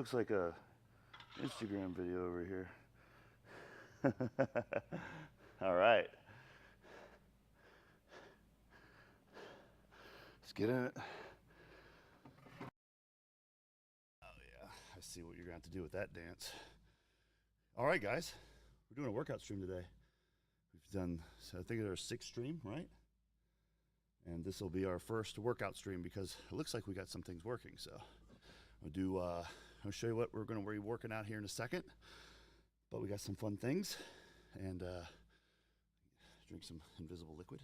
looks like a Instagram video over here. All right. Let's get in it. Oh yeah, I see what you're going to have to do with that dance. All right, guys. We're doing a workout stream today. We've done, so I think it's our 6th stream, right? And this will be our first workout stream because it looks like we got some things working. So I'll show you what we're going to be working out here in a second. But we got some fun things, and drink some invisible liquid.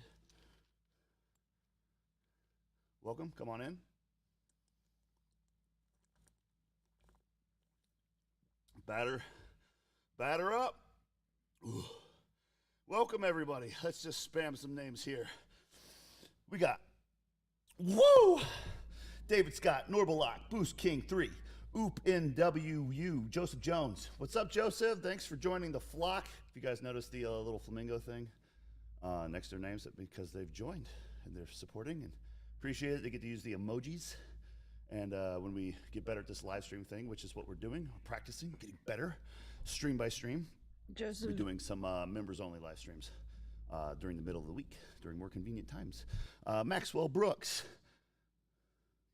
Welcome, come on in. Batter up. Ooh. Welcome everybody. Let's just spam some names here. We got, woo! David Scott, Norbalot, Boost King 3, Oop NWU, Joseph Jones. What's up, Joseph? Thanks for joining the flock. If you guys noticed the little flamingo thing next to their names, because they've joined and they're supporting, and appreciate it. They get to use the emojis. And when we get better at this live stream thing, which is what we're doing, we're practicing, getting better, stream by stream. Joseph. We're doing some members-only live streams during the middle of the week, during more convenient times. Maxwell Brooks.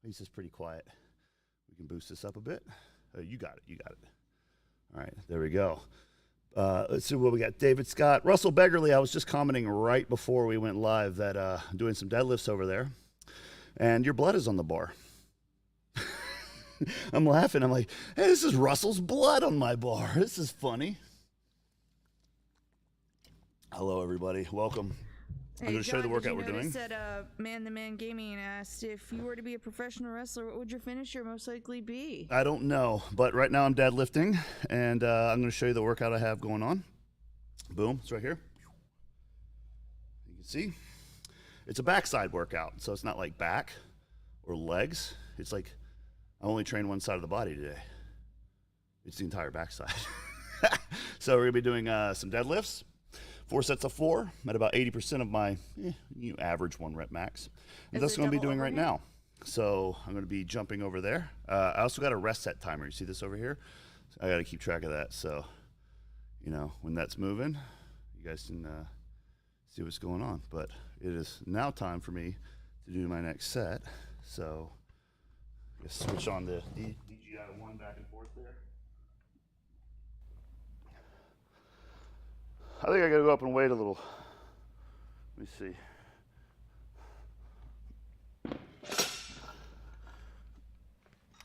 He's just pretty quiet. We can boost this up a bit. You got it. All right, there we go. Let's see what we got. David Scott. Russell Beggarly, I was just commenting right before we went live that I'm doing some deadlifts over there. And your blood is on the bar. I'm laughing. I'm like, hey, this is Russell's blood on my bar. This is funny. Hello, everybody. Welcome. Hey, I'm going to show you the workout we're doing. That Man the Man Gaming asked, if you were to be a professional wrestler, what would your finisher most likely be? I don't know, but right now I'm deadlifting, and I'm going to show you the workout I have going on. Boom, it's right here. You can see. It's a backside workout, so it's not like back or legs. It's like I only train one side of the body today. It's the entire backside. So we're going to be doing some deadlifts. 4 sets of 4 at about 80% of my average 1 rep max. And that's what I'm going to be doing right now. So I'm going to be jumping over there. I also got a rest set timer. You see this over here? I got to keep track of that. So, when that's moving, you guys can see what's going on. But it is now time for me to do my next set. So just switch on the DJI 1 back and forth there. I think I gotta go up and wait a little. Let me see.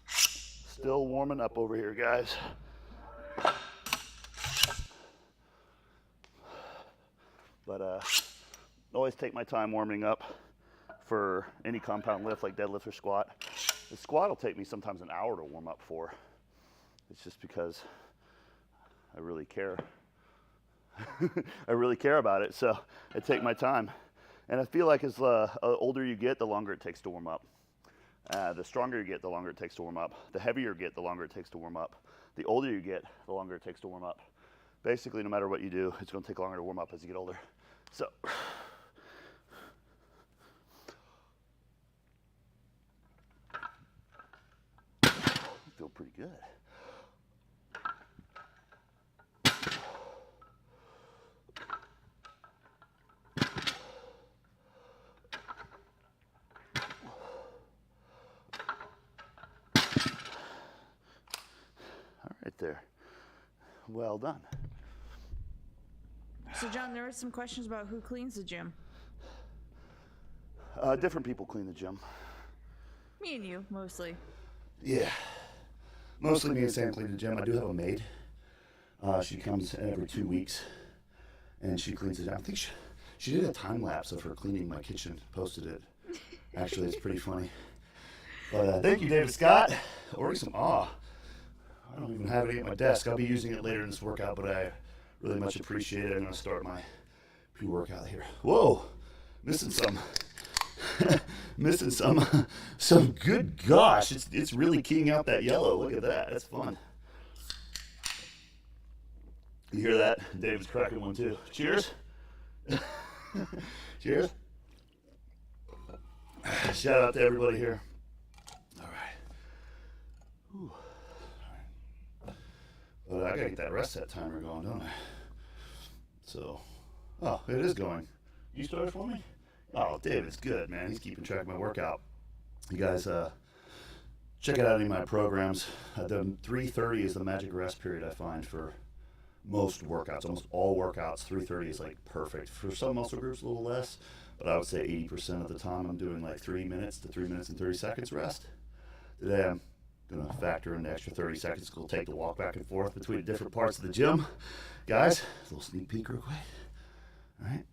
Still warming up over here, guys. But always take my time warming up for any compound lift like deadlift or squat. The squat will take me sometimes an hour to warm up for. It's just because I really care. I really care about it, so I take my time. And I feel like as older you get, the longer it takes to warm up. The stronger you get, the longer it takes to warm up. The heavier you get, the longer it takes to warm up. The older you get, the longer it takes to warm up. Basically, no matter what you do, it's going to take longer to warm up as you get older. So, I feel pretty good. There. Well done. So, John, there are some questions about who cleans the gym. Different people clean the gym. Me and you, mostly. Yeah. Mostly me and Sam clean the gym. I do have a maid. She comes every 2 weeks, and she cleans it. I think she did a time lapse of her cleaning my kitchen, posted it. Actually, it's pretty funny. But thank you, David Scott. Ordering some I don't even have it at my desk. I'll be using it later in this workout, but I really much appreciate it. I'm going to start my pre-workout here. Whoa, missing some. Missing some. Good gosh, it's really keying out that yellow. Look at that. That's fun. You hear that? David's cracking one too. Cheers. Cheers. Shout out to everybody here. All right. Whew. But I gotta get that rest set timer going, don't I? So, oh, it is going. You started for me? Oh, David's good, man. He's keeping track of my workout. You guys, check out any of my programs. The 3:30 is the magic rest period I find for most workouts. Almost all workouts, 3:30 is like perfect. For some muscle groups, a little less, but I would say 80% of the time I'm doing like 3 minutes to 3 minutes and 30 seconds rest. Today I'm gonna factor in the extra 30 seconds. We'll take the walk back and forth between different parts of the gym. Guys, a little sneak peek real quick. All right.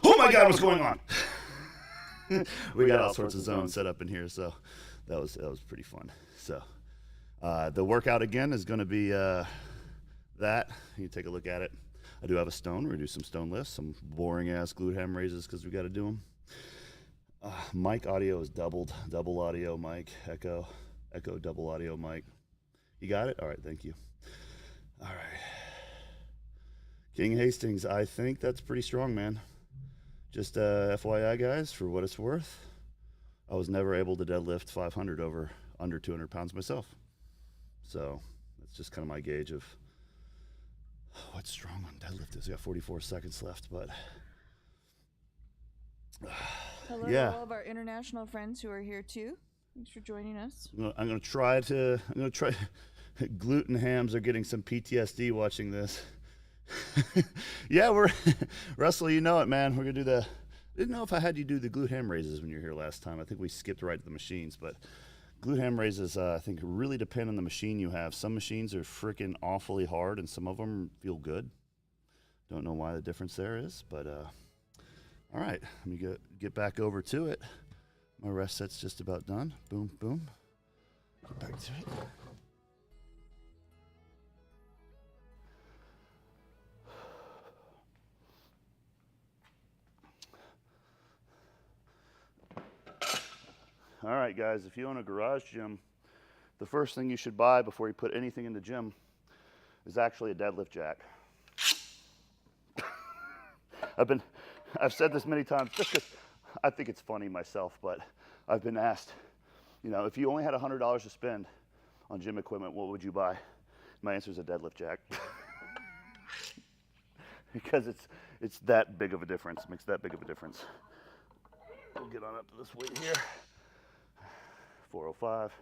Oh my God, what's going on? We got all sorts of zones set up in here, so that was pretty fun. So the workout again is going to be that. You take a look at it. I do have a stone. We're gonna do some stone lifts, some boring ass glute ham raises because we got to do them. Mic audio is double audio mic, echo, double audio mic. You got it? All right, thank you. All right. King Hastings, I think that's pretty strong, man. Just FYI, guys, for what it's worth, I was never able to deadlift 500 over under 200 pounds myself. So that's just kind of my gauge of what's strong on deadlift is. I got 44 seconds left, but Hello yeah. to all of our international friends who are here too. Thanks for joining us. I'm gonna try. Glute and hams are getting some PTSD watching this. Yeah, we're Russell, you know it, man. We're gonna do the. Didn't know if I had you do the glute ham raises when you were here last time. I think we skipped right to the machines, but glute ham raises, I think, really depend on the machine you have. Some machines are freaking awfully hard, and some of them feel good. Don't know why the difference there is, but all right. Let me get back over to it. My rest set's just about done. Boom, boom. Get back to it. All right, guys, if you own a garage gym, the first thing you should buy before you put anything in the gym is actually a deadlift jack. I've said this many times just because I think it's funny myself, but I've been asked, if you only had $100 to spend on gym equipment, what would you buy? My answer is a deadlift jack. Because it's that big of a difference, makes that big of a difference. We'll get on up to this weight here. 405.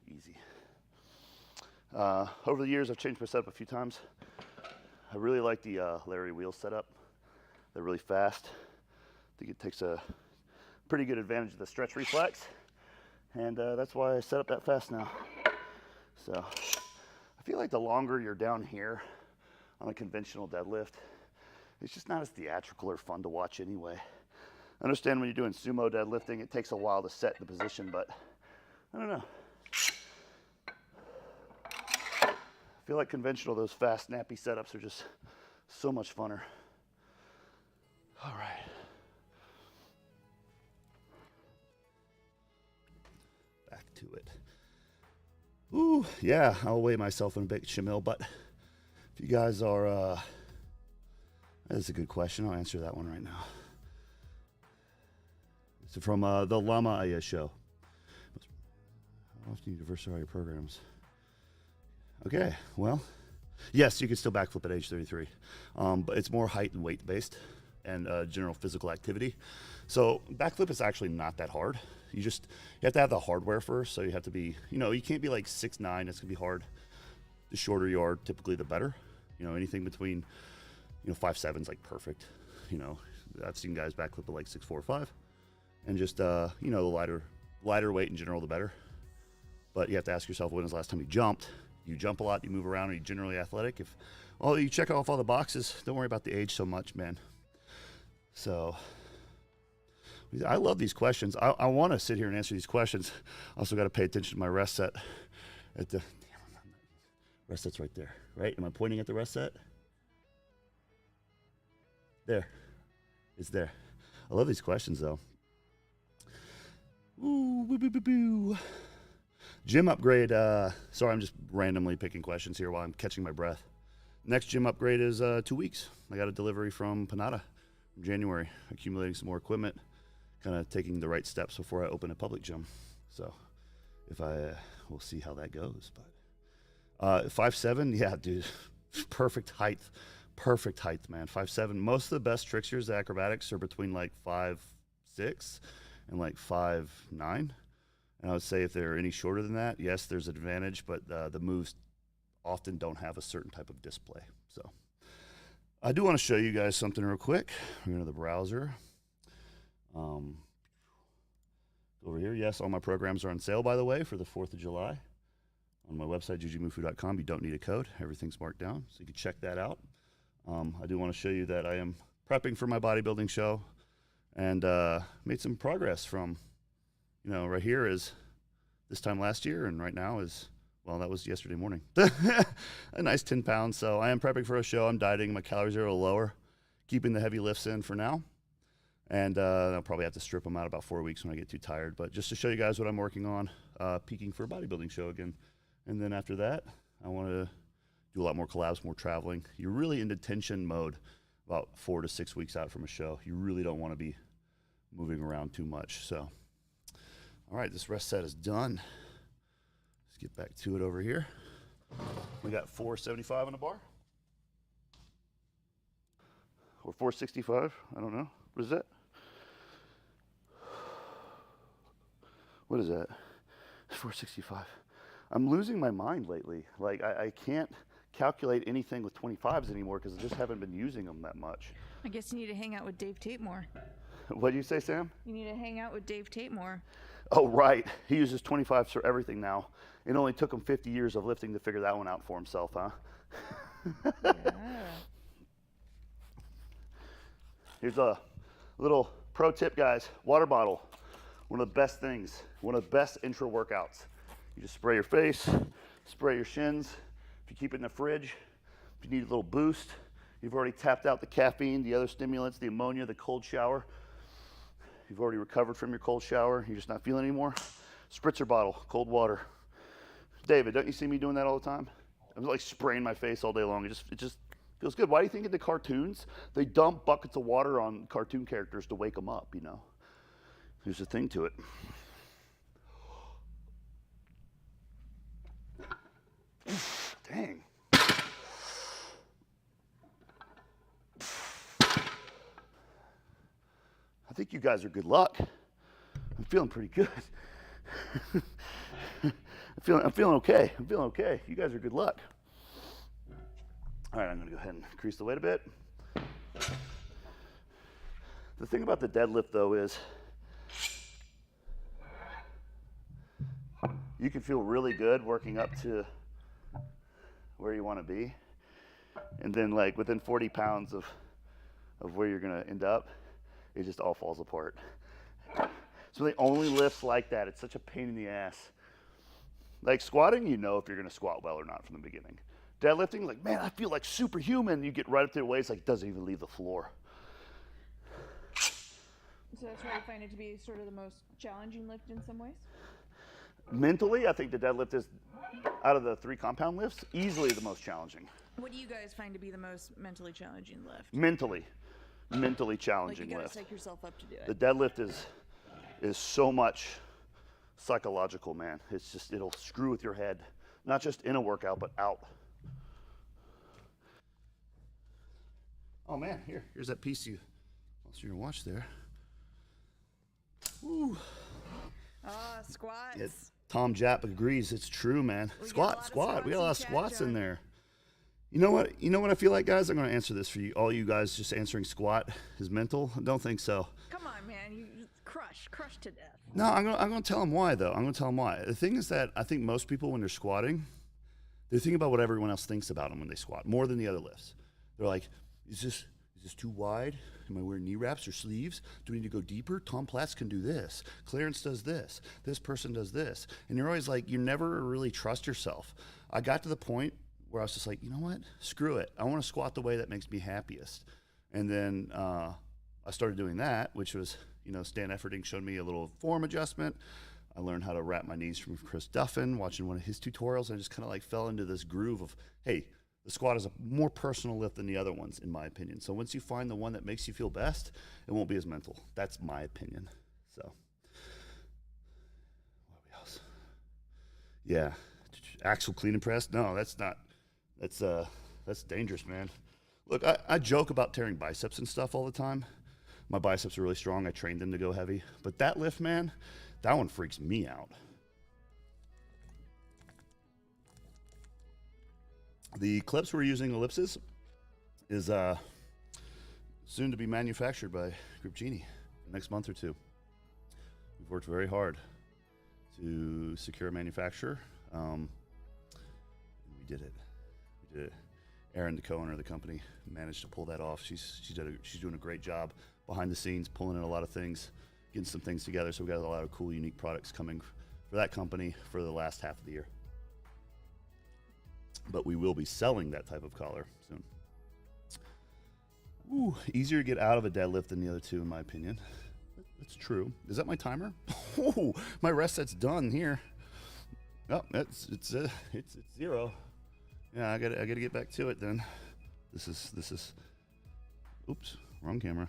Easy. Over the years, I've changed my setup a few times. I really like the Larry wheel setup. They're really fast. I think it takes a pretty good advantage of the stretch reflex, and that's why I set up that fast now. So I feel like the longer you're down here on a conventional deadlift, it's just not as theatrical or fun to watch anyway. I understand when you're doing sumo deadlifting, it takes a while to set the position, but I don't know. I feel like conventional, those fast, snappy setups are just so much funner. All right. Back to it. Ooh, yeah, I'll weigh myself in a bit, Shamil, but if you guys are, that's a good question. I'll answer that one right now. It's from the Lama show. How often do you diversify your programs? Okay, well, yes, you can still backflip at age 33, but it's more height and weight based and general physical activity. So backflip is actually not that hard. You have to have the hardware first, so you have to be, you can't be like 6'9", it's gonna be hard. The shorter you are, typically the better. Anything between, 5'7" is like perfect. I've seen guys backflip at like 6'4" or 5", and just, the lighter weight in general, the better. But you have to ask yourself, when was the last time you jumped? You jump a lot, you move around, are you generally athletic? If you check off all the boxes, don't worry about the age so much, man. So I love these questions. I want to sit here and answer these questions. Also got to pay attention to my rest set. Rest set's right there. right? Am I pointing at the rest set? There. It's there. I love these questions, though. Ooh, boo, boo, boo, boo. Gym upgrade. Sorry, I'm just randomly picking questions here while I'm catching my breath. Next gym upgrade is 2 weeks. I got a delivery from Panada in January, accumulating some more equipment, kind of taking the right steps before I open a public gym. So we'll see how that goes. But 5'7", yeah, dude, perfect height, man. 5'7". Most of the best tricksters, acrobatics, are between like 5'6" and like 5'9". And I would say if they're any shorter than that, yes, there's an advantage, but the moves often don't have a certain type of display. So I do want to show you guys something real quick. We're going to the browser. Over here, yes, all my programs are on sale, by the way, for the 4th of July. On my website, jujimufu.com, you don't need a code. Everything's marked down, so you can check that out. I do want to show you that I am prepping for my bodybuilding show and made some progress from, right here is this time last year, and right now is, well, that was yesterday morning. A nice 10 pounds. So I am prepping for a show. I'm dieting. My calories are a little lower, keeping the heavy lifts in for now. And I'll probably have to strip them out about 4 weeks when I get too tired. But just to show you guys what I'm working on, peaking for a bodybuilding show again. And then after that, I want to do a lot more collabs, more traveling. You're really into tension mode about 4 to 6 weeks out from a show. You really don't want to be moving around too much. So, all right, this rest set is done. Let's get back to it over here. We got 475 on the bar. Or 465, I don't know. What is that? What is that? 465. I'm losing my mind lately. Like, I can't calculate anything with 25s anymore because I just haven't been using them that much. I guess you need to hang out with Dave Tate more. What do you say, Sam? You need to hang out with Dave Tate more. Oh, right. He uses 25s for everything now. It only took him 50 years of lifting to figure that one out for himself, huh? Yeah. Here's a little pro tip, guys. Water bottle. One of the best things. One of the best intro workouts. You just spray your face, spray your shins. If you keep it in the fridge, if you need a little boost, you've already tapped out the caffeine, the other stimulants, the ammonia, the cold shower. You've already recovered from your cold shower. You're just not feeling it anymore. Spritzer bottle, cold water. David, don't you see me doing that all the time? I'm like spraying my face all day long. It just feels good. Why do you think in the cartoons they dump buckets of water on cartoon characters to wake them up, There's a thing to it. Dang. I think you guys are good luck. I'm feeling pretty good. I'm feeling okay. You guys are good luck. All right, I'm going to go ahead and increase the weight a bit. The thing about the deadlift, though, is you can feel really good working up to where you want to be. And then, like, within 40 pounds of where you're going to end up, it just all falls apart. So they only lifts like that. It's such a pain in the ass. Like squatting, if you're going to squat well or not from the beginning. Deadlifting, like, man, I feel like superhuman. You get right up to the waist, like, it doesn't even leave the floor. So that's why I find it to be sort of the most challenging lift in some ways? Mentally, I think the deadlift is, out of the 3 compound lifts, easily the most challenging. What do you guys find to be the most mentally challenging lift? Mentally challenging like you gotta lift. psych yourself up to do it. The deadlift is so much psychological, man. It's just, it'll screw with your head, not just in a workout, but out. Oh man, here's that piece you lost your watch there. Woo. Squats. Yeah, Tom Japp agrees. It's true, man. Squat. We got a lot of squats in there. You know what I feel like, guys? I'm going to answer this for you. All you guys just answering squat is mental? I don't think so. Come on, man. You crush to death. No, I'm going to tell them why, though. I'm going to tell them why. The thing is that I think most people, when they're squatting, they're thinking about what everyone else thinks about them when they squat, more than the other lifts. They're like, is this too wide? Am I wearing knee wraps or sleeves? Do we need to go deeper? Tom Platz can do this. Clarence does this. This person does this. And you're always like, you never really trust yourself. I got to the point where I was just like, you know what? Screw it. I want to squat the way that makes me happiest. And then I started doing that, which was, Stan Efferding showed me a little form adjustment. I learned how to wrap my knees from Chris Duffin, watching one of his tutorials. And I just kind of like fell into this groove of, hey, the squat is a more personal lift than the other ones, in my opinion. So once you find the one that makes you feel best, it won't be as mental. That's my opinion. So, what else? Yeah, axle clean and press. No, that's not. That's dangerous, man. Look, I joke about tearing biceps and stuff all the time. My biceps are really strong. I trained them to go heavy. But that lift, man, that one freaks me out. The clips we're using, ellipses, is soon to be manufactured by Group Genie the next month or two. We've worked very hard to secure a manufacturer. We did it. We did it. Erin, the co-owner of the company, managed to pull that off. She's doing a great job behind the scenes, pulling in a lot of things, getting some things together. So we've got a lot of cool, unique products coming for that company for the last half of the year. But we will be selling that type of collar soon. Ooh, easier to get out of a deadlift than the other two, in my opinion. That's true. Is that my timer? Oh, my rest set's done here. Oh, it's 0. Yeah, I gotta get back to it then. This is. Oops, wrong camera.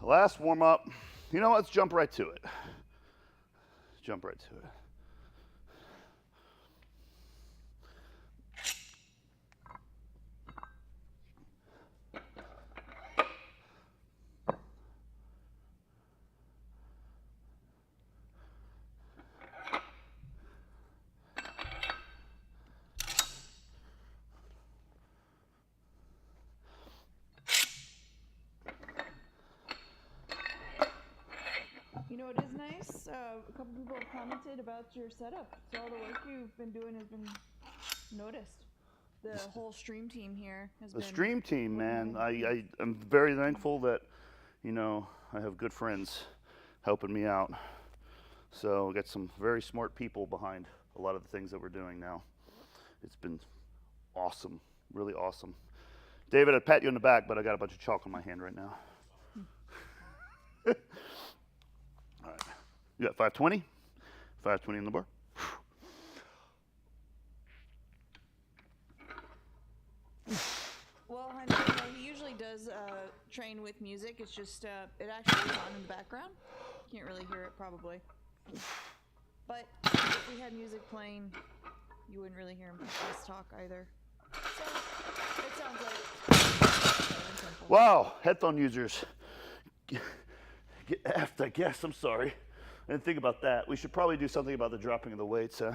Last warm up. You know what? Let's jump right to it. Jump right to it. You know, it is nice. A couple people have commented about your setup. So all the work you've been doing has been noticed. The whole stream team here has been. The stream team, man. I'm very thankful that, I have good friends helping me out. So we got some very smart people behind a lot of the things that we're doing now. It's been awesome, really awesome. David, I'd pat you on the back, but I got a bunch of chalk on my hand right now. All right, you got 520? 520 in the bar. Well, honey, he usually does train with music. It's just, it actually is on in the background. Can't really hear it probably. But if we had music playing, you wouldn't really hear him us talk either. So, it sounds like... Wow, headphone users. Get effed, I guess. I'm sorry. I didn't think about that. We should probably do something about the dropping of the weights, huh?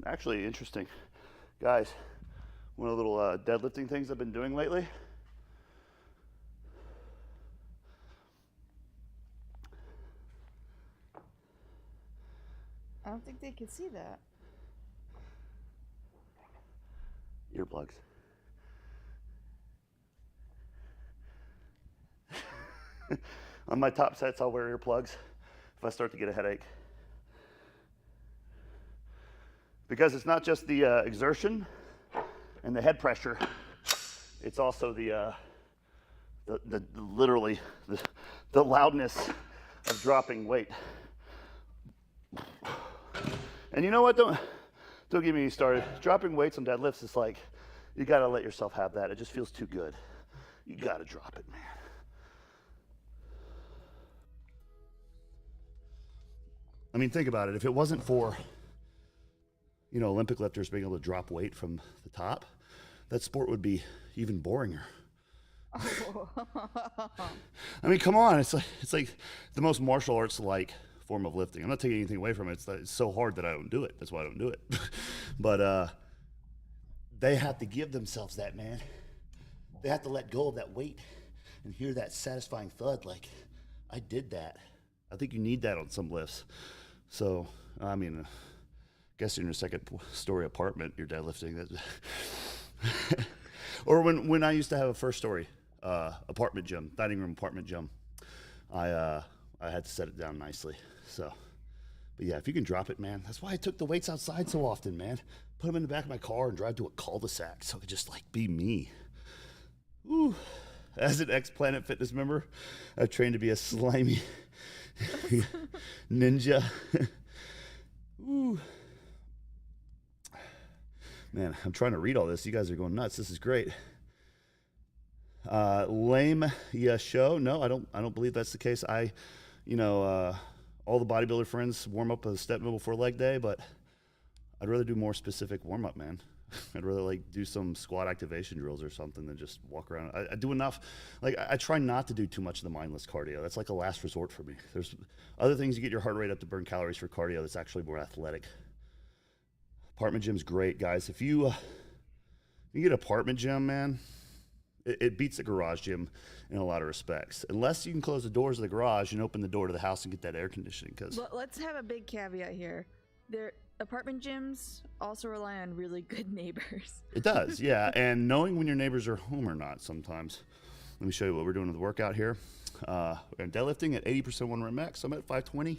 Actually, interesting. Guys, one of the little deadlifting things I've been doing lately. I don't think they could see that. Earplugs. On my top sets, I'll wear earplugs if I start to get a headache. Because it's not just the exertion and the head pressure, it's also the literally the loudness of dropping weight. And you know what? Don't get me started. Dropping weights on deadlifts is like, you gotta let yourself have that. It just feels too good. You gotta drop it, man. I mean, think about it. If it wasn't for, Olympic lifters being able to drop weight from the top, that sport would be even boringer. Oh. I mean, come on. It's like the most martial arts-like form of lifting. I'm not taking anything away from it. It's so hard that I don't do it. That's why I don't do it. But they have to give themselves that, man. They have to let go of that weight and hear that satisfying thud. Like, I did that. I think you need that on some lifts. So, I mean, I guess in your second-story apartment, you're deadlifting. That. Or when I used to have a first-story apartment gym, dining room apartment gym, I I had to set it down nicely. So, but yeah, if you can drop it, man, that's why I took the weights outside so often, man. Put them in the back of my car and drive to a cul-de-sac so I could just like be me. Woo. As an ex-Planet Fitness member, I've trained to be a slimy ninja. Ooh. Man, I'm trying to read all this. You guys are going nuts. This is great. Lame yeah show. No, I don't believe that's the case. All the bodybuilder friends warm up a step mill before leg day, but I'd rather do more specific warm up, man. I'd rather like do some squat activation drills or something than just walk around. I do enough. Like I try not to do too much of the mindless cardio. That's like a last resort for me. There's other things you get your heart rate up to burn calories for cardio that's actually more athletic. Apartment gym's great, guys. If you get an apartment gym, man, it beats the garage gym in a lot of respects. Unless you can close the doors of the garage and open the door to the house and get that air conditioning. Because let's have a big caveat here. Apartment gyms also rely on really good neighbors. It does, yeah. And knowing when your neighbors are home or not sometimes. Let me show you what we're doing with the workout here. We're deadlifting at 80% 1 rep max. I'm at 520.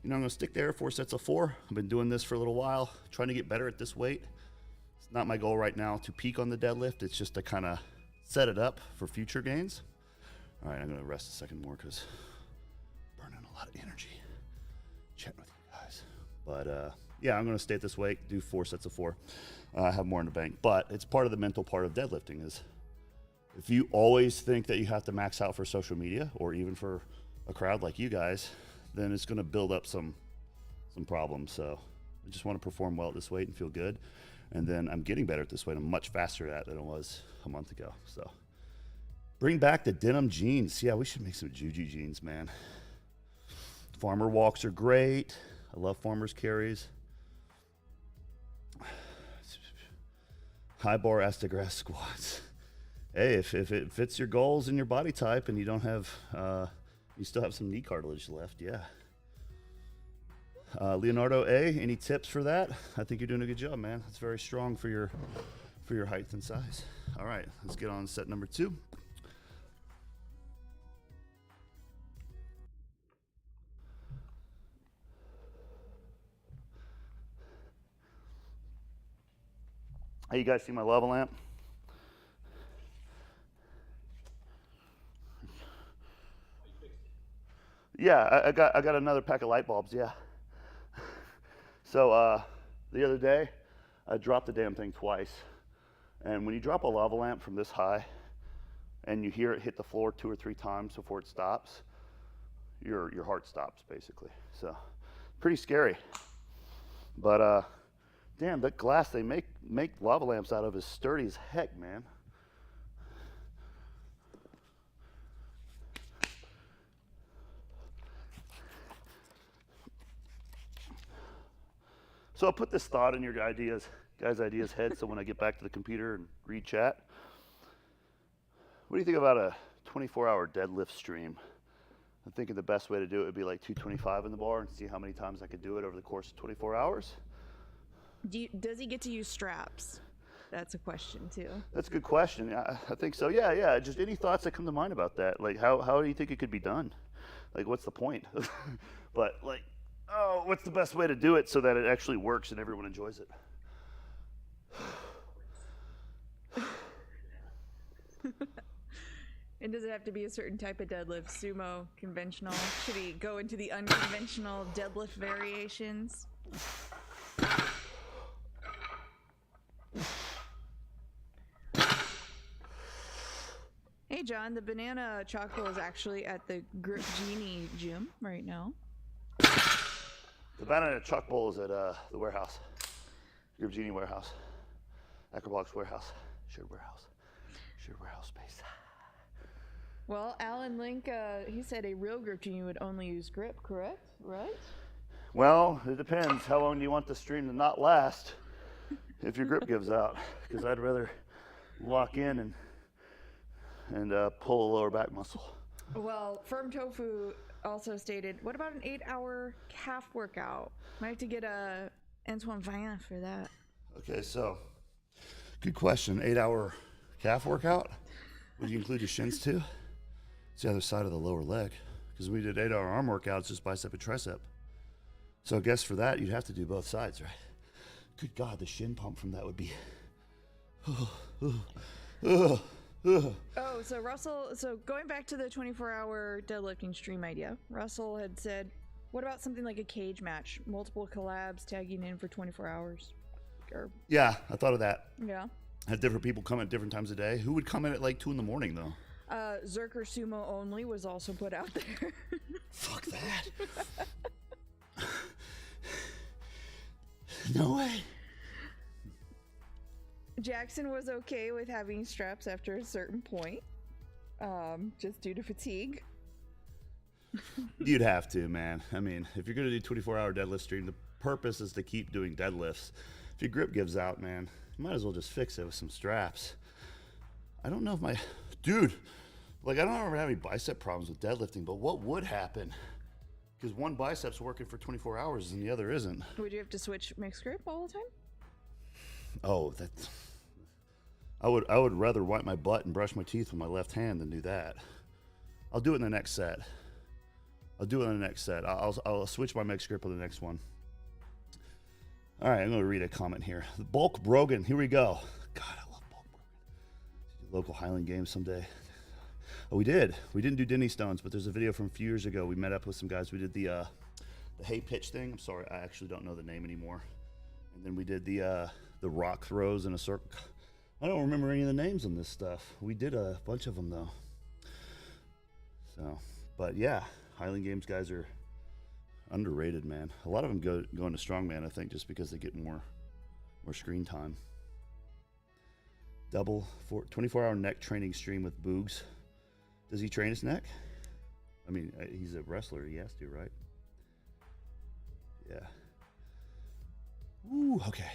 I'm going to stick there, 4 sets of 4. I've been doing this for a little while, trying to get better at this weight. It's not my goal right now to peak on the deadlift. It's just to kind of set it up for future gains. All right, I'm going to rest a second more because I'm burning a lot of energy chatting with you guys. But yeah, I'm going to stay at this weight, do 4 sets of 4. Have more in the bank. But it's part of the mental part of deadlifting is if you always think that you have to max out for social media or even for a crowd like you guys, then it's going to build up some problems. So I just want to perform well at this weight and feel good. And then I'm getting better at this weight. I'm much faster at it than I was a month ago. So bring back the denim jeans. Yeah, we should make some Juji jeans, man. Farmer walks are great. I love farmer's carries. High bar ass-to-grass squats. Hey, if it fits your goals and your body type and you don't have, you still have some knee cartilage left, yeah. Leonardo A, any tips for that? I think you're doing a good job, man. It's very strong for your height and size. All right, let's get on set number 2. Hey, you guys see my lava lamp? Yeah, I got another pack of light bulbs, yeah. So the other day, I dropped the damn thing twice. And when you drop a lava lamp from this high and you hear it hit the floor 2 or 3 times before it stops, your heart stops basically. So pretty scary. But damn, that glass they make lava lamps out of is sturdy as heck, man. So I'll put this thought in your guys' ideas head so when I get back to the computer and read chat. What do you think about a 24-hour deadlift stream? I'm thinking the best way to do it would be like 225 in the bar and see how many times I could do it over the course of 24 hours. Does he get to use straps? That's a question too. That's a good question. I think so. Yeah. Just any thoughts that come to mind about that? Like how do you think it could be done? Like what's the point? But like, oh, what's the best way to do it so that it actually works and everyone enjoys it? And does it have to be a certain type of deadlift? Sumo, conventional? Should he go into the unconventional deadlift variations? Hey John, the banana chocolate is actually at the Grip Genie gym right now. The banana chalk bowl is at the warehouse, Grip Genie warehouse, Acrobox warehouse, shared warehouse space. Well, Alan Link, he said a real Grip Genie would only use grip, correct? Right? Well, it depends. How long do you want the stream to not last if your grip gives out? Because I'd rather lock in and pull a lower back muscle. Well, Firm Tofu also stated, what about an 8-hour calf workout? Might have to get a Antoine Vaillant for that. Okay, so good question. 8-hour calf workout? Would you include your shins too? It's the other side of the lower leg. because we did 8-hour arm workouts, just bicep and tricep. So I guess for that, you'd have to do both sides, right? Good God, the shin pump from that would be. Oh, so going back to the 24-hour deadlifting stream idea, Russell had said, what about something like a cage match? Multiple collabs tagging in for 24 hours. Yeah, I thought of that. Yeah. Had different people come at different times of day. Who would come in at like 2 in the morning, though? Zerker Sumo Only was also put out there. Fuck that. No way. Jackson was okay with having straps after a certain point, just due to fatigue. You'd have to, man. I mean, if you're going to do 24-hour deadlift stream, the purpose is to keep doing deadlifts. If your grip gives out, man, you might as well just fix it with some straps. I don't know if my... Dude, like, I don't ever have any bicep problems with deadlifting, but what would happen? Because one bicep's working for 24 hours and the other isn't. Would you have to switch mixed grip all the time? Oh, that's... I would rather wipe my butt and brush my teeth with my left hand than do that. I'll do it in the next set. I'll switch my mixed grip on the next one. All right, I'm going to read a comment here. Bulk Brogan, here we go. God, I love Bulk Brogan. Local Highland Games someday. Oh, we did. We didn't do Denny Stones, but there's a video from a few years ago. We met up with some guys. We did the hay pitch thing. I'm sorry, I actually don't know the name anymore. And then we did the rock throws in a circle. I don't remember any of the names on this stuff. We did a bunch of them though. So, but yeah, Highland Games guys are underrated, man. A lot of them go into strongman, I think, just because they get more screen time. Double 24-hour neck training stream with Boogs. Does he train his neck? I mean, he's a wrestler. He has to, right? Yeah. Ooh, okay.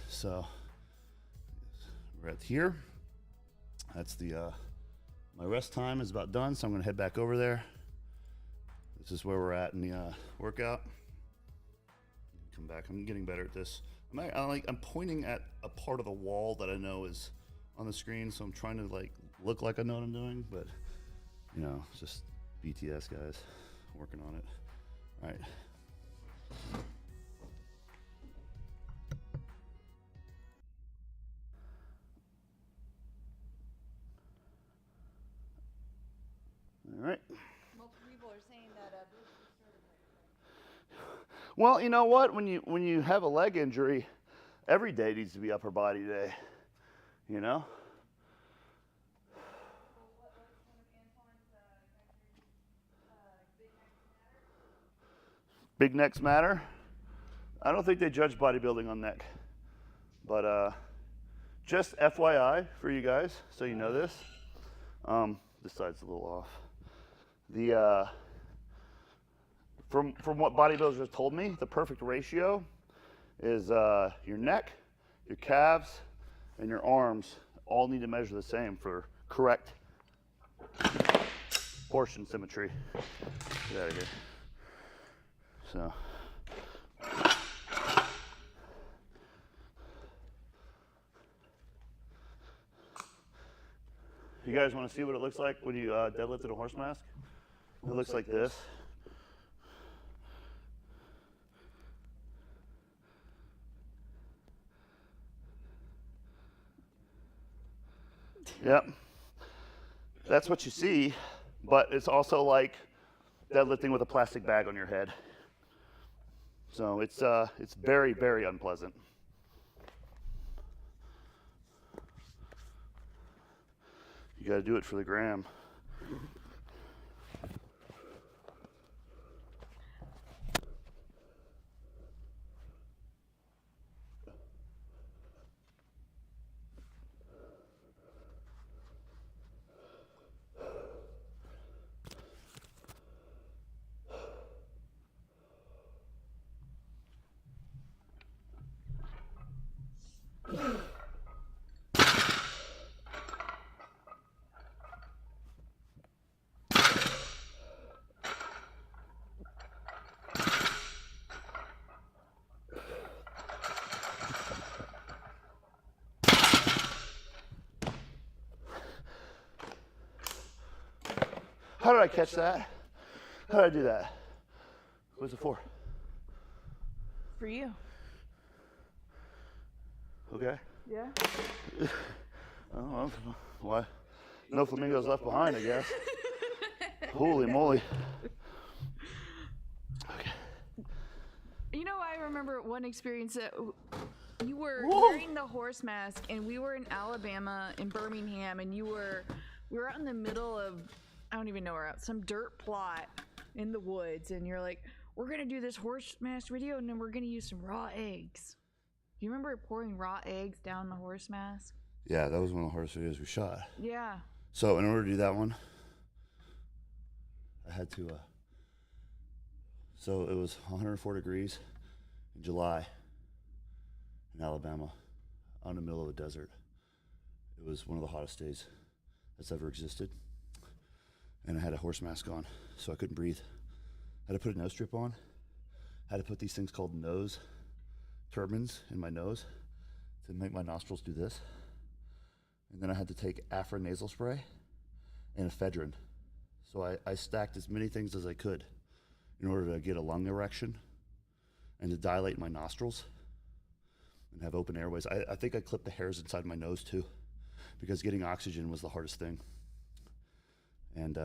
So we're at here. That's the my rest time is about done, so I'm gonna head back over there. This is where we're at in the workout. Come back. I'm getting better at this. I'm pointing at a part of the wall that I know is on the screen, so I'm trying to like look like I know what I'm doing, but you know, it's just BTS guys working on it. All right. All right. Multiple people are saying that Well, you know what? When you have a leg injury, every day needs to be upper body day. You know? Big necks matter? I don't think they judge bodybuilding on neck. But just FYI for you guys, so you know this. This side's a little off. The from what bodybuilders have told me, the perfect ratio is your neck, your calves, and your arms all need to measure the same for correct portion symmetry. Get out of here. So. You guys want to see what it looks like when you deadlifted a horse mask? It looks like this. Yep. That's what you see, but it's also like deadlifting with a plastic bag on your head. So it's very, very unpleasant. You got to do it for the gram. How did I catch that? How did I do that? What's it for? For you. Okay. Yeah. I don't know why. No flamingos left behind, I guess. Holy moly. Okay. You know, I remember one experience that you were Whoa. wearing the horse mask, and we were in Alabama, in Birmingham, and we were out in the middle of, I don't even know where, out some dirt plot in the woods, and you're like, we're gonna do this horse mask video, and then we're gonna use some raw eggs. Do you remember pouring raw eggs down the horse mask? Yeah, that was one of the hardest videos we shot. Yeah. So in order to do that one, I had to, so it was 104 degrees in July in Alabama, out in the middle of a desert. It was one of the hottest days that's ever existed. And I had a horse mask on, so I couldn't breathe. I had to put a nose strip on. I had to put these things called nose turbans in my nose to make my nostrils do this. And then I had to take Afrin nasal spray and ephedrine. So I stacked as many things as I could in order to get a lung erection and to dilate my nostrils and have open airways. I think I clipped the hairs inside my nose too, because getting oxygen was the hardest thing. And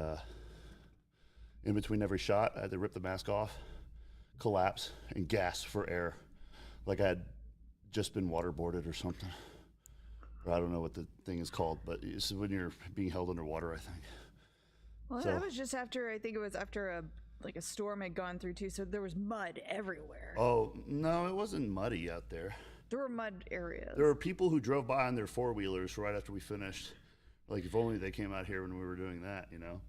in between every shot, I had to rip the mask off, collapse, and gasp for air, like I had just been waterboarded or something. Or I don't know what the thing is called, but it's when you're being held underwater, I think. Well, So- that was just after, I think it was after a storm had gone through too, so there was mud everywhere. Oh, no, it wasn't muddy out there. There were mud areas. There were people who drove by on their four-wheelers right after we finished. Like, if only they came out here when we were doing that, you know?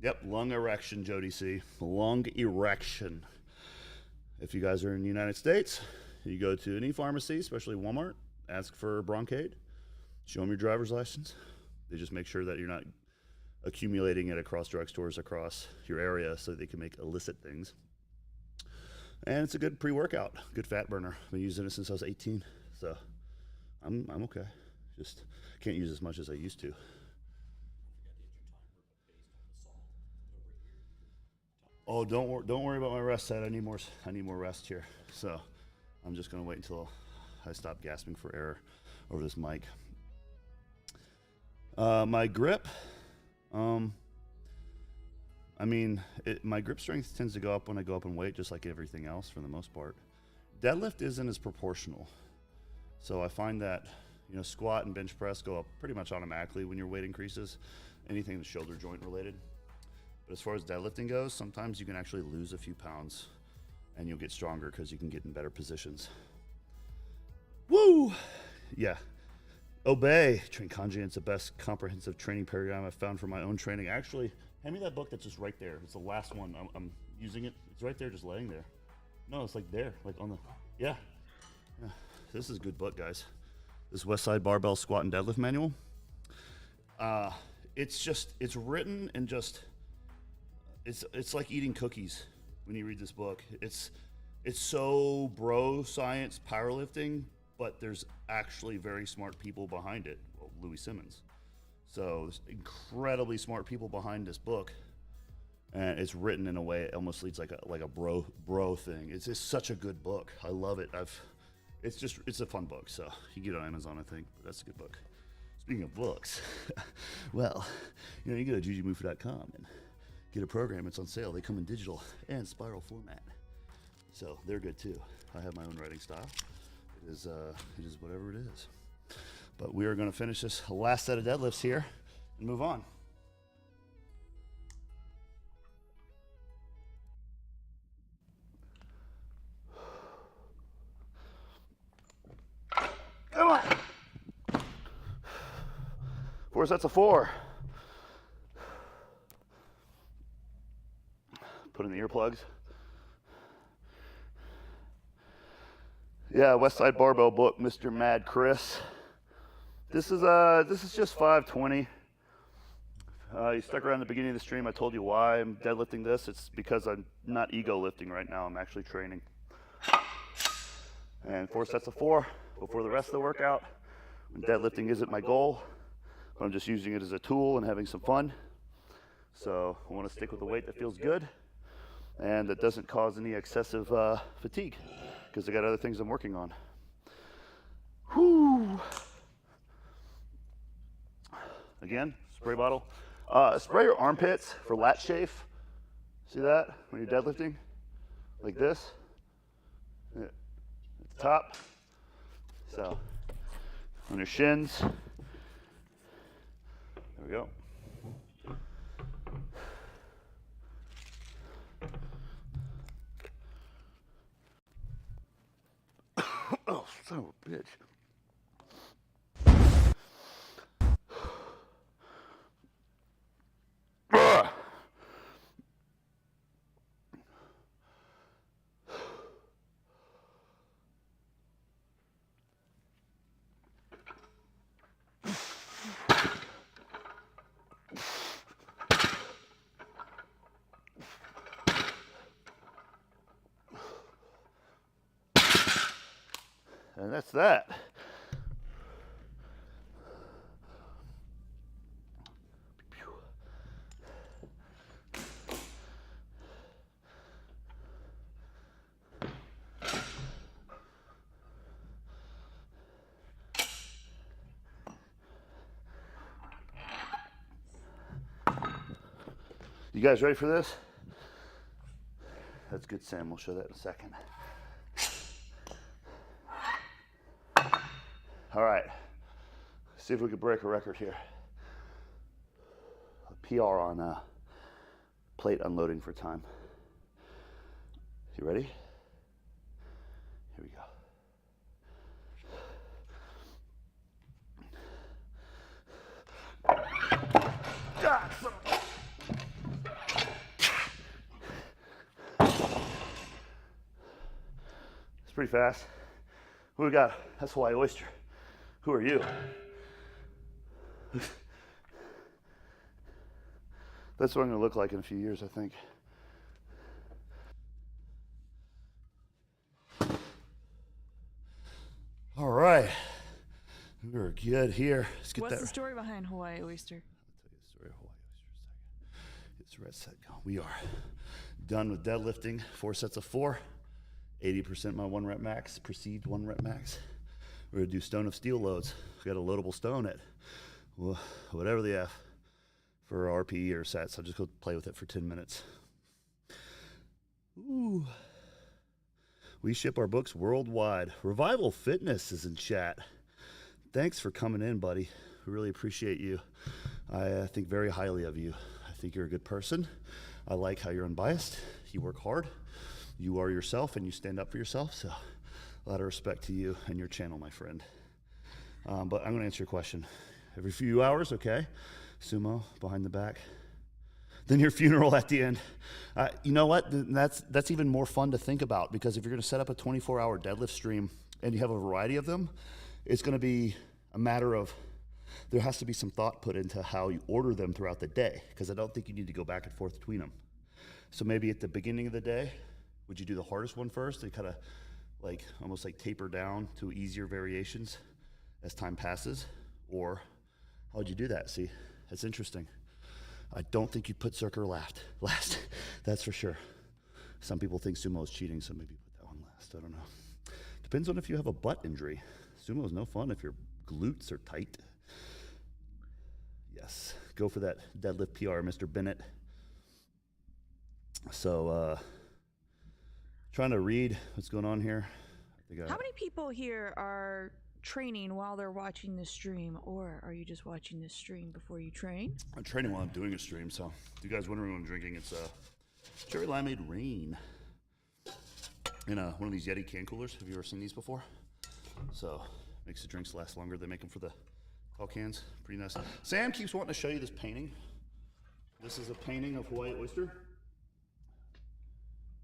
Yep, lung erection, Jody C. Lung erection. If you guys are in the United States, you go to any pharmacy, especially Walmart, ask for Broncaid, show them your driver's license. They just make sure that you're not accumulating it across drugstores across your area so they can make illicit things. And it's a good pre-workout, good fat burner. I've been using it since I was 18, so I'm okay. Just can't use as much as I used to. Oh, don't worry about my rest set. I need more rest here. So I'm just gonna wait until I stop gasping for air over this mic. My grip, my grip strength tends to go up when I go up in weight, just like everything else for the most part. Deadlift isn't as proportional. So I find that, squat and bench press go up pretty much automatically when your weight increases, anything that's shoulder joint related. But as far as deadlifting goes, sometimes you can actually lose a few pounds and you'll get stronger because you can get in better positions. Woo! Yeah. Obey. Train Kanji, it's the best comprehensive training paradigm I've found for my own training. Actually, hand me that book that's just right there. It's the last one. I'm using it. It's right there, just laying there. No, it's like there, like on the, yeah. This is a good book, guys. This Westside Barbell Squat and Deadlift Manual. It's written and just, it's like eating cookies when you read this book. It's so bro science powerlifting, but there's actually very smart people behind it. Well, Louis Simmons. So there's incredibly smart people behind this book, and it's written in a way it almost leads like a bro thing. It's just such a good book. I love it. It's a fun book. So you can get it on Amazon, I think. But that's a good book. Speaking of books, well, you can go to jujimufu.com and get a program. It's on sale. They come in digital and spiral format, so they're good too. I have my own writing style. It is whatever it is. But we are going to finish this last set of deadlifts here and move on. Come on. 4 sets of 4. Put in the earplugs. Yeah, Westside Barbell book, Mr. Mad Chris. This is just 520. You stuck around the beginning of the stream. I told you why I'm deadlifting this. It's because I'm not ego lifting right now. I'm actually training. And 4 sets of 4 before the rest of the workout. When deadlifting isn't my goal, I'm just using it as a tool and having some fun. So I want to stick with the weight that feels good and that doesn't cause any excessive fatigue, because I got other things I'm working on. Whoo! Again, spray bottle. Spray your armpits for lat chafe. See that when you're deadlifting? Like this. At the top. So, on your shins. There we go. Oh, son of a bitch. And that's that. You guys ready for this? That's good, Sam. We'll show that in a second. All right. See if we can break a record here. A PR on plate unloading for time. You ready? Here we go. God, it's pretty fast. Who we got? That's Hawaii Oyster. Who are you? That's what I'm going to look like in a few years, I think. All right. We're good here. Let's get What's the story behind Hawaii Oyster? I'll tell you the story of Hawaii Oyster in a second. It's red set go. We are done with deadlifting. 4 sets of 4. 80% my 1 rep max, perceived 1 rep max. We're gonna do stone of steel loads. We got a loadable stone at whatever the F for RPE or sets. I'll just go play with it for 10 minutes. Ooh. We ship our books worldwide. Revival Fitness is in chat. Thanks for coming in, buddy. We really appreciate you. I think very highly of you. I think you're a good person. I like how you're unbiased. You work hard. You are yourself and you stand up for yourself. So a lot of respect to you and your channel, my friend. But I'm going to answer your question. Every few hours, okay? Sumo, behind the back. Then your funeral at the end. You know what? That's even more fun to think about, because if you're going to set up a 24-hour deadlift stream and you have a variety of them, it's going to be a matter of, there has to be some thought put into how you order them throughout the day, because I don't think you need to go back and forth between them. So maybe at the beginning of the day, would you do the hardest one first and kind of like almost like taper down to easier variations as time passes? Or how would you do that? See, that's interesting. I don't think you'd put circular last, that's for sure. Some people think sumo is cheating, so maybe put that one last. I don't know. Depends on if you have a butt injury. Sumo is no fun if your glutes are tight. Yes, go for that deadlift PR, Mr. Bennett. So, trying to read what's going on here. How many people here are training while they're watching this stream, or are you just watching this stream before you train? I'm training while I'm doing a stream, so if you guys wondering what I'm drinking, it's cherry limeade rain in one of these Yeti can coolers. Have you ever seen these before? So makes the drinks last longer. They make them for the tall cans. Pretty nice. Sam keeps wanting to show you this painting. This is a painting of Hawaii Oyster.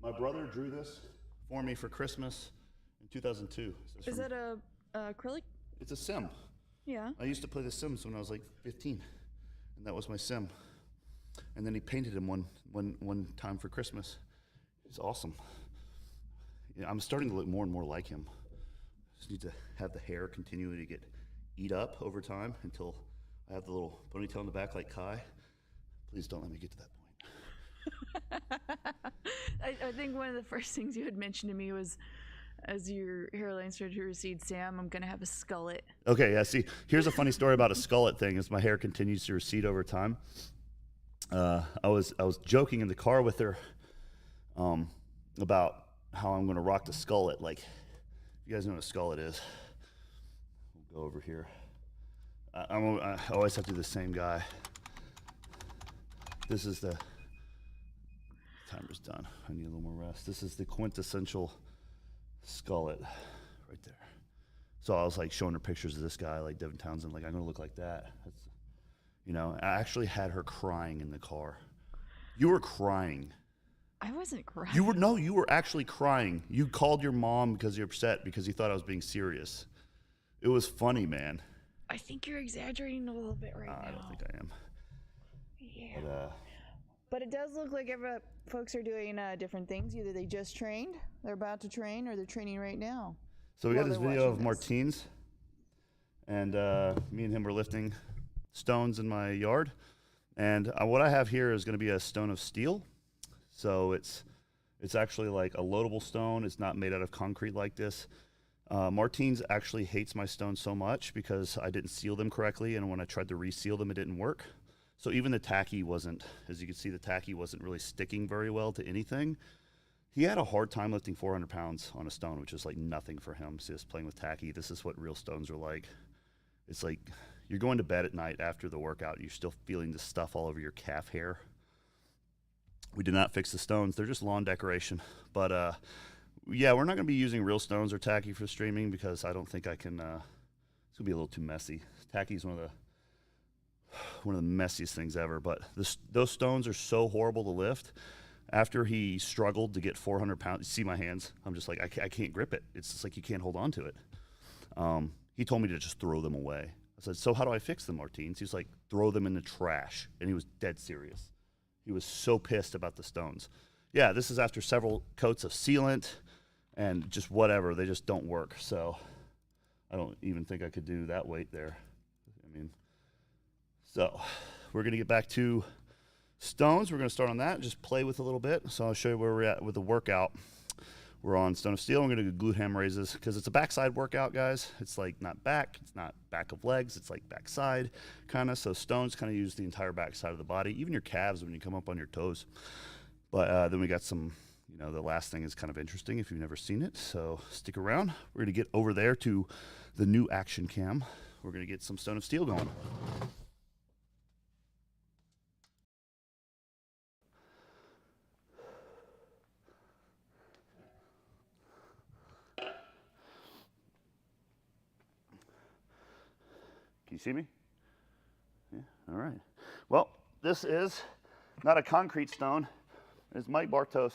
My brother drew this for me for Christmas in 2002. Is that a acrylic? It's a sim. Yeah. I used to play The Sims when I was like 15, and that was my sim. And then he painted him one time for Christmas. It's awesome. Yeah, I'm starting to look more and more like him. Just need to have the hair continually get eat up over time until I have the little ponytail in the back like Kai. Please don't let me get to that point. I think one of the first things you had mentioned to me was, as your hairline started to recede, Sam, I'm gonna have a skullet. Okay, yeah. See, here's a funny story about a skullet thing. As my hair continues to recede over time, I was joking in the car with her about how I'm going to rock the skullet. Like, if you guys know what a skullet is, we'll go over here. I always have to do the same guy. This is the timer's done. I need a little more rest. This is the quintessential skullet right there. So I was like showing her pictures of this guy, like Devin Townsend, like I'm going to look like that. That's, you know, I actually had her crying in the car. You were crying. I wasn't crying. You were actually crying. You called your mom because you're upset because you thought I was being serious. It was funny, man. I think you're exaggerating a little bit right now. I don't think I am. Yeah. But it does look like folks are doing different things. Either they just trained, they're about to train, or they're training right now. So we got this video of Martine's, and me and him were lifting stones in my yard. And what I have here is going to be a stone of steel. So it's actually like a loadable stone. It's not made out of concrete like this. Martine's actually hates my stones so much because I didn't seal them correctly, and when I tried to reseal them, it didn't work. So even the tacky wasn't, as you can see, the tacky wasn't really sticking very well to anything. He had a hard time lifting 400 pounds on a stone, which is like nothing for him. So just playing with tacky, this is what real stones are like. It's like you're going to bed at night after the workout, you're still feeling the stuff all over your calf hair. We did not fix the stones. They're just lawn decoration. But yeah, we're not going to be using real stones or tacky for streaming because I don't think I can. It's going to be a little too messy. Tacky is one of the messiest things ever. But those stones are so horrible to lift. After he struggled to get 400 pounds, you see my hands. I'm just like, I can't grip it. It's just like you can't hold on to it. He told me to just throw them away. I said, so how do I fix them, Martins? He's like, throw them in the trash. And he was dead serious. He was so pissed about the stones. Yeah, this is after several coats of sealant and just whatever. They just don't work. So I don't even think I could do that weight there. I mean, so we're going to get back to stones. We're going to start on that, just play with a little bit. So I'll show you where we're at with the workout. We're on stone of steel. We're going to do glute ham raises because it's a backside workout, guys. It's like not back. It's not back of legs. It's like backside kind of. So stones kind of use the entire backside of the body, even your calves when you come up on your toes. But then we got some, you know, the last thing is kind of interesting if you've never seen it. So stick around. We're going to get over there to the new action cam. We're going to get some stone of steel going. Can you see me? Yeah, all right. Well, this is not a concrete stone. It's Mike Bartos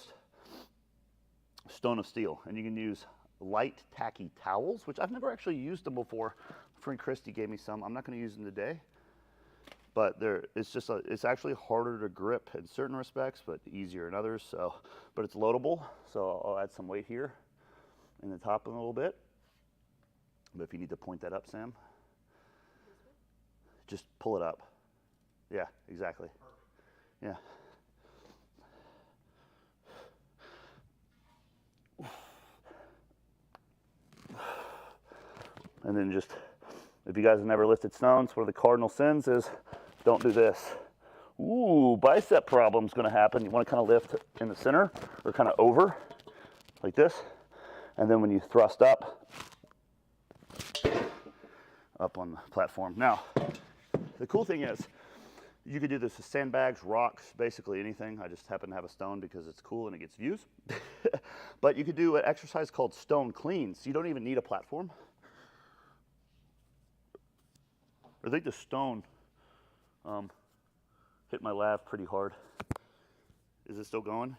stone of steel. And you can use light tacky towels, which I've never actually used them before. Friend Christy gave me some. I'm not going to use them today. But it's actually harder to grip in certain respects, but easier in others. So, but it's loadable. So I'll add some weight here in the top a little bit. But if you need to point that up, Sam, just pull it up. Yeah, exactly. Yeah. And then just, if you guys have never lifted stones, one of the cardinal sins is don't do this. Ooh, bicep problem's gonna happen. You wanna kind of lift in the center or kind of over like this. And then when you thrust up on the platform. Now, the cool thing is, you could do this with sandbags, rocks, basically anything. I just happen to have a stone because it's cool and it gets views. But you could do an exercise called stone cleans. You don't even need a platform. I think the stone hit my lav pretty hard. Is it still going?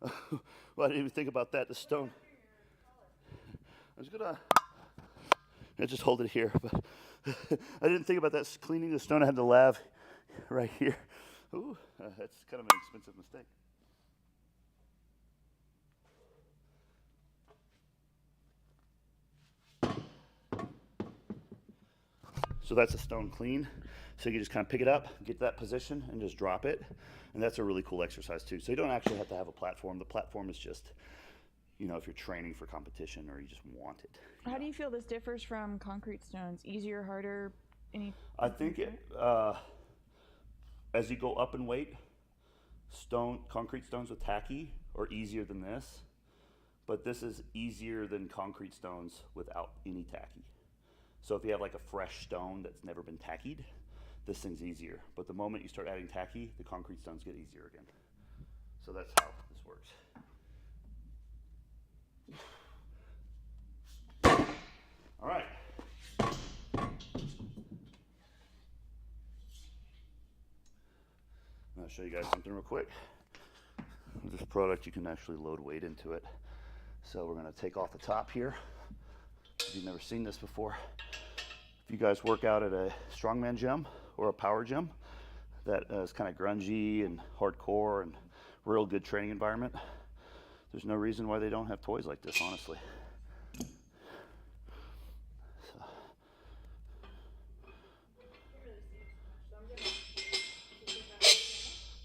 Well, I didn't even think about that. The stone. I was gonna just hold it here, but I didn't think about that. Cleaning the stone, I had the lav right here. Ooh, that's kind of an expensive mistake. So that's a stone clean. So you can just kind of pick it up, get to that position, and just drop it. And that's a really cool exercise too. So you don't actually have to have a platform. The platform is just, you know, if you're training for competition or you just want it. How do you feel this differs from concrete stones? Easier, harder? I think it, as you go up in weight, concrete stones with tacky are easier than this, but this is easier than concrete stones without any tacky. So if you have like a fresh stone that's never been tackied, this thing's easier. But the moment you start adding tacky, the concrete stones get easier again. So that's how this works. All right. I'll show you guys something real quick. This product, you can actually load weight into it. So we're going to take off the top here. If you've never seen this before, if you guys work out at a strongman gym or a power gym that is kind of grungy and hardcore and real good training environment, there's no reason why they don't have toys like this, honestly.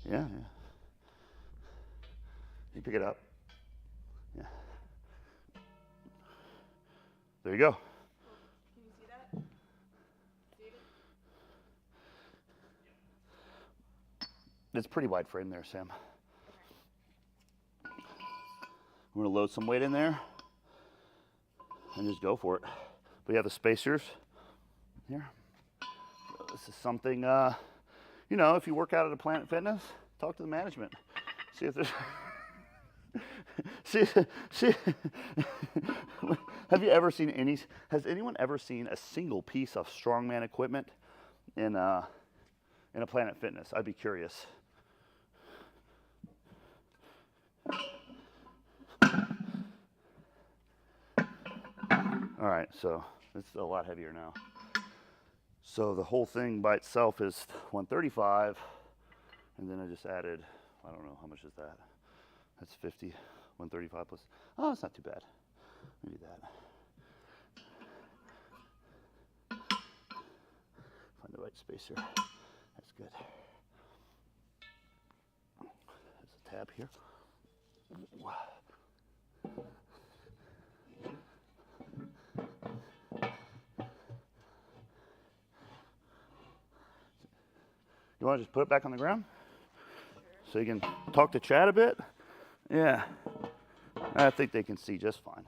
Yeah. You pick it up. Yeah. There you go. Can you see that? It's pretty wide frame there, Sam. We're gonna load some weight in there and just go for it. We have the spacers here. This is something, you know, if you work out at a Planet Fitness, talk to the management. See if there's, see, have you ever seen has anyone ever seen a single piece of strongman equipment in a Planet Fitness? I'd be curious. All right, so it's a lot heavier now. So the whole thing by itself is 135, and then I just added, I don't know, how much is that? That's 50, 135 plus, oh, it's not too bad. Maybe that. Find the right spacer, that's good. There's a tab here. You want to just put it back on the ground? Sure. So you can talk to Chad a bit? Yeah. I think they can see just fine.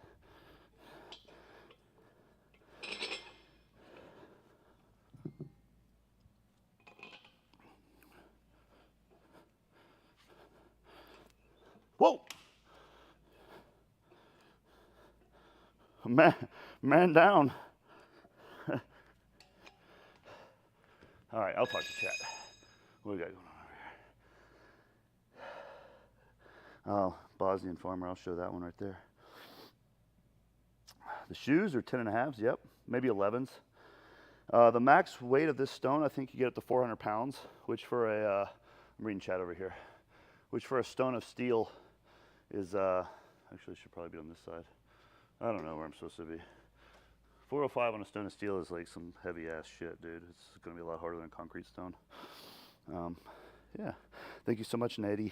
Whoa! Man down. All right, I'll talk to Chad. What do we got going on over here? Oh, Bosnian farmer, I'll show that one right there. The shoes are 10.5s, yep, maybe 11s. The max weight of this stone, I think you get up to 400 pounds, which for a, I'm reading chat over here, which for a stone of steel is, actually should probably be on this side. I don't know where I'm supposed to be. 405 on a stone of steel is like some heavy ass shit, dude. It's gonna be a lot harder than a concrete stone. Yeah, thank you so much, Nady.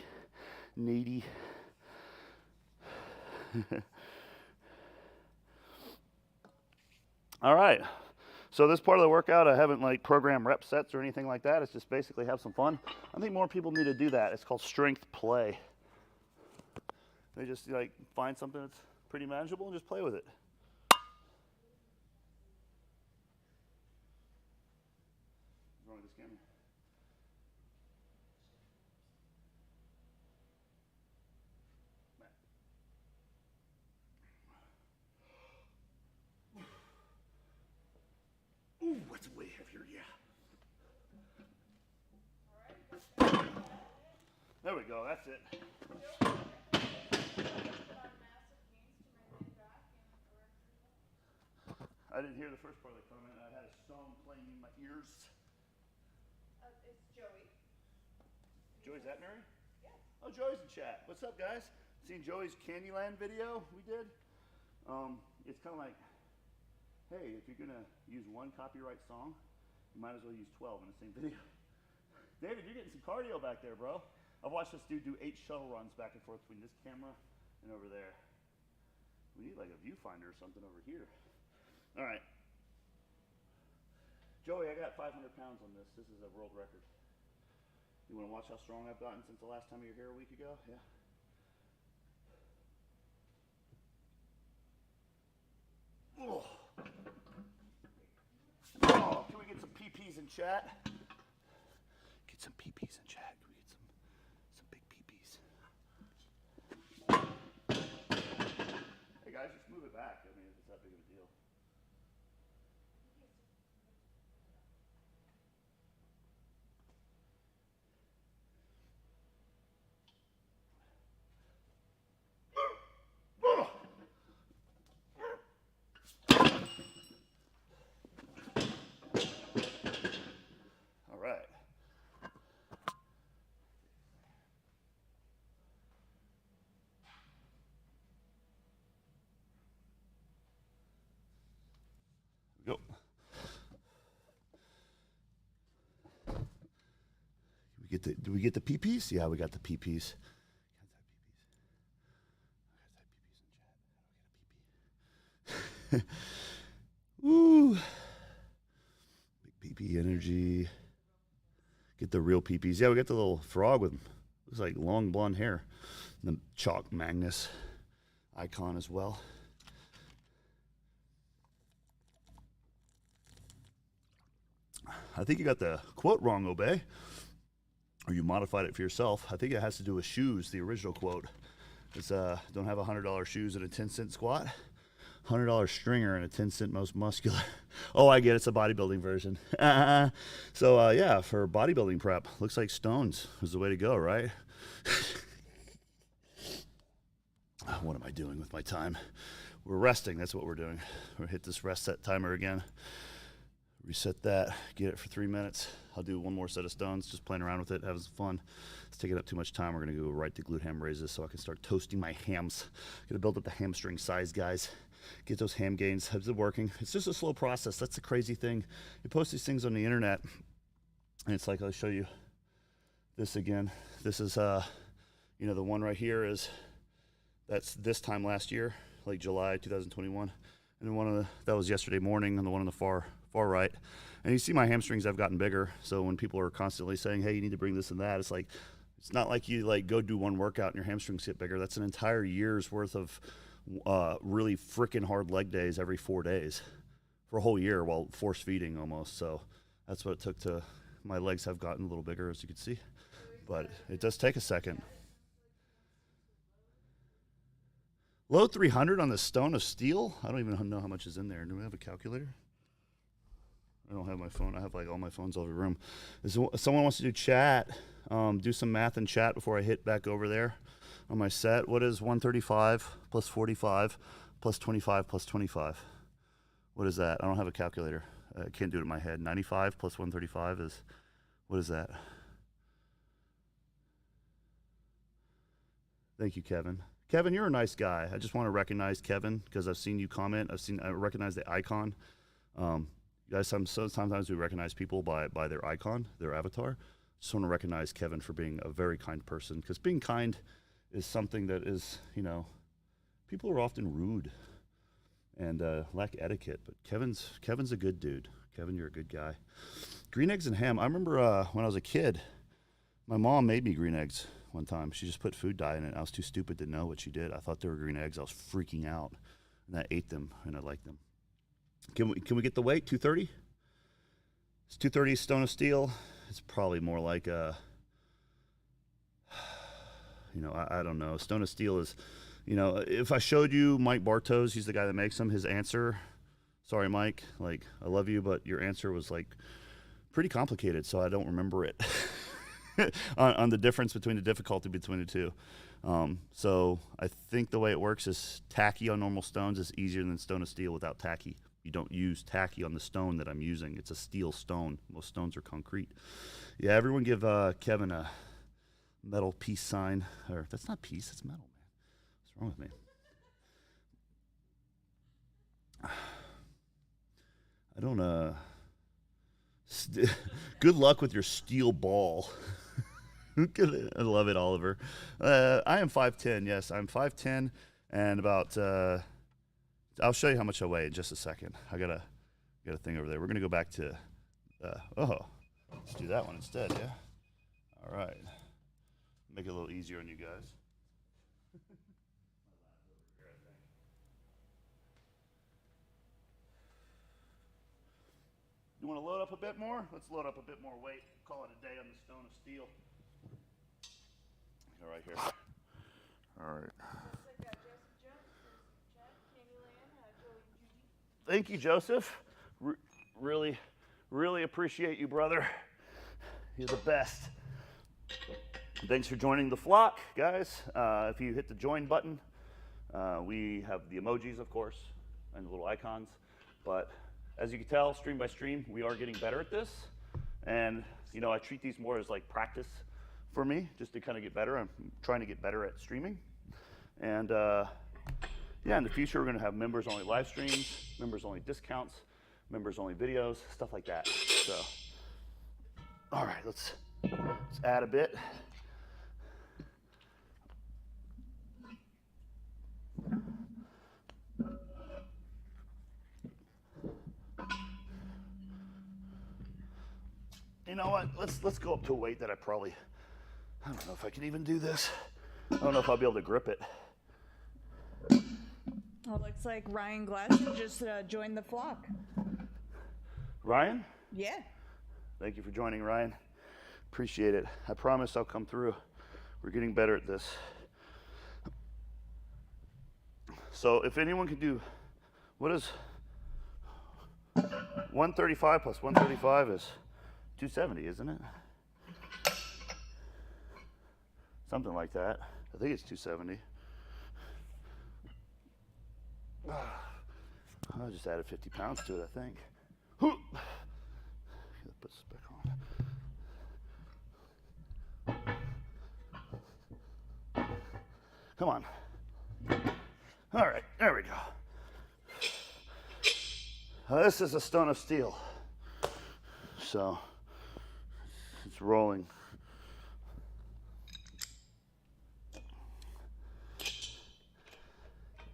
All right, so this part of the workout, I haven't like programmed rep sets or anything like that. It's just basically have some fun. I think more people need to do that. It's called strength play. They just like find something that's pretty manageable and just play with it. What's wrong with this camera? Ooh, that's way heavier, yeah. There we go, that's it. I didn't hear the first part of the comment. I had a song playing in my ears. It's Joey. Joey's that Mary? Yes. Oh, Joey's in chat. What's up, guys? Seen Joey's Candyland video we did? It's kind of like, hey, if you're going to use one copyright song, You might as well use 12 in the same video. David, you're getting some cardio back there, bro. I've watched this dude do 8 shuttle runs back and forth between this camera and over there. We need like a viewfinder or something over here. All right. Joey, I got 500 pounds on this. This is a world record. You want to watch how strong I've gotten since the last time you were here a week ago? Yeah. Oh. Oh, can we get some PPs in chat? Get some PPs in chat. Can we get some big PPs? Hey guys, just move it back. I mean, if it's that big of a deal. All right. Go. Do we get the PPs? Yeah, we got the PPs. Woo! Big PP energy. Get the real PPs. Yeah, we got the little frog with looks like long blonde hair. And the chalk Magnus icon as well. I think you got the quote wrong, Obey. Or you modified it for yourself. I think it has to do with shoes, the original quote. It's don't have $100 shoes and a 10-cent squat. $100 stringer and a 10-cent most muscular. Oh, I get it. It's a bodybuilding version. So, yeah, for bodybuilding prep, looks like stones is the way to go, right? What am I doing with my time? We're resting. That's what we're doing. We're hit this rest set timer again. Reset that. Get it for 3 minutes. I'll do one more set of stones, just playing around with it, having some fun. It's taking up too much time. We're going to go right to glute ham raises so I can start toasting my hams. Going to build up the hamstring size, guys. Get those ham gains. How's it working? It's just a slow process. That's the crazy thing. You post these things on the internet, and it's like, I'll show you this again. This is, you know, the one right here is, that's this time last year, like July 2021. And then one of the, that was yesterday morning, and the one on the far right. And you see my hamstrings have gotten bigger. So when people are constantly saying, hey, you need to bring this and that, it's like, it's not like you like go do one workout and your hamstrings get bigger. That's an entire year's worth of really freaking hard leg days every 4 days for a whole year while force feeding almost. So that's what it took to, my legs have gotten a little bigger, as you can see, but it does take a second. Low 300 on the stone of steel. I don't even know how much is in there. Do we have a calculator? I don't have my phone. I have like all my phones all over the room. If someone wants to do chat, do some math in chat before I hit back over there on my set. What is 135 plus 45 plus 25 plus 25? What is that? I don't have a calculator. I can't do it in my head. 95 plus 135 is, what is that? Thank you, Kevin. Kevin, you're a nice guy. I just want to recognize Kevin because I've seen you comment. I recognize the icon. Guys, sometimes we recognize people by their icon, their avatar. Just want to recognize Kevin for being a very kind person, because being kind is something that is, you know, people are often rude and lack etiquette, but Kevin's a good dude. Kevin, you're a good guy. Green eggs and ham. I remember when I was a kid, my mom made me green eggs one time. She just put food dye in it. I was too stupid to know what she did. I thought they were green eggs. I was freaking out, and I ate them, and I liked them. Can we get the weight? 230? It's 230 stone of steel. It's probably more like a, you know, I don't know. Stone of steel is, you know, if I showed you Mike Bartos, he's the guy that makes them, his answer, sorry, Mike, like, I love you, but your answer was like pretty complicated, so I don't remember it on the difference between the difficulty between the two. So I think the way it works is tacky on normal stones is easier than stone of steel without tacky. You don't use tacky on the stone that I'm using. It's a steel stone. Most stones are concrete. Yeah, everyone give Kevin a metal peace sign. Or that's not peace, it's metal, man. What's wrong with me? I don't Good luck with your steel ball. I love it, Oliver. I am 5'10". Yes, I'm 5'10", and about. I'll show you how much I weigh in just a second. I got a thing over there. We're gonna go back to. Let's do that one instead. Yeah. All right. Make it a little easier on you guys. You want to load up a bit more? Let's load up a bit more weight. Call it a day on the stone of steel. All right, here. All right. Thank you, Joseph. Really, really appreciate you, brother. You're the best. Thanks for joining the flock, guys. If you hit the join button, we have the emojis, of course, and the little icons. But as you can tell, stream by stream, we are getting better at this. And, you know, I treat these more as like practice for me, just to kind of get better. I'm trying to get better at streaming. And yeah, in the future, we're going to have members-only live streams, members-only discounts, members-only videos, stuff like that. So, all right, let's add a bit. You know what? Let's go up to a weight that I don't know if I can even do this. I don't know if I'll be able to grip it. Oh, looks like Ryan Glasser just joined the flock. Ryan? Yeah. Thank you for joining, Ryan. Appreciate it. I promise I'll come through. We're getting better at this. So if anyone can do, what is 135 plus 135 is 270, isn't it? Something like that. I think it's 270. I just added 50 pounds to it, I think. Put this back on. Come on. All right, there we go. This is a stone of steel. So it's rolling.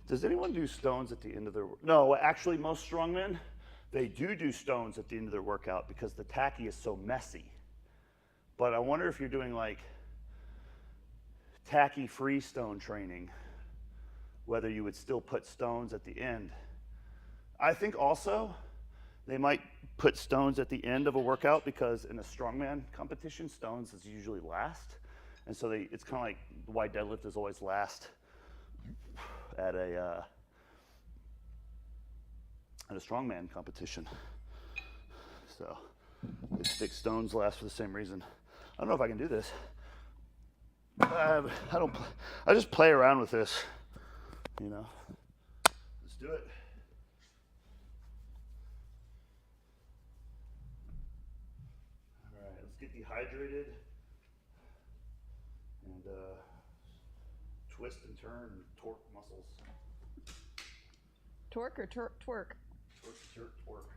Does anyone do stones at the end of their work? No, actually most strongmen, they do stones at the end of their workout because the tacky is so messy. But I wonder if you're doing like tacky free stone training, whether you would still put stones at the end. I think also they might put stones at the end of a workout because in a strongman competition, stones is usually last. And so it's kind of like why deadlift is always last at a strongman competition. So they stick stones last for the same reason. I don't know if I can do this. I just play around with this, you know. Let's do it. All right, let's get dehydrated and twist and turn and torque muscles. Torque or twerk? Torque, torque.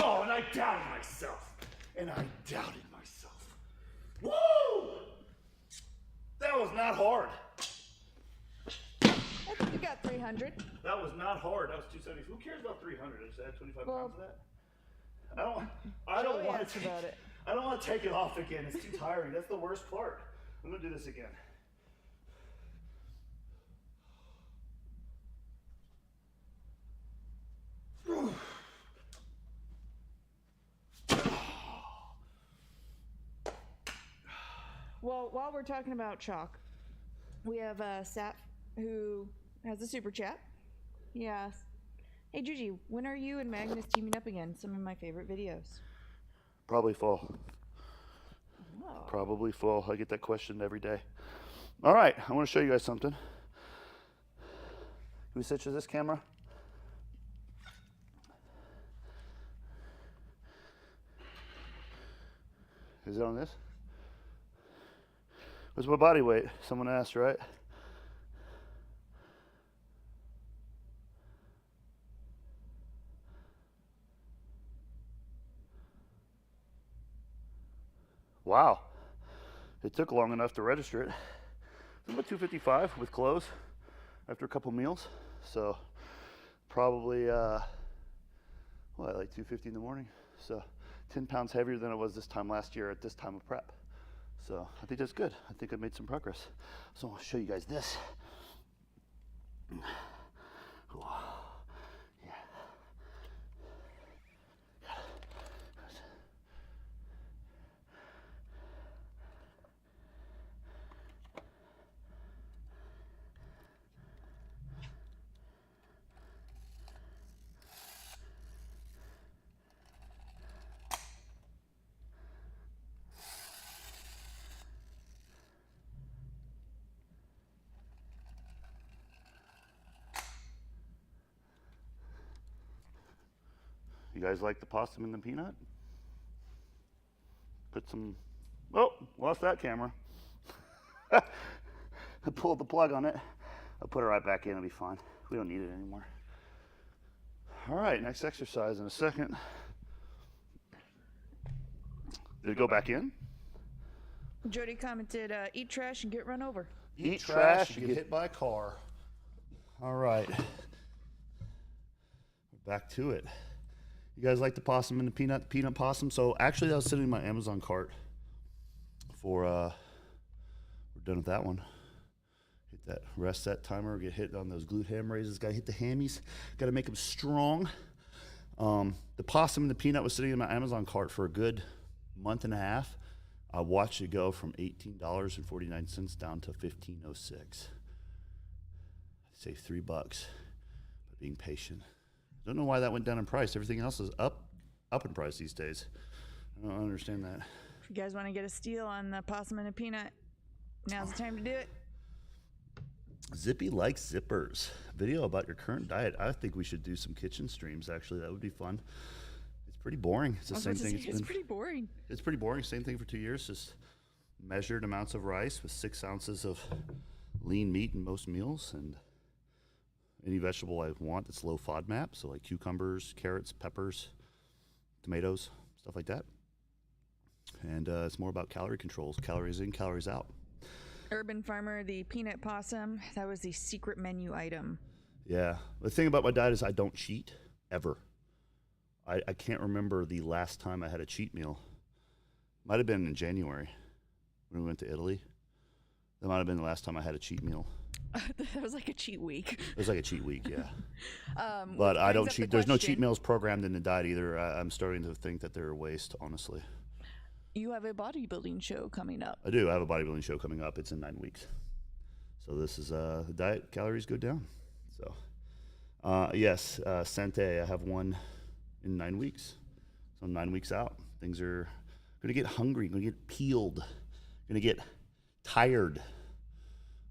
Oh, and I doubted myself. Woo! That was not hard. I think you got 300. That was not hard. That was 270. Who cares about 300? I just add 25 pounds to that. I don't want to take it off again. It's too tiring. That's the worst part. I'm gonna do this again. Well, while we're talking about chalk, we have Sap who has a super chat. He asks, "Hey Juji, when are you and Magnus teaming up again? Some of my favorite videos." Probably fall. Oh. Probably full. I get that question every day. All right, I want to show you guys something. Can we switch to this camera? Is it on this? What's my body weight? Someone asked, right? Wow. It took long enough to register it. It's about 255 with clothes after a couple meals. So probably, like 250 in the morning. So 10 pounds heavier than it was this time last year at this time of prep. So I think that's good. I think I made some progress. So I'll show you guys this. Cool. Yeah. You guys like the possum and the peanut? Put some, oh, lost that camera. I pulled the plug on it. I'll put it right back in, it'll be fine. We don't need it anymore. All right, next exercise in a second. Did it go back in? Jody commented, eat trash and get run over. Eat trash and get hit by a car. All right. Back to it. You guys like the possum and the peanut possum? So actually that was sitting in my Amazon cart for, we're done with that one. Hit that rest set timer, get hit on those glute ham raises. Gotta hit the hammies, gotta make them strong. The possum and the peanut was sitting in my Amazon cart for a good month and a half. I watched it go from $18.49 down to $15.06. I saved $3 by being patient. Don't know why that went down in price. Everything else is up in price these days. I don't understand that. If you guys want to get a steal on the possum and a peanut, now's the time to do it. Zippy likes zippers. Video about your current diet. I think we should do some kitchen streams, actually. That would be fun. It's pretty boring. It's the same thing. It's pretty boring. It's pretty boring. Same thing for 2 years. Just measured amounts of rice with 6 ounces of lean meat in most meals, and any vegetable I want that's low FODMAP, so like cucumbers, carrots, peppers, tomatoes, stuff like that. And it's more about calorie controls, calories in, calories out. Urban Farmer, the peanut possum, that was the secret menu item. Yeah. The thing about my diet is I don't cheat, ever. I can't remember the last time I had a cheat meal. Might have been in January when we went to Italy. That might have been the last time I had a cheat meal. That was like a cheat week. It was like a cheat week, yeah. But I don't cheat. There's no cheat meals programmed in the diet either. I'm starting to think that they're a waste, honestly. You have a bodybuilding show coming up. I do. I have a bodybuilding show coming up. It's in 9 weeks. So this is the diet calories go down. So yes, Sente, I have one in 9 weeks. So 9 weeks out. Things are going to get hungry, going to get peeled, going to get tired.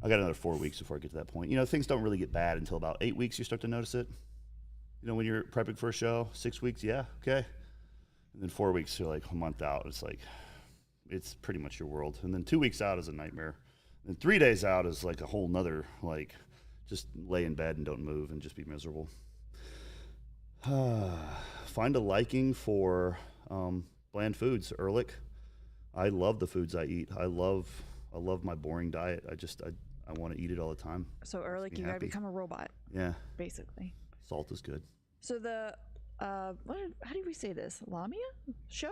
I got another 4 weeks before I get to that point. You know, things don't really get bad until about 8 weeks you start to notice it. You know, when you're prepping for a show, 6 weeks, yeah, okay. And then 4 weeks, you're like a month out. It's like, it's pretty much your world. And then 2 weeks out is a nightmare. And 3 days out is like a whole nother, like, just lay in bed and don't move and just be miserable. Find a liking for bland foods, Ehrlich. I love the foods I eat. I love my boring diet. I want to eat it all the time. So Ehrlich, you gotta become a robot. Yeah. Basically. Salt is good. So the how do we say this? Lamia show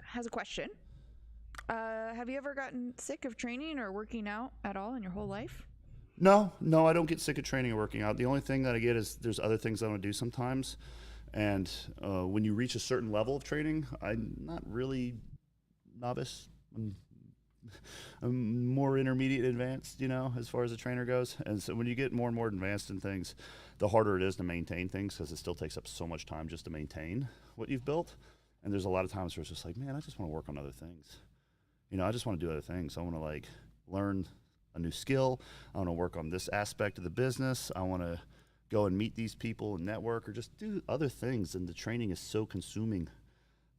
has a question. Have you ever gotten sick of training or working out at all in your whole life? No, I don't get sick of training or working out. The only thing that I get is there's other things I want to do sometimes. And when you reach a certain level of training, I'm not really novice. I'm more intermediate advanced, you know, as far as a trainer goes. And so when you get more and more advanced in things, the harder it is to maintain things because it still takes up so much time just to maintain what you've built. And there's a lot of times where it's just like, man, I just want to work on other things. you know, I just want to do other things. I want to like learn a new skill. I want to work on this aspect of the business. I want to go and meet these people and network, or just do other things. And the training is so consuming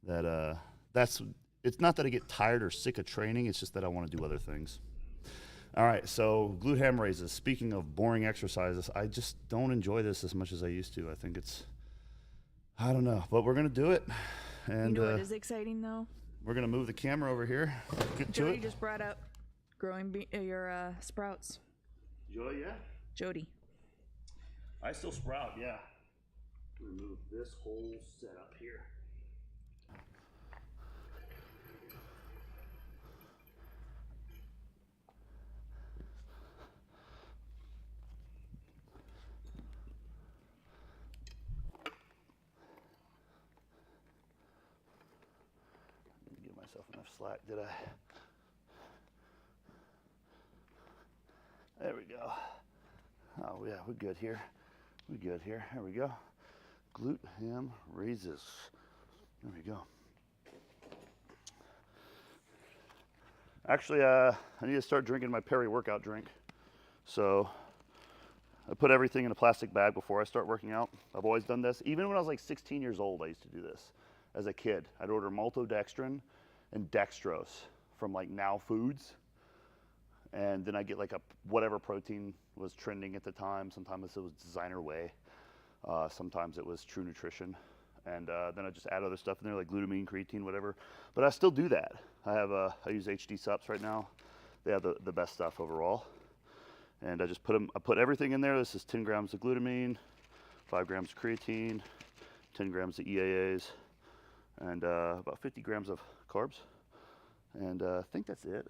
that it's not that I get tired or sick of training. It's just that I want to do other things. All right, so glute ham raises. Speaking of boring exercises, I just don't enjoy this as much as I used to. I think I don't know, but we're gonna do it. And you know what is exciting though? We're gonna move the camera over here. Get to Jody it. just brought up growing your sprouts. Jody, yeah. Jody. I still sprout, yeah. Remove this whole setup here. Give myself enough slack, did I? There we go. Oh yeah, we're good here. We're good here. There we go. Glute ham raises. There we go. Actually, I need to start drinking my peri-workout drink. So I put everything in a plastic bag before I start working out. I've always done this. Even when I was like 16 years old, I used to do this. As a kid, I'd order maltodextrin and dextrose from like Now Foods. And then I get like whatever protein was trending at the time. Sometimes it was Designer Whey. Sometimes it was True Nutrition. And then I just add other stuff in there like glutamine, creatine, whatever. But I still do that. I use HD Sups right now. They have the best stuff overall. And I just put everything in there. This is 10 grams of glutamine, 5 grams of creatine, 10 grams of EAAs, and about 50 grams of carbs. And I think that's it.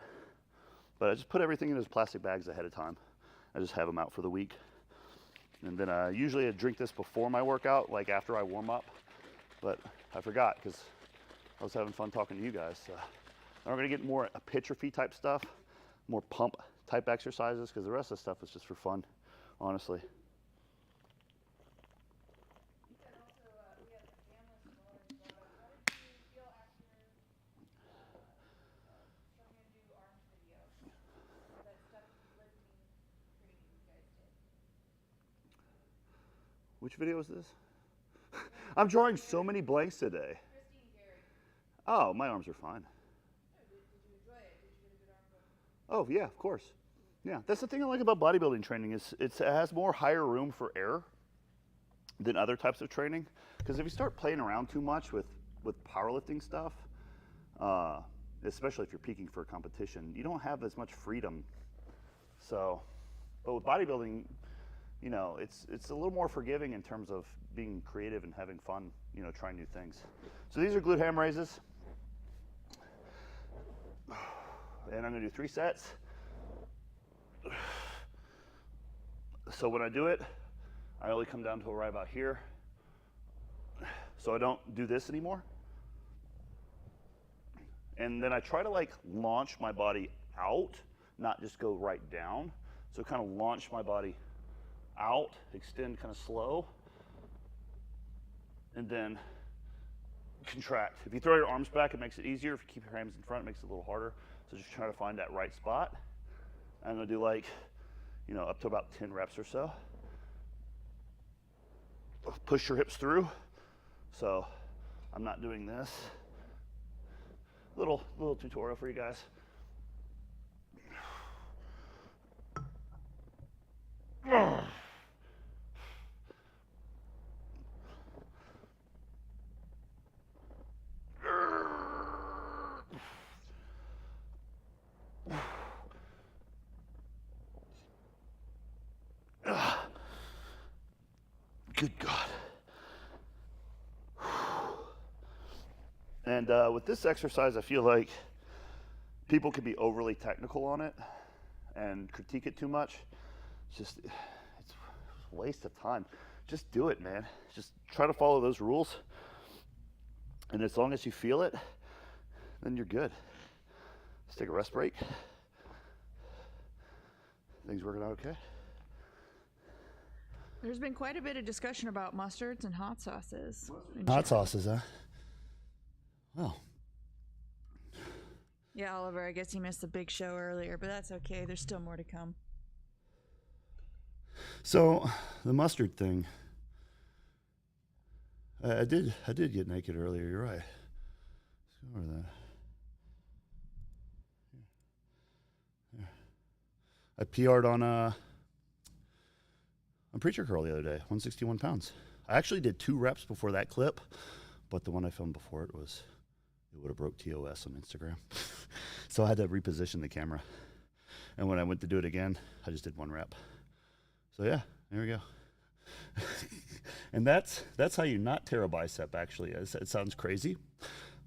But I just put everything in those plastic bags ahead of time. I just have them out for the week. And then usually I drink this before my workout, like after I warm up. But I forgot because I was having fun talking to you guys. So I'm going to get more hypertrophy type stuff, more pump type exercises, because the rest of the stuff is just for fun, honestly. Which video is this? I'm drawing so many blanks today. Oh, my arms are fine. Did you enjoy it? Did you get a good arm workout? Oh yeah, of course. Yeah, that's the thing I like about bodybuilding training is it has more higher room for error than other types of training. Because if you start playing around too much with powerlifting stuff, especially if you're peaking for a competition, you don't have as much freedom. So, but with bodybuilding, you know, it's a little more forgiving in terms of being creative and having fun, you know, trying new things. So these are glute ham raises. And I'm gonna do 3 sets. So when I do it, I only come down to right about here. So I don't do this anymore. And then I try to like launch my body out, not just go right down. So kind of launch my body out, extend kind of slow, and then contract. If you throw your arms back, it makes it easier. If you keep your hands in front, it makes it a little harder. So just try to find that right spot. I'm gonna do like, you know, up to about 10 reps or so. Push your hips through. So I'm not doing this. Little tutorial for you guys. Good God. And with this exercise, I feel like people can be overly technical on it and critique it too much. It's a waste of time. Just do it, man. Just try to follow those rules. And as long as you feel it, then you're good. Let's take a rest break. Things working out okay? There's been quite a bit of discussion about mustards and hot sauces. Hot sauces, huh? Well, Yeah, Oliver, I guess you missed the big show earlier, but that's okay. There's still more to come. So, the mustard thing. I did get naked earlier. You're right. Let's go over that. Here. I PR'd on Preacher Curl the other day, 161 pounds. I actually did 2 reps before that clip, but the one I filmed before it would have broke TOS on Instagram. So I had to reposition the camera. And when I went to do it again, I just did 1 rep. So yeah, there we go. And that's how you not tear a bicep, actually. It sounds crazy,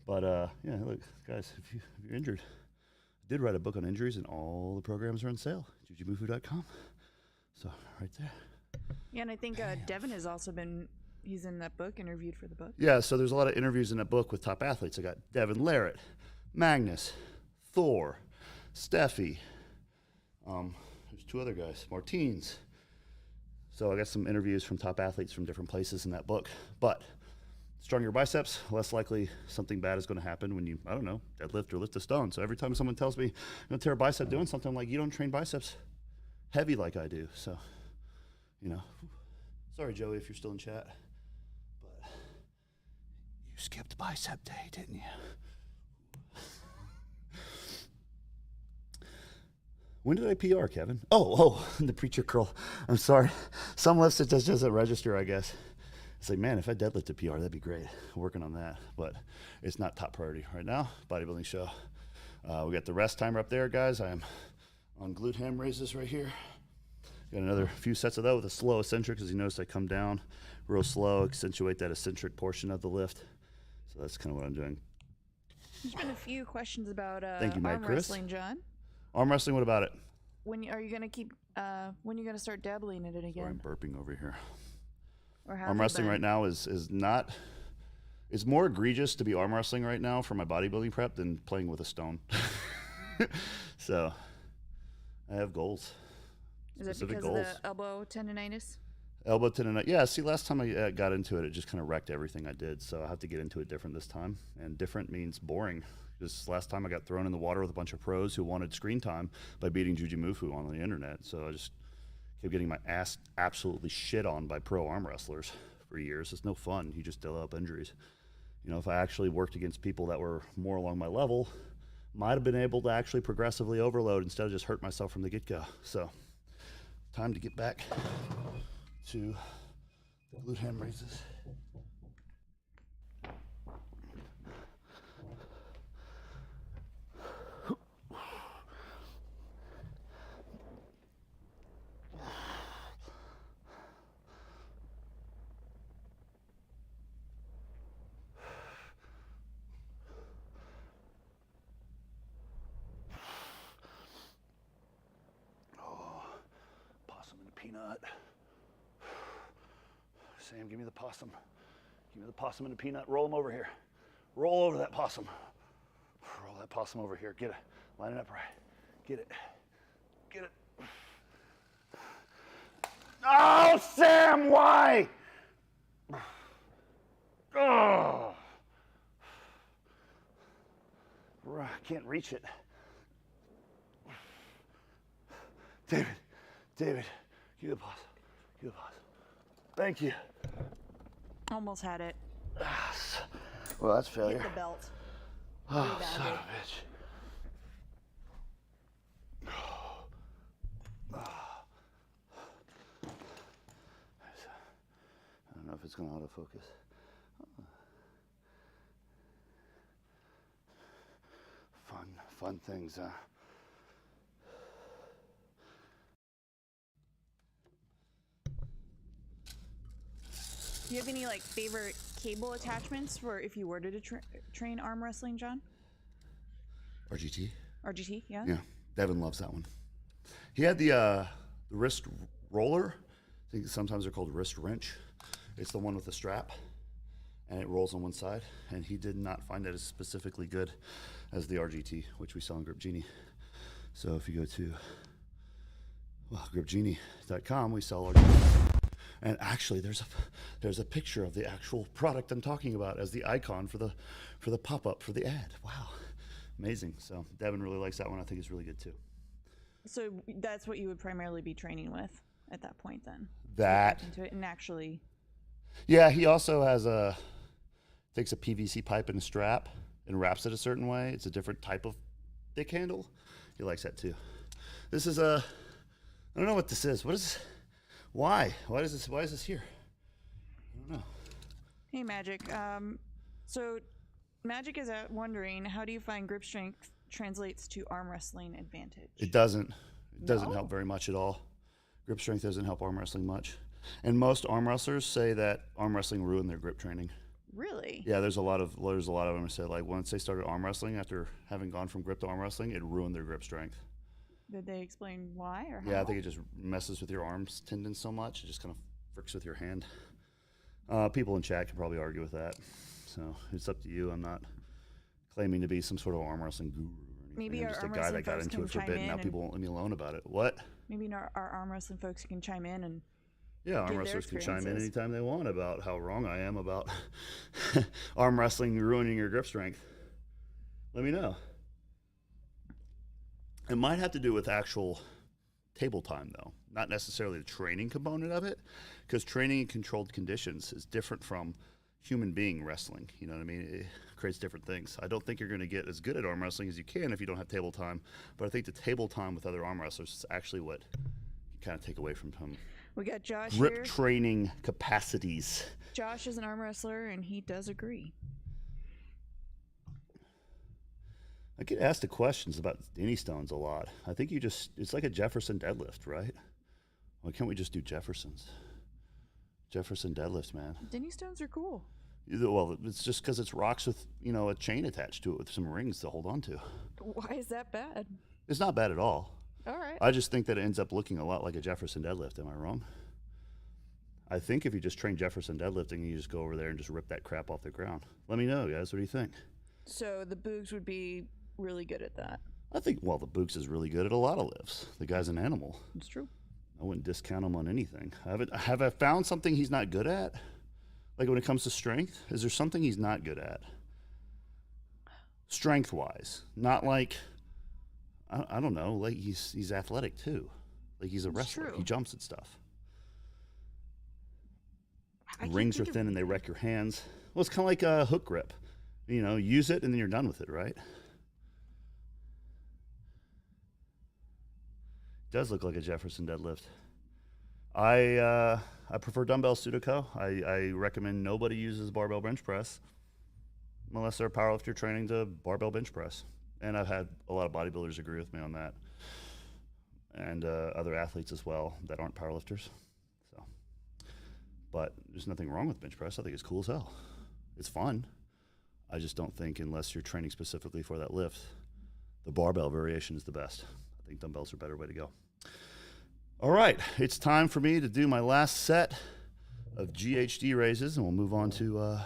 but yeah, look, guys, if you're injured, I did write a book on injuries, and all the programs are on sale. Jujimufu.com. So right there. Yeah, and I think Devin has also he's in that book, interviewed for the book. Yeah, so there's a lot of interviews in that book with top athletes. I got Devin Larratt, Magnus, Thor, Steffi. There's 2 other guys, Martins. So I got some interviews from top athletes from different places in that book. But stronger your biceps, less likely something bad is going to happen when you, I don't know, deadlift or lift a stone. So every time someone tells me I'm going to tear a bicep doing something, I'm like, you don't train biceps heavy like I do. So, you know, sorry, Joey, if you're still in chat. But you skipped bicep day, didn't you? When did I PR, Kevin? Oh, the Preacher Curl. I'm sorry. Some lifts it just doesn't register, I guess. It's like, man, if I deadlift a PR, that'd be great. I'm working on that, but it's not top priority right now. Bodybuilding show. We got the rest timer up there, guys. I am on glute ham raises right here. Got another few sets of that with a slow eccentric, as you notice I come down real slow, accentuate that eccentric portion of the lift. So that's kind of what I'm doing. There's been a few questions about Thank you, arm Chris. wrestling, John. Arm wrestling, what about it? When are you gonna keep? When are you gonna start dabbling in it again? Sorry, I'm burping over here. Or Arm wrestling right now is not. It's more egregious to be arm wrestling right now for my bodybuilding prep than playing with a stone. So, I have goals. Is it because goals. of the elbow tendonitis? Elbow tendonitis. Yeah. See, last time I got into it, it just kind of wrecked everything I did. So I have to get into it different this time. And different means boring. Just last time I got thrown in the water with a bunch of pros who wanted screen time by beating Jujimufu on the internet. So I just kept getting my ass absolutely shit on by pro arm wrestlers for years. It's no fun. You just develop injuries. You know, if I actually worked against people that were more along my level, might have been able to actually progressively overload instead of just hurt myself from the get-go. So time to get back to the glute ham raises. Peanut. Sam, give me the possum. Give me the possum and the peanut. Roll them over here. Roll over that possum. Roll that possum over here. Get it. Line it up right. Get it. Get it. Oh, Sam, why? Oh. I can't reach it. David. Give me the possum. Give me the possum. Thank you. Almost had it. Well, that's failure. Hit the belt. Oh, son of a bitch. I don't know if it's going to autofocus. Fun things, huh? Do you have any like favorite cable attachments for if you were to train arm wrestling, John? RGT? RGT, yeah? Yeah, Devin loves that one. He had the wrist roller. I think sometimes they're called wrist wrench. It's the one with the strap, and it rolls on one side. And he did not find that as specifically good as the RGT, which we sell in Grip Genie. So if you go to gripgenie.com, we sell RGT. And actually, there's a picture of the actual product I'm talking about as the icon for the pop-up for the ad. Wow, amazing. So Devin really likes that one. I think it's really good too. So that's what you would primarily be training with at that point, then. That. Into it and actually. Yeah, he also takes a PVC pipe and a strap and wraps it a certain way. It's a different type of thick handle. He likes that too. This is I don't know what this is. What is? Why? Why is this here? I don't know. Hey, Magic. So Magic is wondering, how do you find grip strength translates to arm wrestling advantage? It doesn't. It doesn't help very much at all. Grip strength doesn't help arm wrestling much. And most arm wrestlers say that arm wrestling ruined their grip training. Really? Yeah, there's a lot of them who say, like, once they started arm wrestling, after having gone from grip to arm wrestling, it ruined their grip strength. Did they explain why or how? Yeah, I think it just messes with your arms tendons so much. It just kind of fricks with your hand. People in chat can probably argue with that. So it's up to you. I'm not claiming to be some sort of arm wrestling guru or anything. Maybe I'm our just a arm guy wrestling that got folks into can it for a chime bit, and in now and- people won't let me alone about it. What? Maybe our arm wrestling folks can chime in and. Yeah, arm give their wrestlers can chime in experiences. anytime they want about how wrong I am about arm wrestling ruining your grip strength. Let me know. It might have to do with actual table time, though, not necessarily the training component of it, because training in controlled conditions is different from human being wrestling. You know what I mean? It creates different things. I don't think you're going to get as good at arm wrestling as you can if you don't have table time, but I think the table time with other arm wrestlers is actually what you kind of take away from him. We got Josh Grip here. training capacities. Josh is an arm wrestler, and he does agree. I get asked the questions about Denny stones a lot. I think it's like a Jefferson deadlift, right? Why can't we just do Jeffersons? Jefferson deadlift, man. Denny stones are cool. Well, it's just because it's rocks with, a chain attached to it with some rings to hold on to. Why is that bad? It's not bad at all. All right. I just think that it ends up looking a lot like a Jefferson deadlift. Am I wrong? I think if you just train Jefferson deadlifting, you just go over there and just rip that crap off the ground. Let me know, guys. What do you think? So the Boogs would be really good at that. I think, the Books is really good at a lot of lifts. The guy's an animal. It's true. I wouldn't discount him on anything. Have I found something he's not good at? Like when it comes to strength, is there something he's not good at? Strength-wise, not like I don't know. Like he's athletic too. Like he's a wrestler. true. He jumps at stuff. I can't Rings are think of- thin and they wreck your hands. Well, it's kind of like a hook grip. Use it and then you're done with it, right? Does look like a Jefferson deadlift. I prefer dumbbell Sudoku. I recommend nobody uses barbell bench press unless they're a powerlifter training to barbell bench press. And I've had a lot of bodybuilders agree with me on that, and other athletes as well that aren't powerlifters. So, but there's nothing wrong with bench press. I think it's cool as hell. It's fun. I just don't think unless you're training specifically for that lift, the barbell variation is the best. I think dumbbells are a better way to go. All right, it's time for me to do my last set of GHD raises, and we'll move on to the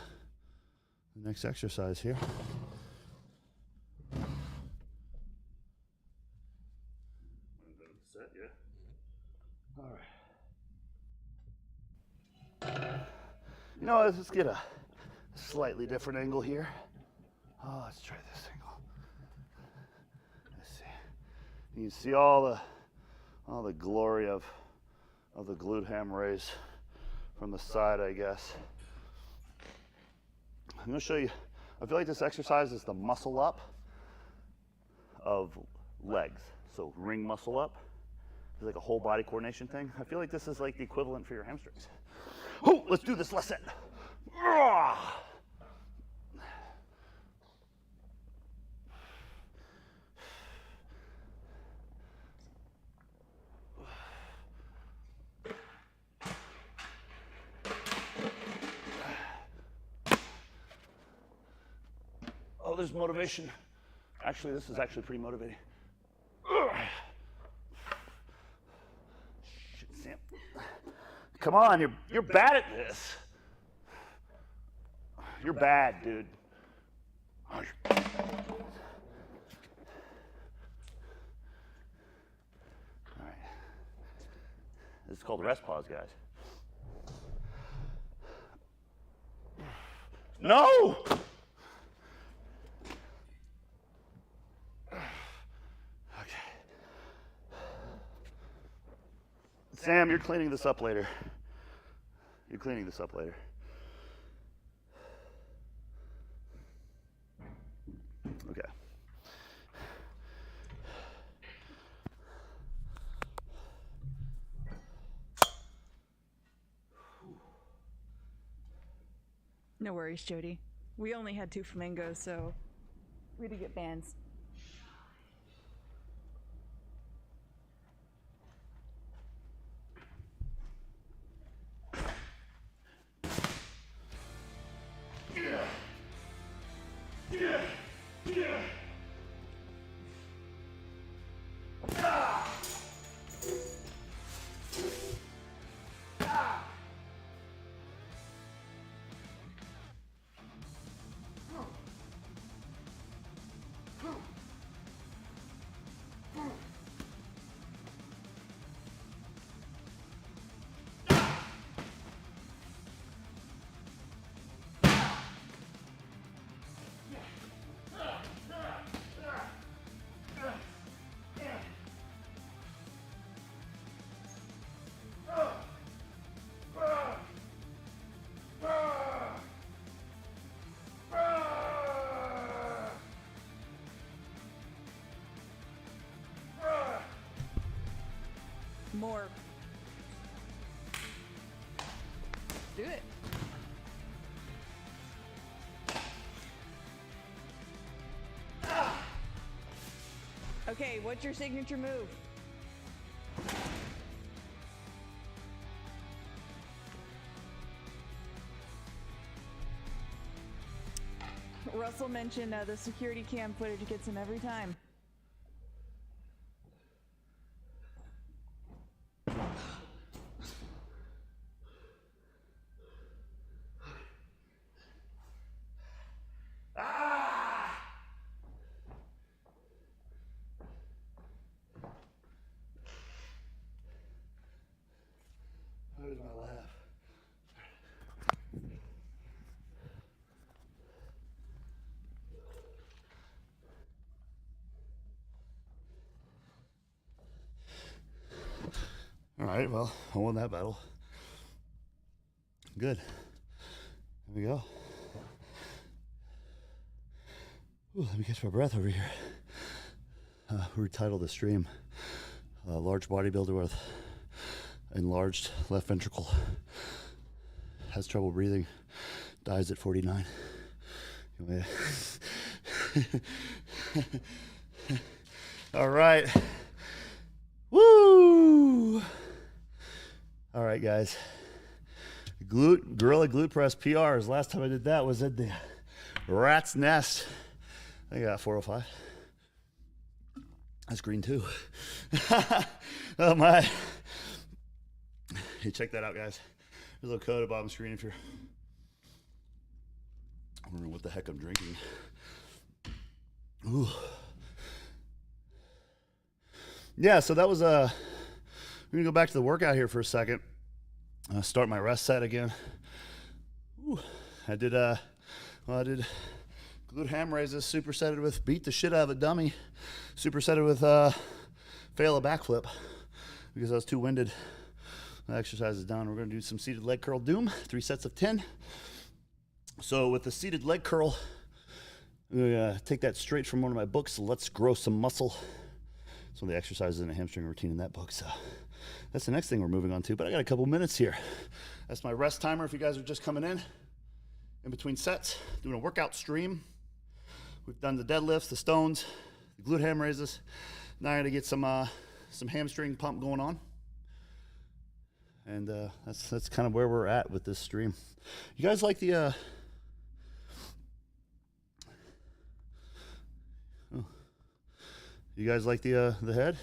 next exercise here. Set, yeah. All right. Let's get a slightly different angle here. Oh, let's try this angle. Let's see. You can see all the glory of the glute ham raise from the side, I guess. I'm going to show you. I feel like this exercise is the muscle up of legs. So ring muscle up. It's like a whole body coordination thing. I feel like this is like the equivalent for your hamstrings. Oh, let's do this last set. Oh, there's motivation. Actually, this is actually pretty motivating. Shit, Sam. Come on, you're bad at this. You're bad, dude. All right. This is called rest pause, guys. No! Sam, you're cleaning this up later. You're cleaning this up later. Okay. No worries, Jody. We only had 2 flamingos, so we had to get bands. More. Do it. Okay, what's your signature move? Russell mentioned the security cam footage gets him every time. Where's my laugh? All right, well, I won that battle. Good. Here we go. Ooh, let me catch my breath over here. We retitled the stream, large bodybuilder with enlarged left ventricle, has trouble breathing, dies at 49. Anyway. All right. Woo! All right, guys. Gorilla glute press PRs. Last time I did that was at the Rat's Nest. I think I got 405. That's green too. Oh my. Hey, check that out, guys. There's a little code above the screen if you're wondering what the heck I'm drinking. Ooh. Yeah, so that was we're gonna go back to the workout here for a second. Start my rest set again. Ooh. I did glute ham raises, supersetted with beat the shit out of a dummy, supersetted with fail a backflip because I was too winded. The exercise is done. We're going to do some seated leg curl doom, 3 sets of 10. So with the seated leg curl, I'm going to take that straight from one of my books, Let's Grow Some Muscle. Some of the exercises in a hamstring routine in that book. So that's the next thing we're moving on to, but I got a couple minutes here. That's my rest timer if you guys are just coming in between sets, doing a workout stream. We've done the deadlifts, the stones, the glute ham raises. Now I got to get some hamstring pump going on. And that's kind of where we're at with this stream. You guys like the you guys like the head?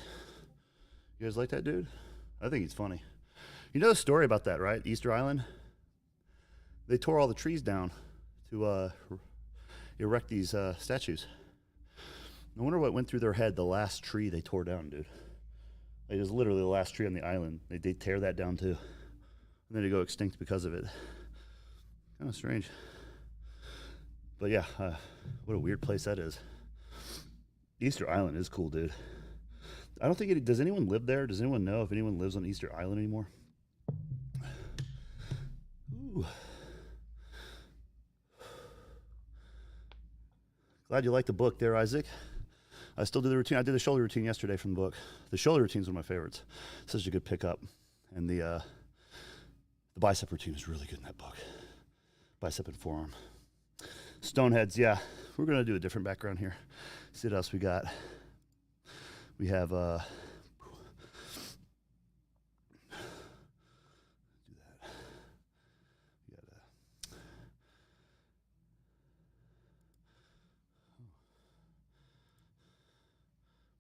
You guys like that dude? I think he's funny. You know the story about that, right? Easter Island. They tore all the trees down to erect these statues. I wonder what went through their head the last tree they tore down, dude. It was literally the last tree on the island. They tear that down too. And then they go extinct because of it. Kind of strange. But yeah, what a weird place that is. Easter Island is cool, dude. I don't think does anyone live there? Does anyone know if anyone lives on Easter Island anymore? Ooh. Glad you like the book there, Isaac. I still do the routine. I did the shoulder routine yesterday from the book. The shoulder routine is one of my favorites. Such a good pickup. And the bicep routine is really good in that book. Bicep and forearm. Stoneheads, yeah. We're going to do a different background here. See what else we got. We have, do that. We got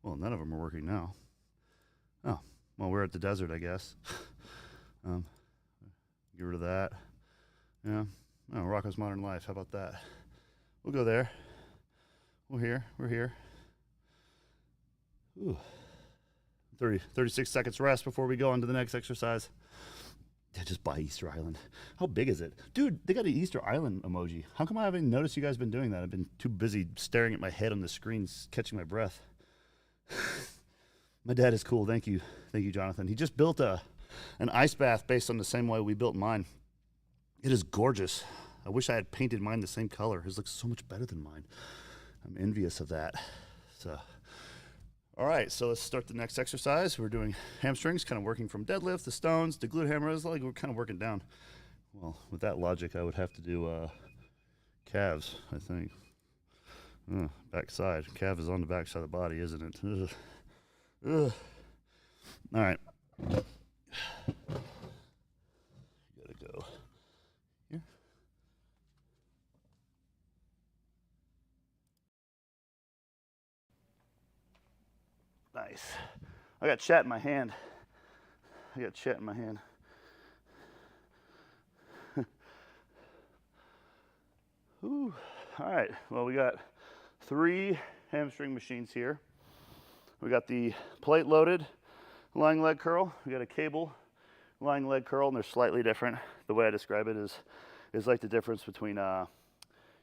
well, none of them are working now. Oh, well, we're at the desert, I guess. Get rid of that. Yeah. Oh, Rocco's Modern Life. How about that? We'll go there. We're here. We're here. Ooh. 36 seconds rest before we go on to the next exercise. Yeah, just buy Easter Island. How big is it? Dude, they got an Easter Island emoji. How come I haven't noticed you guys been doing that? I've been too busy staring at my head on the screen, catching my breath. My dad is cool. Thank you. Thank you, Jonathan. He just built an ice bath based on the same way we built mine. It is gorgeous. I wish I had painted mine the same color. His looks so much better than mine. I'm envious of that. So, all right, so let's start the next exercise. We're doing hamstrings, kind of working from deadlift, the stones, the glute hammers, like we're kind of working down. Well, with that logic, I would have to do calves, I think. Back side. Calf is on the back side of the body, isn't it? Ugh. Ugh. All right. Gotta go here. Nice. I got chat in my hand. Ooh. All right. Well, we got 3 hamstring machines here. We got the plate loaded lying leg curl. We got a cable lying leg curl, and they're slightly different. The way I describe it is like the difference between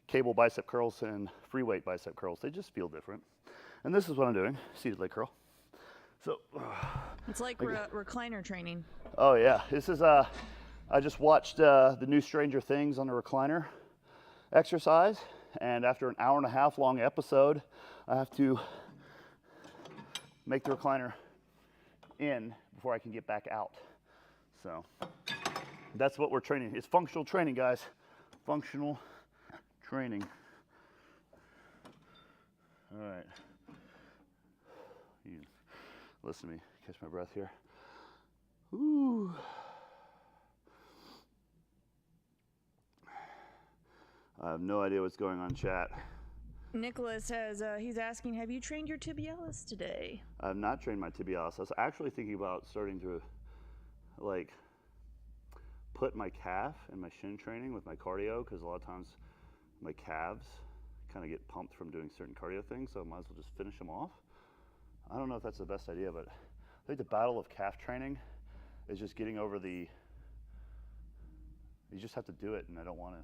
cable bicep curls and free weight bicep curls. They just feel different. And this is what I'm doing, seated leg curl. So it's like recliner training. Oh yeah, this is I just watched the new Stranger Things on the recliner exercise, and after an 1.5 hour long episode, I have to make the recliner in before I can get back out. So that's what we're training. It's functional training, guys. Functional training. All right. You listen to me, catch my breath here. Ooh. I have no idea what's going on in chat. Nicholas has, he's asking, have you trained your tibialis today? I have not trained my tibialis. I was actually thinking about starting to, like, put my calf and my shin training with my cardio, because a lot of times my calves kind of get pumped from doing certain cardio things, so I might as well just finish them off. I don't know if that's the best idea, but I think the battle of calf training is just getting over the, you just have to do it, and I don't want to.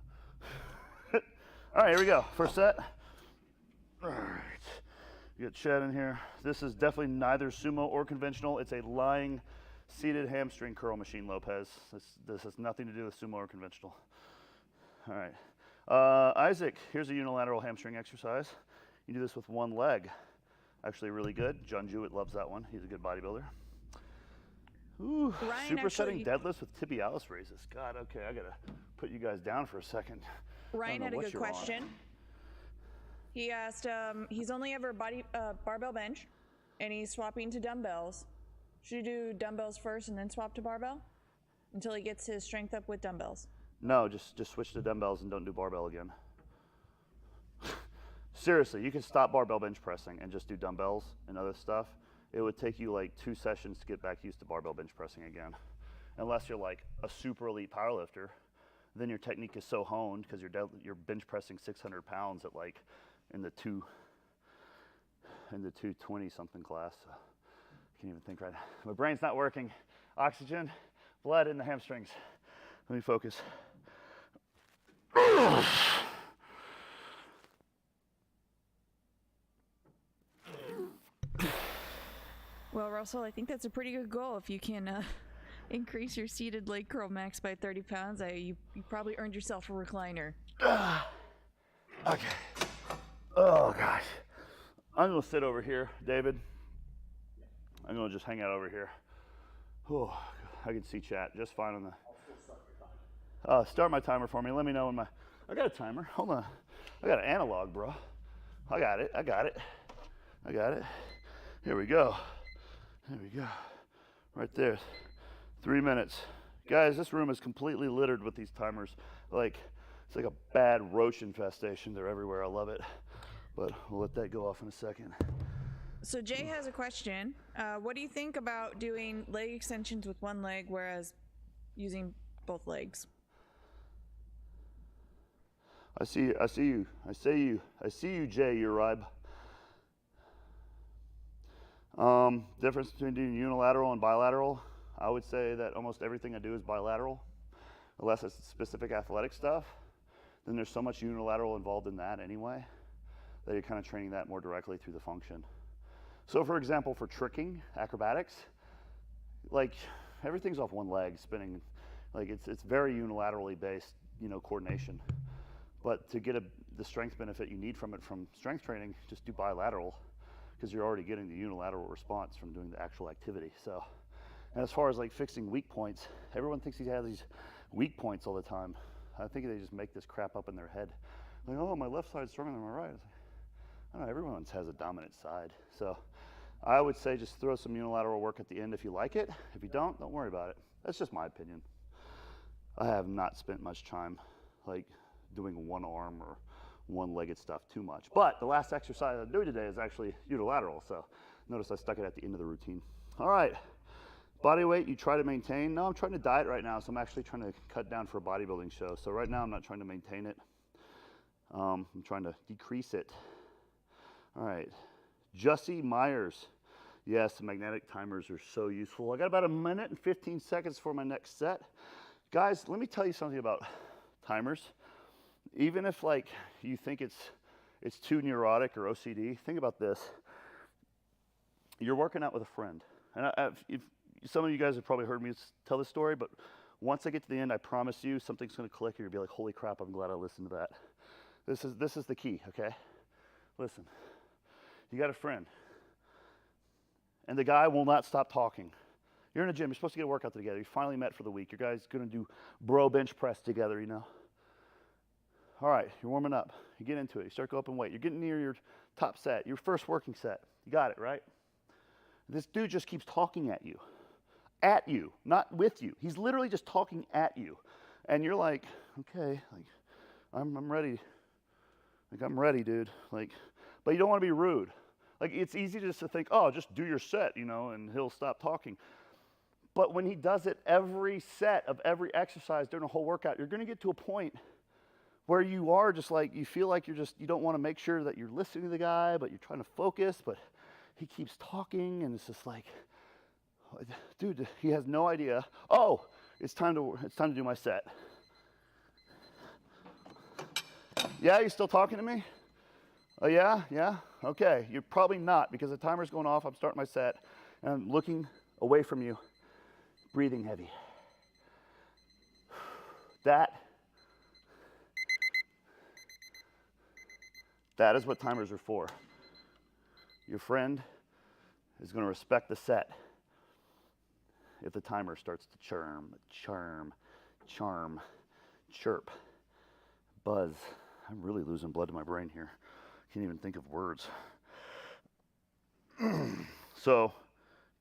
All right, here we go. First set. All right, you got Chad in here. This is definitely neither sumo or conventional. It's a lying, seated hamstring curl machine, Lopez. This has nothing to do with sumo or conventional. All right, Isaac, here's a unilateral hamstring exercise. You do this with one leg. Actually really good. John Jewett loves that one. He's a good bodybuilder. Ooh, supersetting deadlifts with tibialis raises. God, okay, I gotta put you guys down for a second. Ryan had a good question. He asked, he's only ever barbell bench, and he's swapping to dumbbells. Should you do dumbbells first and then swap to barbell until he gets his strength up with dumbbells? No, just switch to dumbbells and don't do barbell again. Seriously, you can stop barbell bench pressing and just do dumbbells and other stuff. It would take you like 2 sessions to get back used to barbell bench pressing again. Unless you're like a super elite powerlifter, then your technique is so honed because you're bench pressing 600 pounds at like in the 220 something class. So I can't even think right now. My brain's not working. Oxygen, blood in the hamstrings. Let me focus. Well, Russell, I think that's a pretty good goal. If you can increase your seated leg curl max by 30 pounds, you probably earned yourself a recliner. Okay. Oh, gosh. I'm going to sit over here, David. I'm going to just hang out over here. Oh, I can see chat just fine on the... start my timer for me. Let me know when I got a timer. Hold on. I got an analog, bro. I got it. Here we go. Right there. 3 minutes. Guys, this room is completely littered with these timers. Like, it's like a bad roach infestation. They're everywhere. I love it. But we'll let that go off in a second. So Jay has a question. What do you think about doing leg extensions with one leg, whereas using both legs? I see you, Jay Urib. Difference between doing unilateral and bilateral. I would say that almost everything I do is bilateral, unless it's specific athletic stuff. Then there's so much unilateral involved in that anyway, that you're kind of training that more directly through the function. So for example, for tricking, acrobatics, like everything's off one leg spinning. Like it's very unilaterally based, coordination. But to get the strength benefit you need from it from strength training, just do bilateral, because you're already getting the unilateral response from doing the actual activity. So, and as far as like fixing weak points, everyone thinks he has these weak points all the time. I think they just make this crap up in their head. Like, oh, my left side's stronger than my right. It's like, I don't know, everyone has a dominant side. So I would say just throw some unilateral work at the end if you like it. If you don't worry about it. That's just my opinion. I have not spent much time like doing one arm or one-legged stuff too much. But the last exercise I'm doing today is actually unilateral. So notice I stuck it at the end of the routine. All right, body weight you try to maintain. No, I'm trying to diet right now, so I'm actually trying to cut down for a bodybuilding show. So right now I'm not trying to maintain it. I'm trying to decrease it. All right, Jussie Myers. Yes, the magnetic timers are so useful. I got about 1 minute and 15 seconds for my next set. Guys, let me tell you something about timers. Even if like you think it's too neurotic or OCD, think about this. You're working out with a friend. And some of you guys have probably heard me tell this story, but once I get to the end, I promise you something's gonna click. You're gonna be like, holy crap, I'm glad I listened to that. This is the key, okay? Listen, you got a friend, and the guy will not stop talking. You're in a gym, you're supposed to get a workout together. You finally met for the week. You guys gonna do bro bench press together, All right, you're warming up. You get into it. You start going up in weight. You're getting near your top set, your first working set. You got it, right? This dude just keeps talking at you, not with you. He's literally just talking at you. And you're like, okay, like, I'm ready. Like, I'm ready, dude. Like, but you don't want to be rude. Like, it's easy just to think, oh, just do your set, and he'll stop talking. But when he does it every set of every exercise during a whole workout, you're going to get to a point where you are just like, you feel like you don't want to make sure that you're listening to the guy, but you're trying to focus, but he keeps talking, and it's just like, dude, he has no idea. Oh, it's time to do my set. Yeah, you still talking to me? Oh, yeah? Okay, you're probably not, because the timer's going off, I'm starting my set, and I'm looking away from you, breathing heavy. That is what timers are for. Your friend is going to respect the set if the timer starts to chirp, buzz. I'm really losing blood to my brain here. Can't even think of words. So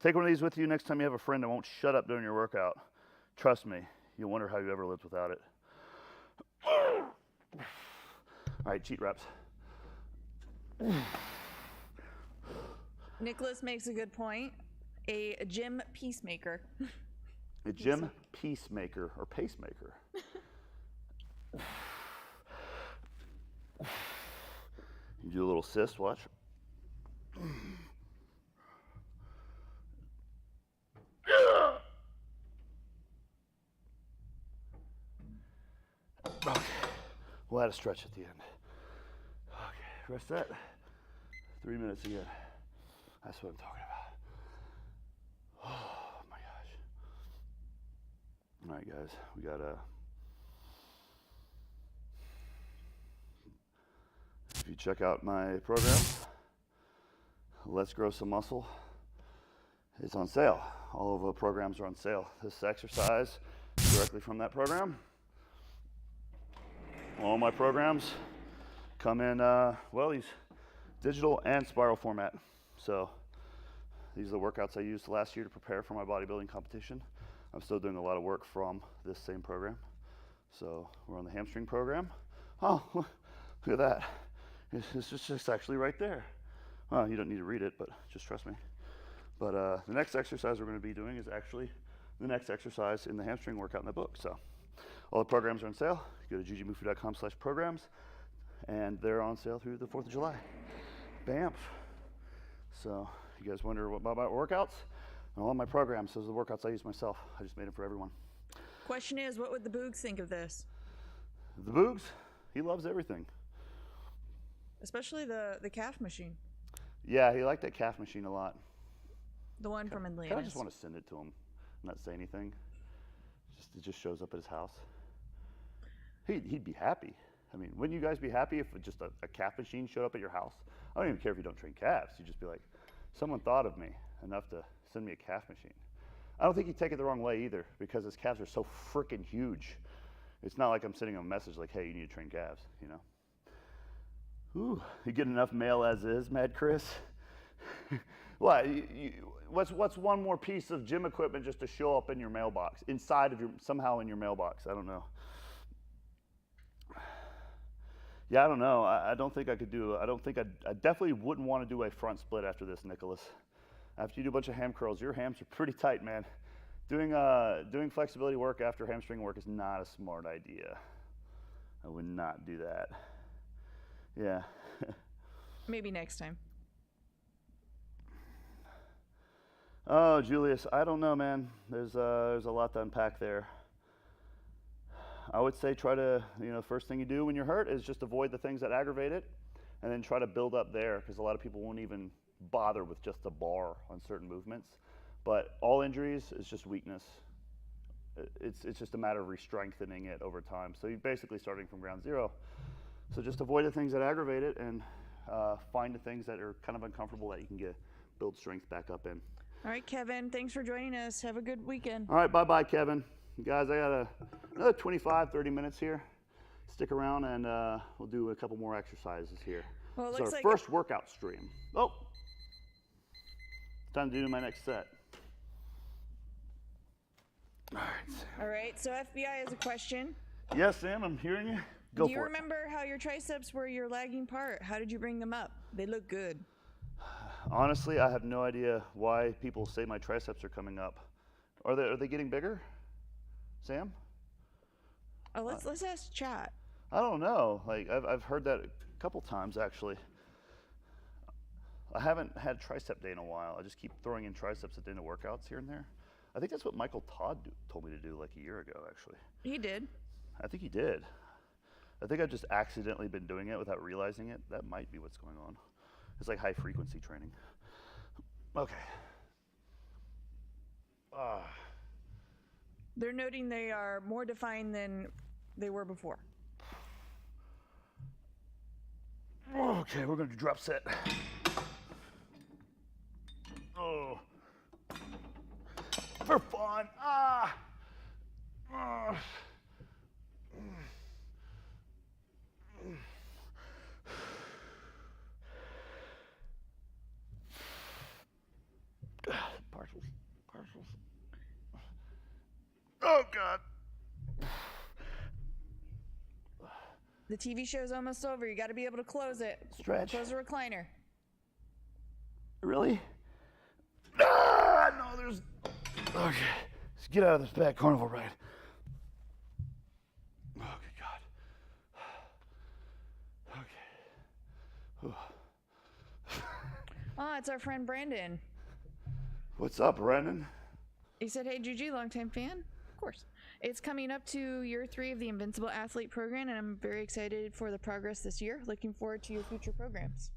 take one of these with you next time you have a friend that won't shut up during your workout. Trust me, you'll wonder how you ever lived without it. All right, cheat reps. Nicholas makes a good point. A gym peacemaker. A gym peacemaker or pacemaker. You do a little cyst, watch. Okay, we'll add a stretch at the end. Okay, rest that. 3 minutes again. That's what I'm talking All right, guys, we got if you check out my program, Let's Grow Some Muscle, it's on sale. All of the programs are on sale. This exercise directly from that program. All my programs come in, well, these digital and spiral format. So these are the workouts I used last year to prepare for my bodybuilding competition. I'm still doing a lot of work from this same program. So we're on the hamstring program. Oh, look at that. It's just actually right there. Well, you don't need to read it, but just trust me. But the next exercise we're going to be doing is actually the next exercise in the hamstring workout in the book. So all the programs are on sale. Go to jujimufu.com/programs, and they're on sale through the 4th of July. BAMF. So you guys wonder what about workouts? And all my programs, those are the workouts I use myself. I just made them for everyone. Question is, what would the Boogs think of this? The Boogs, he loves everything. Especially the calf machine. Yeah, he liked that calf machine a lot. The one from Atlantis. I just want to send it to him, not say anything. It just shows up at his house. He'd be happy. I mean, wouldn't you guys be happy if just a calf machine showed up at your house? I don't even care if you don't train calves. You'd just be like, someone thought of me enough to send me a calf machine. I don't think he'd take it the wrong way either, because his calves are so freaking huge. It's not like I'm sending him a message like, hey, you need to train calves, you know? Ooh, you get enough mail as is, Mad Chris? What? What's one more piece of gym equipment just to show up in your mailbox, inside of somehow in your mailbox? I don't know. Yeah, I don't know. I don't think I could do. I definitely wouldn't want to do a front split after this, Nicholas. After you do a bunch of ham curls, your hams are pretty tight, man. Doing flexibility work after hamstring work is not a smart idea. I would not do that. Yeah. Maybe next time. Oh, Julius, I don't know, man. There's a lot to unpack there. I would say try to, first thing you do when you're hurt is just avoid the things that aggravate it, and then try to build up there, because a lot of people won't even bother with just a bar on certain movements. But all injuries is just weakness. It's just a matter of re-strengthening it over time. So you're basically starting from ground zero. So just avoid the things that aggravate it, and find the things that are kind of uncomfortable that you can build strength back up in. All right, Kevin, thanks for joining us. Have a good weekend. All right, bye-bye, Kevin. Guys, I got another 25, 30 minutes here. Stick around, and we'll do a couple more exercises here. Well, it it's looks our like first workout stream. Oh, time to do my next set. All right. All right, so FBI has a question. Yes, Sam, I'm hearing you. Go for it. Do you remember how your triceps were your lagging part? How did you bring them up? They look good. Honestly, I have no idea why people say my triceps are coming up. Are they getting bigger, Sam? Oh, let's ask chat. I don't know. Like I've heard that a couple times actually. I haven't had tricep day in a while. I just keep throwing in triceps at the end of workouts here and there. I think that's what Michael Todd told me to do like a year ago, actually. He did. I think he did. I think I've just accidentally been doing it without realizing it. That might be what's going on. It's like high frequency training. Okay. They're noting they are more defined than they were before. Okay, we're gonna do drop set. Oh. For fun. Partials. Oh, God. The TV show's almost over. You got to be able to close it. Stretch. Close the recliner. Really? No, there's... Okay, let's get out of this bad carnival ride. Oh, good God. Okay. Oh, it's our friend Brandon. What's up, Brandon? He said, hey, Juji, longtime fan? Of course. It's coming up to year 3 of the Invincible Athlete program, and I'm very excited for the progress this year. Looking forward to your future programs.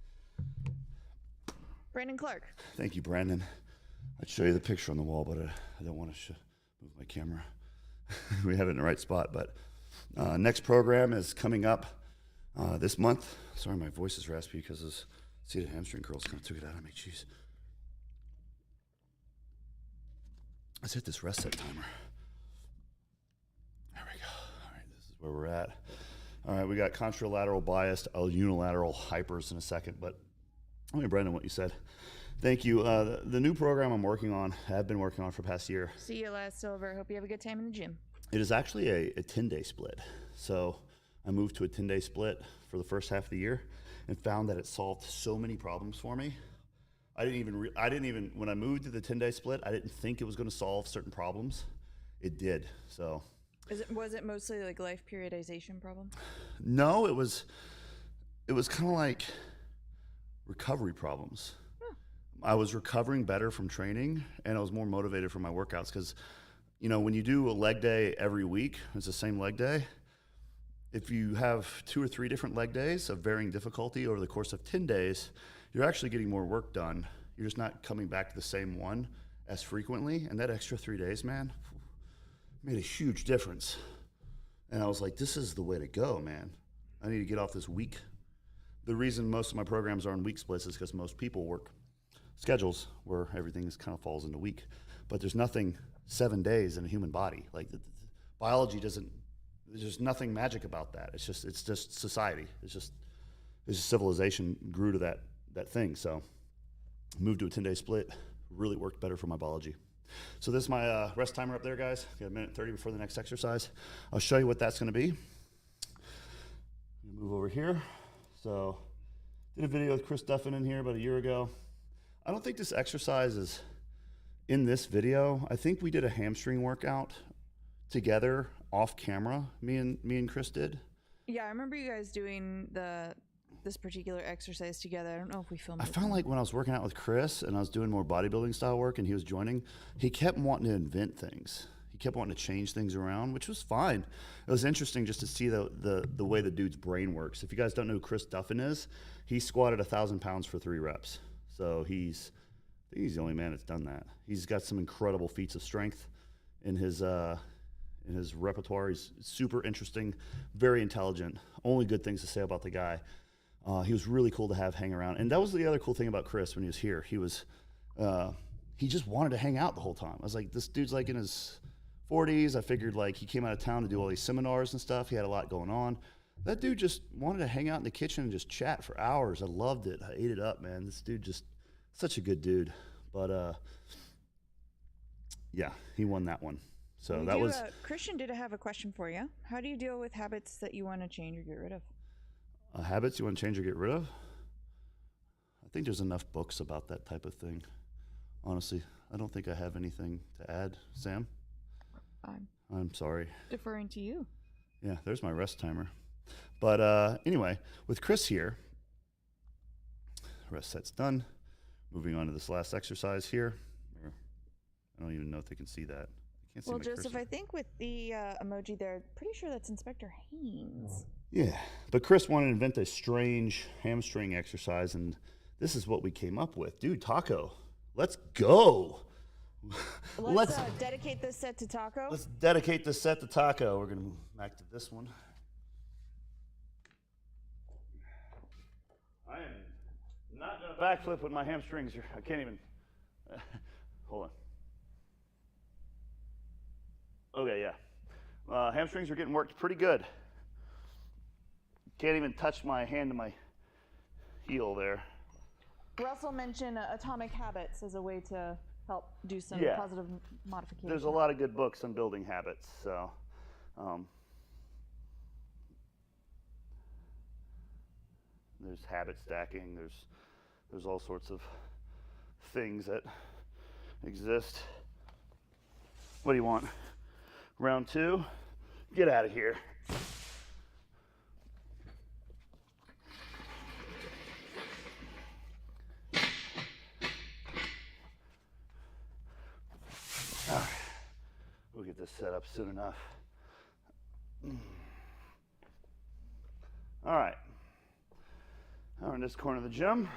Brandon Clark. Thank you, Brandon. I'd show you the picture on the wall, but I don't want to move my camera. we have it in the right spot. But next program is coming up this month. Sorry, my voice is raspy because those seated hamstring curls kind of took it out of me. Jeez. Let's hit this rest set timer. There we go. All right, this is where we're at. All right, we got contralateral biased, unilateral hypers in a second, but okay, Brendan, what you said. Thank you. The new program I'm working on, I've been working on for the past year. See you last Silver. Hope you have a good time in the gym. It is actually a 10-day split. So I moved to a 10-day split for the first half of the year and found that it solved so many problems for me. I didn't even, when I moved to the 10-day split, I didn't think it was going to solve certain problems. It did, so. Was it mostly like life periodization problem? No, it was kind of like recovery problems. I was recovering better from training, and I was more motivated for my workouts because, you know, when you do a leg day every week, it's the same leg day. If you have 2 or 3 different leg days of varying difficulty over the course of 10 days, you're actually getting more work done. You're just not coming back to the same one as frequently. And that extra 3 days, man, made a huge difference. And I was like, this is the way to go, man. I need to get off this week. The reason most of my programs are on week splits is because most people work schedules where everything kind of falls into week. But there's nothing 7 days in a human body. Like biology doesn't, there's nothing magic about that. It's just society. It's just civilization grew to that thing. So moved to a 10-day split, really worked better for my biology. So this is my rest timer up there, guys. Got a minute 30 before the next exercise. I'll show you what that's gonna be. Move over here. So did a video with Chris Duffin in here about a year ago. I don't think this exercise is in this video. I think we did a hamstring workout together off camera, me and Chris did. Yeah, I remember you guys doing this particular exercise together. I don't know if we filmed it. I found like when I was working out with Chris and I was doing more bodybuilding style work and he was joining, he kept wanting to invent things. He kept wanting to change things around, which was fine. It was interesting just to see the way the dude's brain works. If you guys don't know who Chris Duffin is, he squatted 1,000 pounds for 3 reps. So he's the only man that's done that. He's got some incredible feats of strength in his repertoire. He's super interesting, very intelligent. Only good things to say about the guy. He was really cool to have hang around. And that was the other cool thing about Chris when he was here. He just wanted to hang out the whole time. I was like, this dude's like in his 40s. I figured like he came out of town to do all these seminars and stuff. He had a lot going on. That dude just wanted to hang out in the kitchen and just chat for hours. I loved it. I ate it up, man. This dude just such a good dude. But yeah, he won that one. So that was Christian did have a question for you. How do you deal with habits that you want to change or get rid of? Habits you want to change or get rid of? I think there's enough books about that type of thing. Honestly, I don't think I have anything to add. Sam? I'm sorry. Deferring to you. Yeah, there's my rest timer. But anyway, with Chris here, rest set's done. Moving on to this last exercise here. I don't even know if they can see that. They can't see well, my Joseph, cursor. I think with the emoji there, pretty sure that's Inspector Haynes. Yeah, but Chris wanted to invent a strange hamstring exercise, and this is what we came up with. Dude, Taco, let's go. Let's dedicate this set to Taco. Let's dedicate this set to Taco. We're going to move back to this one. I am not going to backflip with my hamstrings. I can't even. Hold on. Okay, yeah. Hamstrings are getting worked pretty good. Can't even touch my hand to my heel there. Russell mentioned Atomic Habits as a way to help do some positive modification. There's a lot of good books on building habits. So, there's habit stacking. There's all sorts of things that exist. What do you want? Round 2? Get out of here. All right. We'll get this set up soon enough. All right. Now in this corner of the gym,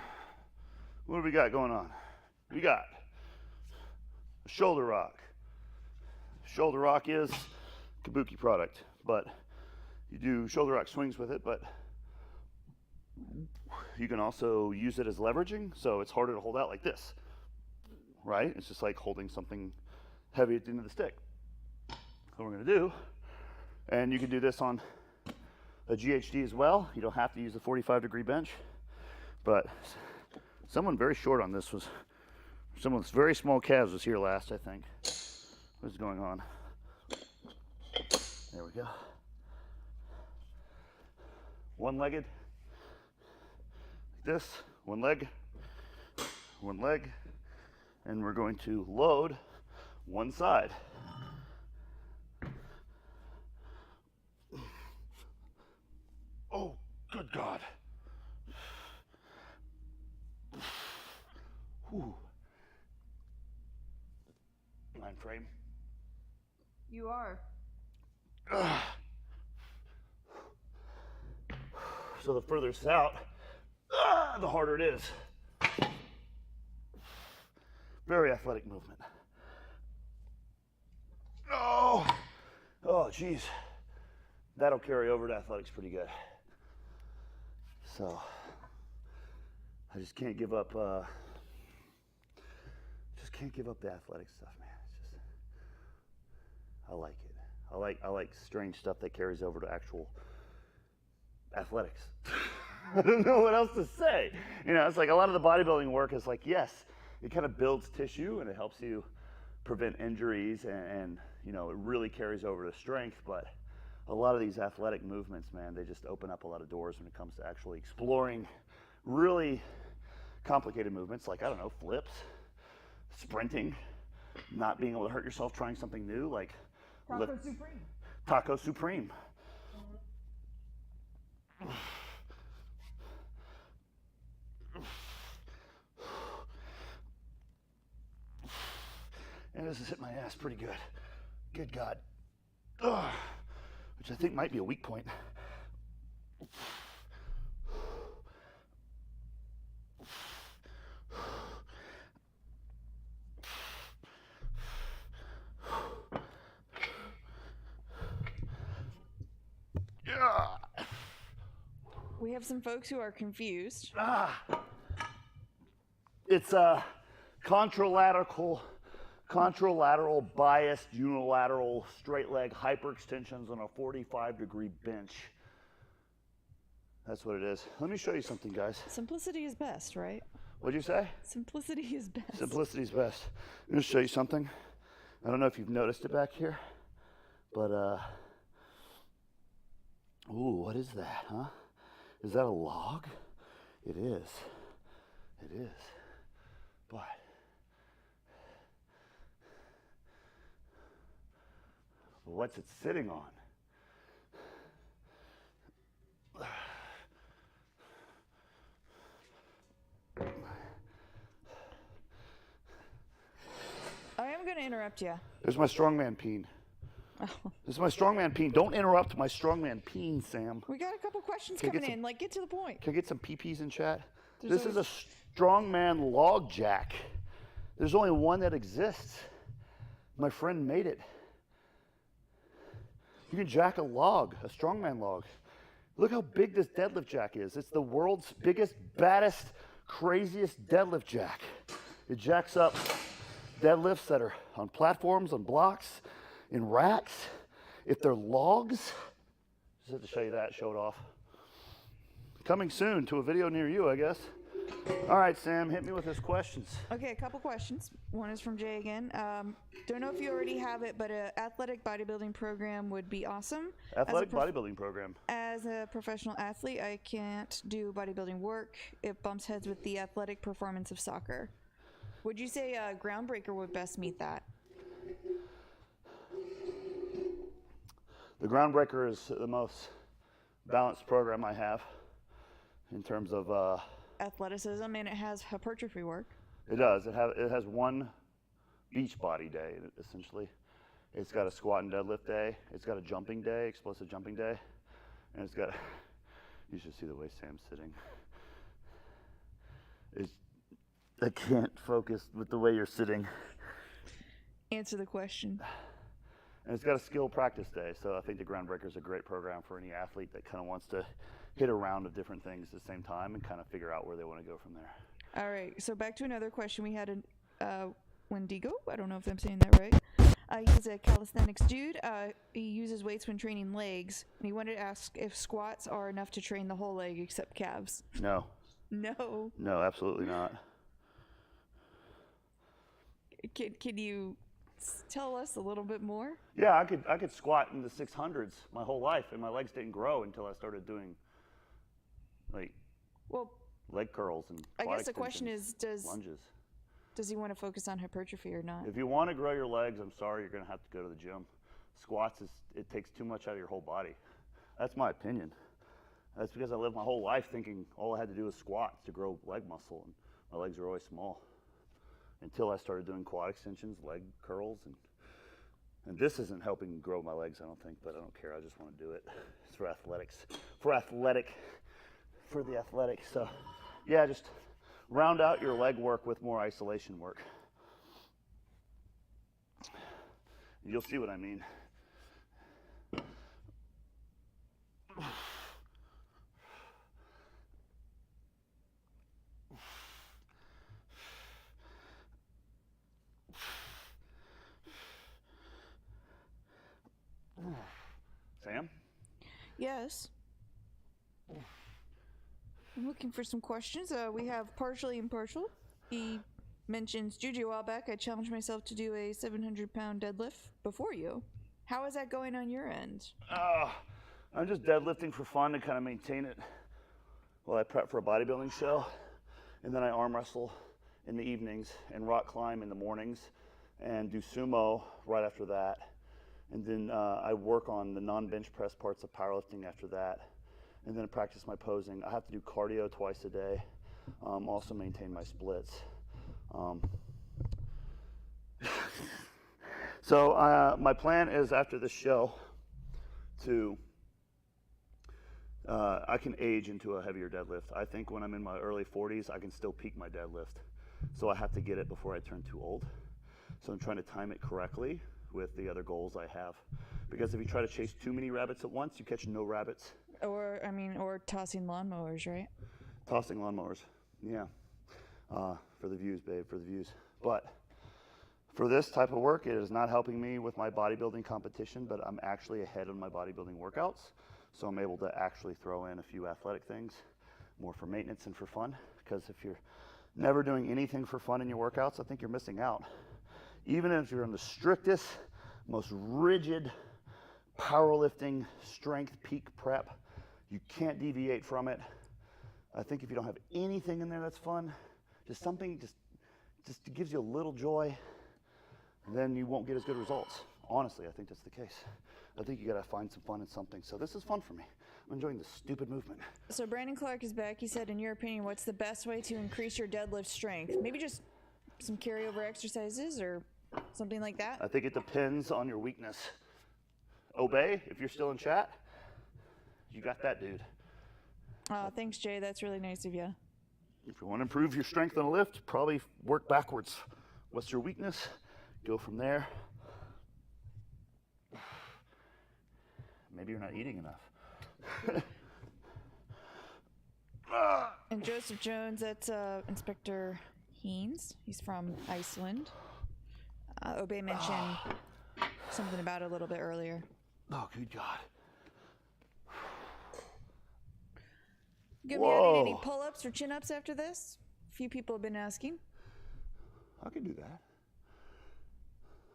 what do we got going on? We got a shoulder rock. Shoulder rock is kabuki product, but you do shoulder rock swings with it, but you can also use it as leveraging, so it's harder to hold out like this, right? It's just like holding something heavy at the end of the stick. So we're gonna do, and you can do this on a GHD as well. You don't have to use a 45-degree bench, but someone very short on this was, someone with very small calves was here last, I think. What's going on? There we go. One-legged, like this, one leg, and we're going to load one side. Oh, good God. Whew. Mind frame. You are. So the further it's out, the harder it is. Very athletic movement. Oh, geez. That'll carry over to athletics pretty good. So I just can't give up. Can't give up the athletic stuff, man. It's just, I like it. I like strange stuff that carries over to actual athletics. I don't know what else to say. You know, it's like a lot of the bodybuilding work is like, yes, it kind of builds tissue and it helps you prevent injuries and you know, it really carries over to strength, but a lot of these athletic movements, man, they just open up a lot of doors when it comes to actually exploring really complicated movements like, I don't know, flips, sprinting, not being able to hurt yourself trying something new like Taco Supreme. Taco Supreme. And this has hit my ass pretty good. Good God. Ugh. Which I think might be a weak point. We have some folks who are confused. It's a contralateral biased unilateral straight leg hyperextensions on a 45-degree bench. That's what it is. Let me show you something, guys. Simplicity is best, right? What'd you say? Simplicity is best. Simplicity is best. I'm gonna show you something. I don't know if you've noticed it back here, but ooh, what is that, huh? Is that a log? It is. It is. But what's it sitting on? I am going to interrupt you. There's my strongman peen. Oh. This is my strongman peen. Don't interrupt my strongman peen, Sam. We got a couple questions Can I get coming some- in. Like, get to the point. Can I get some PPs in chat? There's This is a strongman log jack. There's only one that exists. My friend made it. You can jack a log, a strongman log. Look how big this deadlift jack is. It's the world's biggest, baddest, craziest deadlift jack. It jacks up deadlifts that are on platforms, on blocks, in racks. If they're logs, just have to show you that, show it off. Coming soon to a video near you, I guess. All right, Sam, hit me with his questions. Okay, a couple questions. One is from Jay again. Don't know if you already have it, but an athletic bodybuilding program would be awesome. Athletic bodybuilding program. As a professional athlete, I can't do bodybuilding work. It bumps heads with the athletic performance of soccer. Would you say a groundbreaker would best meet that? The Groundbreaker is the most balanced program I have in terms of Athleticism, and it has hypertrophy work. it does. It has one beach body day, essentially. It's got a squat and deadlift day. It's got a jumping day, explosive jumping day. And it's got, you should see the way Sam's sitting. I can't focus with the way you're sitting. Answer the question. And it's got a skill practice day, so I think the Groundbreaker is a great program for any athlete that kind of wants to hit a round of different things at the same time and kind of figure out where they want to go from there. All right, so back to another question we had Wendigo. I don't know if I'm saying that right. He's a calisthenics dude. He uses weights when training legs, and he wanted to ask if squats are enough to train the whole leg except calves. No. No. No, absolutely not. Can you tell us a little bit more? Yeah, I could squat in the 600s my whole life, and my legs didn't grow until I started doing like leg curls and I guess the question is, lunges. Does he want to focus on hypertrophy or not? If you want to grow your legs, I'm sorry, you're going to have to go to the gym. Squats it takes too much out of your whole body. That's my opinion. That's because I lived my whole life thinking all I had to do was squat to grow leg muscle, and my legs are always small. Until I started doing quad extensions, leg curls, and this isn't helping grow my legs, I don't think, but I don't care. I just want to do it. It's for athletics, for the athletic. So, yeah, just round out your leg work with more isolation work. You'll see what I mean. Sam? Yes. I'm looking for some questions. We have partially impartial. He mentions Juju a while back. I challenged myself to do a 700-pound deadlift before you. How is that going on your end? I'm just deadlifting for fun to kind of maintain it while I prep for a bodybuilding show. And then I arm wrestle in the evenings and rock climb in the mornings and do sumo right after that. And then I work on the non-bench press parts of powerlifting after that. And then I practice my posing. I have to do cardio twice a day. Also maintain my splits. So my plan is after this show to, I can age into a heavier deadlift. I think when I'm in my early 40s, I can still peak my deadlift. So I have to get it before I turn too old. So I'm trying to time it correctly with the other goals I have. Because if you try to chase too many rabbits at once, you catch no rabbits. Or tossing lawnmowers, right? Tossing lawnmowers, yeah. For the views, babe, for the views. But for this type of work, it is not helping me with my bodybuilding competition, but I'm actually ahead on my bodybuilding workouts. So I'm able to actually throw in a few athletic things, more for maintenance and for fun. Because if you're never doing anything for fun in your workouts, I think you're missing out. Even if you're in the strictest, most rigid powerlifting strength peak prep, you can't deviate from it. I think if you don't have anything in there that's fun, just something just gives you a little joy, then you won't get as good results. Honestly, I think that's the case. I think you gotta find some fun in something. So this is fun for me. I'm enjoying this stupid movement. So Brandon Clark is back. He said, in your opinion, what's the best way to increase your deadlift strength? Maybe just some carryover exercises or something like that? I think it depends on your weakness. Obey, if you're still in chat, you got that, dude. Thanks, Jay. That's really nice of you. If you want to improve your strength on a lift, probably work backwards. What's your weakness? Go from there. Maybe you're not eating enough. And Joseph Jones, that's Inspector Haynes. He's from Iceland. Obey mentioned something about it a little bit earlier. Oh, good God. Gonna be adding any pull-ups or chin-ups after this? A few people have been asking. I can do that.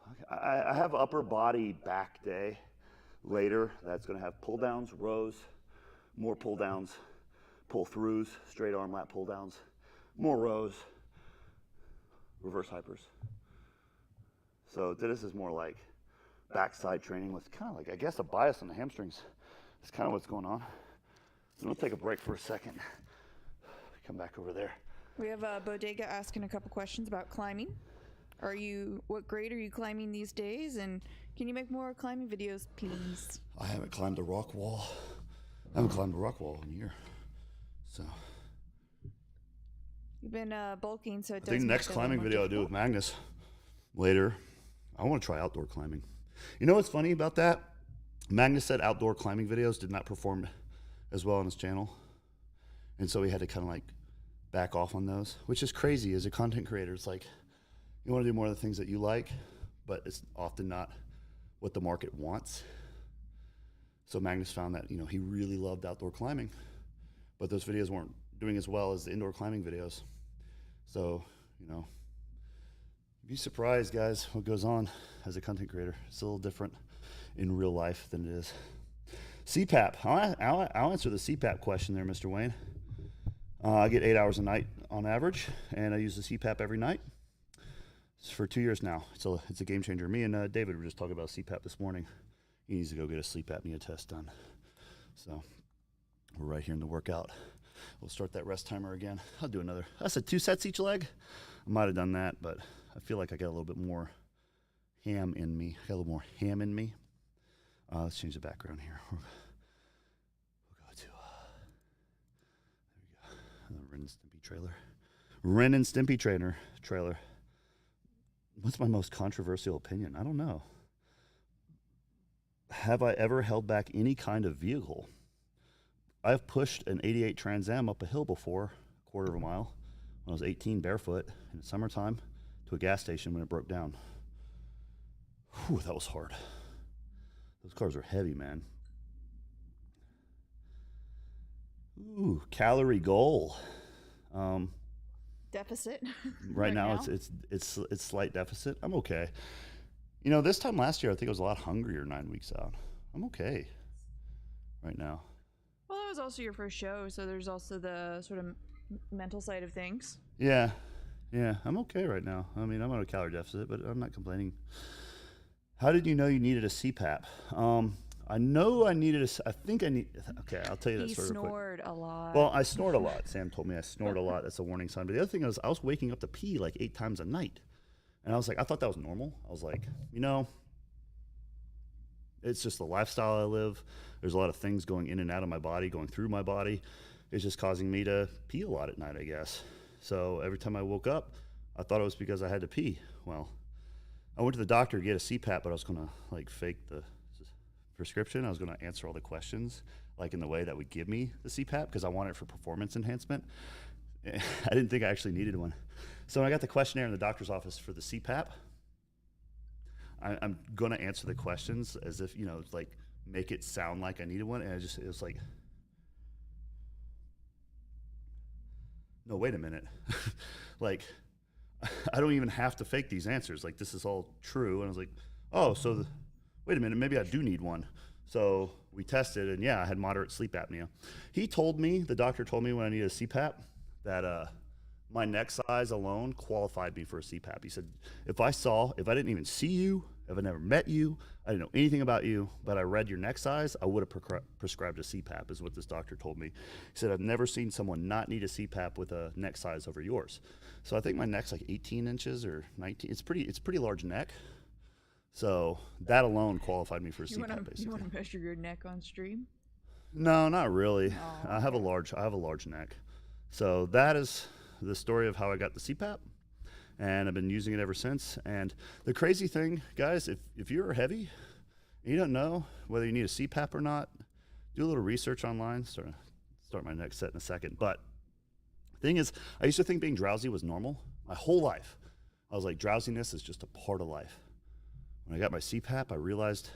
Okay. I have upper body back day later. That's going to have pull-downs, rows, more pull-downs, pull-throughs, straight arm lat pull-downs, more rows, reverse hypers. So this is more like backside training with kind of like, I guess, a bias on the hamstrings. That's kind of what's going on. So we'll take a break for a second. Come back over there. We have Bodega asking a couple questions about climbing. What grade are you climbing these days? And can you make more climbing videos, please? I haven't climbed a rock wall. I haven't climbed a rock wall in a year. So. You've been bulking, so it doesn't. I think the next climbing video I'll do with Magnus later. I want to try outdoor climbing. You know what's funny about that? Magnus said outdoor climbing videos did not perform as well on his channel. And so he had to kind of like back off on those, which is crazy as a content creator. It's like you want to do more of the things that you like, but it's often not what the market wants. So Magnus found that, he really loved outdoor climbing, but those videos weren't doing as well as the indoor climbing videos. So, you'd be surprised, guys, what goes on as a content creator. It's a little different in real life than it is. CPAP. I'll answer the CPAP question there, Mr. Wayne. I get 8 hours a night on average, and I use the CPAP every night. It's for 2 years now. It's a game changer. Me and David were just talking about CPAP this morning. He needs to go get a sleep apnea test done. So we're right here in the workout. We'll start that rest timer again. I'll do another. I said 2 sets each leg. I might have done that, but I feel like I got a little bit more ham in me. Let's change the background here. We'll go to, there we go, the Ren and Stimpy trailer. Ren and Stimpy trailer. What's my most controversial opinion? I don't know. Have I ever held back any kind of vehicle? I've pushed an 88 Trans Am up a hill before, a quarter of a mile, when I was 18 barefoot in the summertime to a gas station when it broke down. Whew, that was hard. Those cars are heavy, man. Ooh, calorie goal. Deficit. Right now, it's slight deficit. I'm okay. This time last year, I think I was a lot hungrier 9 weeks out. I'm okay right now. Well, that was also your first show, so there's also the sort of mental side of things. Yeah, I'm okay right now. I mean, I'm on a calorie deficit, but I'm not complaining. How did you know you needed a CPAP? I know I needed okay, I'll tell you that He story real quick. snored a lot. Well, I snore a lot. Sam told me I snore a lot. That's a warning sign. But the other thing is I was waking up to pee like 8 times a night. And I was like, I thought that was normal. I was like, it's just the lifestyle I live. There's a lot of things going in and out of my body, going through my body. It's just causing me to pee a lot at night, I guess. So every time I woke up, I thought it was because I had to pee. Well, I went to the doctor to get a CPAP, but I was going to fake the prescription. I was going to answer all the questions in the way that would give me the CPAP because I wanted it for performance enhancement. I didn't think I actually needed one. So when I got the questionnaire in the doctor's office for the CPAP, I'm going to answer the questions as if, make it sound like I needed one. And it was like, no, wait a minute. I don't even have to fake these answers. This is all true. And I was like, oh, so wait a minute, maybe I do need one. So we tested, and yeah, I had moderate sleep apnea. The doctor told me when I needed a CPAP that my neck size alone qualified me for a CPAP. He said, if I didn't even see you, if I never met you, I didn't know anything about you, but I read your neck size, I would have prescribed a CPAP, is what this doctor told me. He said, I've never seen someone not need a CPAP with a neck size over yours. So I think my neck's 18 inches or 19. It's pretty large neck. So that alone qualified me for a CPAP, basically. You want to measure your neck on stream? No, not really. Oh, I have a large neck. So that is the story of how I got the CPAP, and I've been using it ever since. And the crazy thing, guys, if you're heavy and you don't know whether you need a CPAP or not, do a little research online. Start my next set in a second. But the thing is, I used to think being drowsy was normal my whole life. I was like, drowsiness is just a part of life. When I got my CPAP, I realized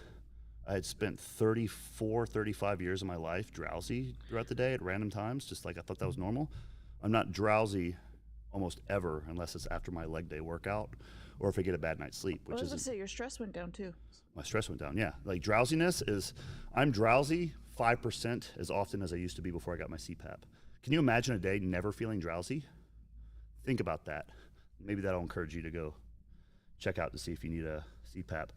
I had spent 35 years of my life drowsy throughout the day at random times, just I thought that was normal. I'm not drowsy almost ever unless it's after my leg day workout or if I get a bad night's sleep, which is your stress went down too. My stress went down, yeah. Drowsiness is, I'm drowsy 5% as often as I used to be before I got my CPAP. Can you imagine a day never feeling drowsy? Think about that. Maybe that'll encourage you to go check out to see if you need a CPAP.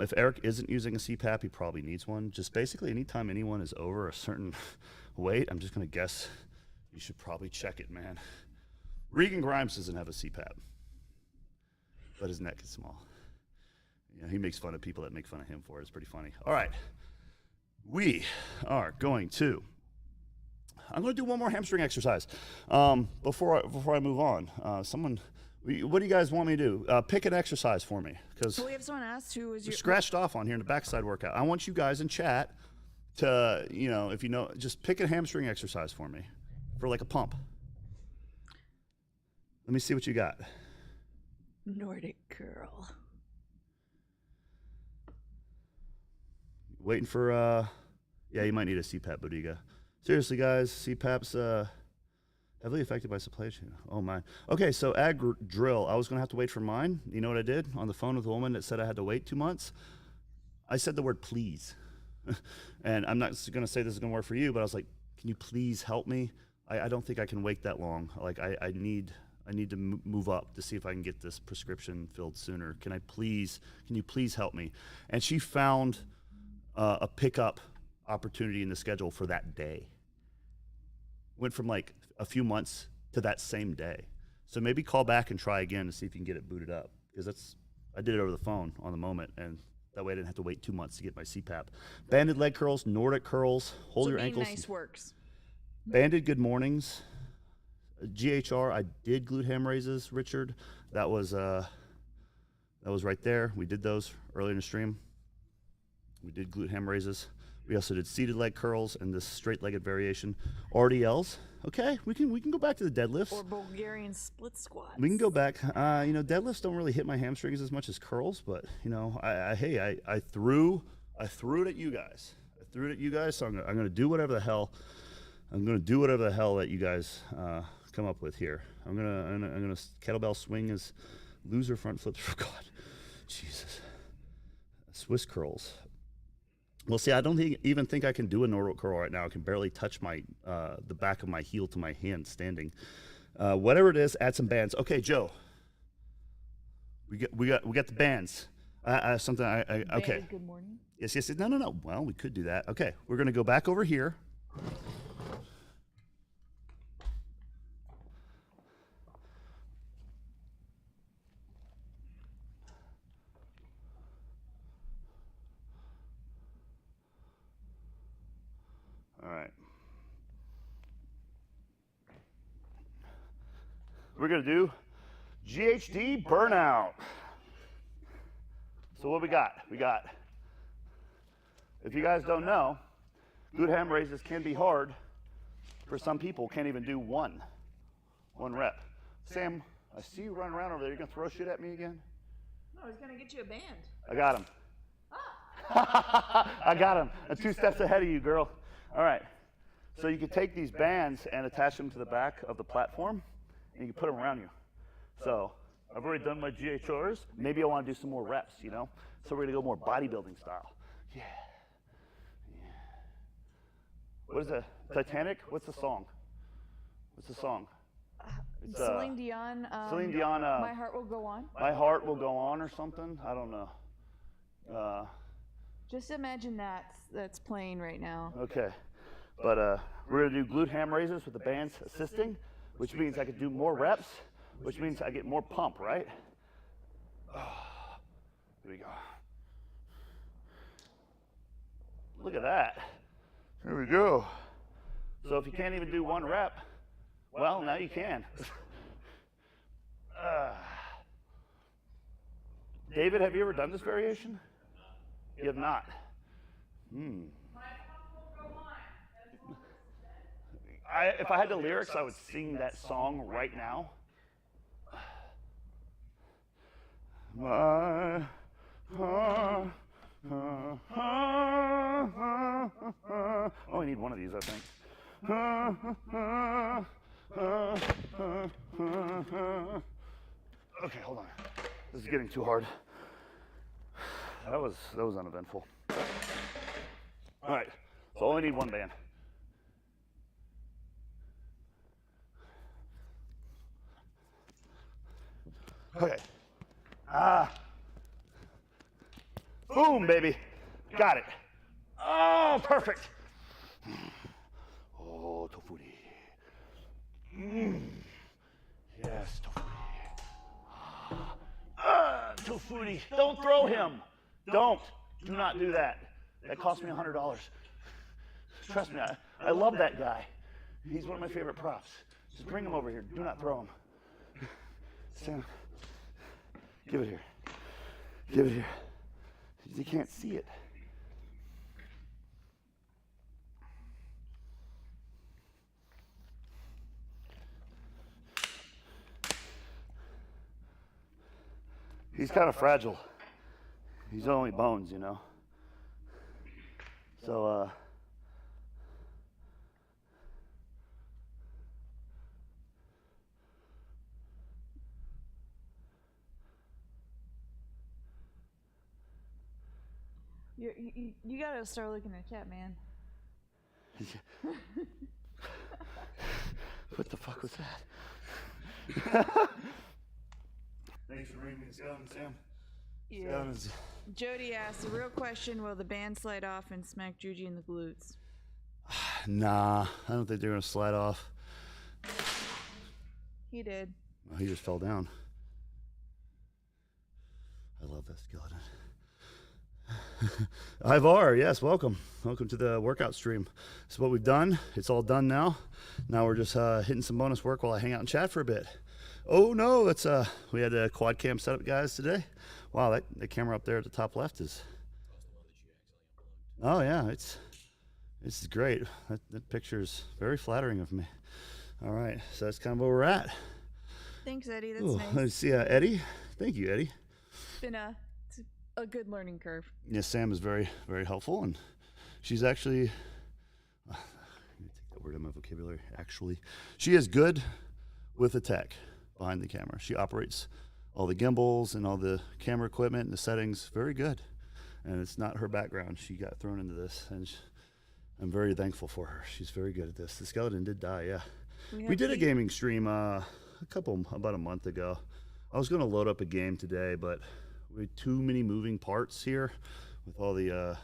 If Eric isn't using a CPAP, he probably needs one. Just basically anytime anyone is over a certain weight, I'm just going to guess you should probably check it, man. Regan Grimes doesn't have a CPAP, but his neck is small. He makes fun of people that make fun of him for it. It's pretty funny. All right. We are going to, I'm going to do one more hamstring exercise. Before I move on, someone What do you guys want me to do? Pick an exercise for me, because So we have someone asked who was your scratched off on here in the backside workout. I want you guys in chat to, if you know, just pick a hamstring exercise for me for like a pump. Let me see what you got. Nordic curl. Waiting for, yeah, you might need a CPAP, Bodiga. Seriously, guys, CPAP's heavily affected by supply chain. Oh, my. Okay, so drill. I was going to have to wait for mine. You know what I did? On the phone with a woman that said I had to wait 2 months, I said the word please. And I'm not going to say this is going to work for you, but I was like, can you please help me? I don't think I can wait that long. Like, I need to move up to see if I can get this prescription filled sooner. Can you please help me? And she found a pickup opportunity in the schedule for that day. Went from like a few months to that same day. So maybe call back and try again to see if you can get it booted up, because I did it over the phone on the moment, and that way I didn't have to wait 2 months to get my CPAP. Banded leg curls, Nordic curls, hold your ankles. Nice works. Banded good mornings. GHR, I did glute ham raises, Richard. That was right there. We did those earlier in the stream. We did glute ham raises. We also did seated leg curls and this straight-legged variation. RDLs, okay, we can go back to the deadlifts. Or Bulgarian split squats. We can go back. Deadlifts don't really hit my hamstrings as much as curls, but I threw it at you guys. So I'm gonna do whatever the hell. I'm gonna do whatever the hell that you guys come up with here. I'm gonna kettlebell swing as loser front flips. For God, Jesus. Swiss curls. Well, see, I don't even think I can do a Nordic curl right now. I can barely touch my the back of my heel to my hand standing. Whatever it is, add some bands. Okay, Joe. We got the bands. Something. Okay. Good morning. Yes. No. Well, we could do that. Okay, we're gonna go back over here. All right. We're going to do GHD burnout. So what we got? If you guys don't know, glute ham raises can be hard. For some people, can't even do one rep. Sam, I see you running around over there. You going to throw shit at me again? No, I was going to get you a band. I got him. I got him. I'm 2 steps ahead of you, girl. All right, so you can take these bands and attach them to the back of the platform, and you can put them around you. So I've already done my GHRs. Maybe I want to do some more reps, So we're going to go more bodybuilding style. Yeah. What is it? Titanic? What's the song? It's Celine Dion. Celine Dion. My Heart Will Go On. My Heart Will Go On or something? I don't know. Just imagine that's playing right now. Okay, but we're gonna do glute ham raises with the bands assisting, which means I could do more reps, which means I get more pump, right? Here we go. Look at that. Here we go. So if you can't even do one rep, well, now you can. David, have you ever done this variation? You have not. If I had the lyrics, I would sing that song right now. My heart. Oh, I need one of these, I think. Okay, hold on. This is getting too hard. That was uneventful. All right, so I only need one band. Okay. Boom, baby. Got it. Oh, perfect. Oh, tofuri. Yes, tofuri. Tofuri. Don't throw him. Do not do that. That cost me $100. Trust me, I love that guy. He's one of my favorite props. Just bring him over here. Do not throw him. Sam, give it here. Give it here. You can't see it. He's kind of fragile. He's only bones, you know. So, you gotta start looking at chat, man. What the fuck was that? Thanks for bringing me down, Sam. Yeah. Jody asked, the real question, will the band slide off and smack Juji in the glutes? Nah, I don't think they're going to slide off. He did. Oh, he just fell down. I love that skeleton. Ivar, yes, welcome. Welcome to the workout stream. This is what we've done. It's all done now. Now we're just hitting some bonus work while I hang out and chat for a bit. Oh no, it's we had a quad cam setup, guys, today. Wow, the camera up there at the top left is. Oh yeah, it's great. That picture is very flattering of me. All right, so that's kind of where we're at. Thanks, Eddie. That's Ooh, nice. let's see, Eddie. Thank you, Eddie. It's been a good learning curve. Yes, Sam is very, very helpful, and she's actually. I'm gonna take that word out of my vocabulary. Actually, she is good with the tech behind the camera. She operates all the gimbals and all the camera equipment and the settings. Very good, and it's not her background. She got thrown into this, and I'm very thankful for her. She's very good at this. The skeleton did die. Yeah, we did a gaming stream about a month ago. I was going to load up a game today, but we had too many moving parts here with all the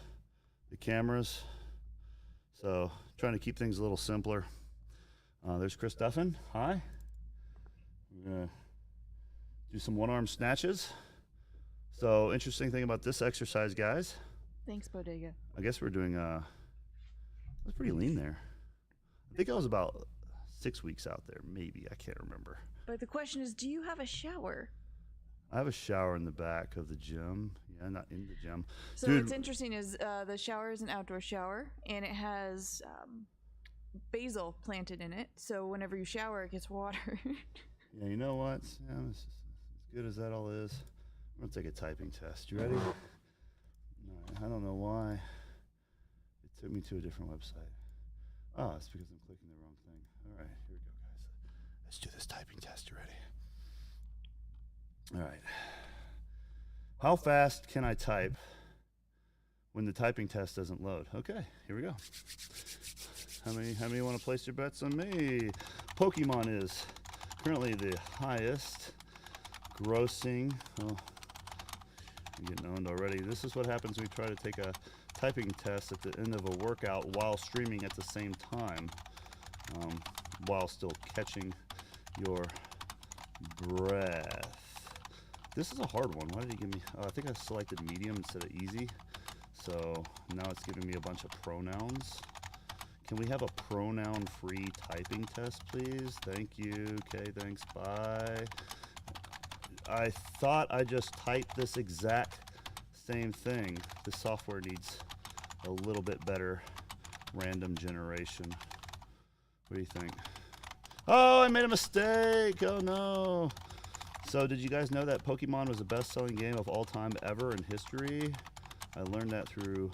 cameras. So trying to keep things a little simpler. There's Chris Duffin. Hi. We're going to do some one-arm snatches. So interesting thing about this exercise, guys. Thanks, Bodega. I guess we're doing, I was pretty lean there. I think I was about 6 weeks out there, maybe. I can't remember. But the question is, do you have a shower? I have a shower in the back of the gym. Yeah, not in the gym. So Dude, what's interesting is the shower is an outdoor shower, and it has basil planted in it. So whenever you shower, it gets watered. Yeah, you know what? Yeah, as good as that all is, I'm going to take a typing test. You ready? No, I don't know why. It took me to a different website. Oh, it's because I'm clicking the wrong thing. All right, here we go, guys. Let's do this typing test. You ready? All right. How fast can I type when the typing test doesn't load? Okay, here we go. How many want to place your bets on me? Pokemon is currently the highest grossing. Oh, I'm getting owned already. This is what happens when we try to take a typing test at the end of a workout while streaming at the same time, while still catching your breath. This is a hard one. Why did he give me? Oh, I think I selected medium instead of easy. So now it's giving me a bunch of pronouns. Can we have a pronoun-free typing test, please? Thank you. Okay, thanks. Bye. I thought I just typed this exact same thing. The software needs a little bit better random generation. What do you think? Oh, I made a mistake. Oh, no. So did you guys know that Pokemon was the best-selling game of all time ever in history? I learned that through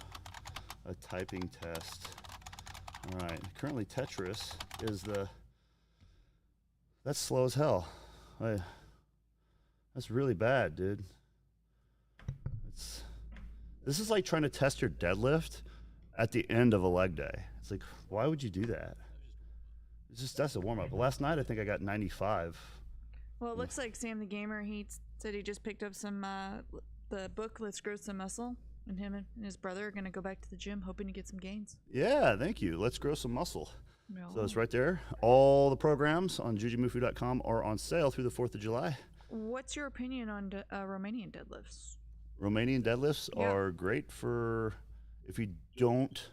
a typing test. All right. Currently, Tetris is that's slow as hell. That's really bad, dude. This is like trying to test your deadlift at the end of a leg day. It's like, why would you do that? That's a warm-up. Last night, I think I got 95. Well, it looks like Sam the Gamer, he said he just picked up some, the book, Let's Grow Some Muscle, and him and his brother are going to go back to the gym hoping to get some gains. Yeah, thank you. Let's grow some muscle. No. So it's right there. All the programs on Jujimufu.com are on sale through the 4th of July. What's your opinion on Romanian deadlifts? Romanian deadlifts are great for if you don't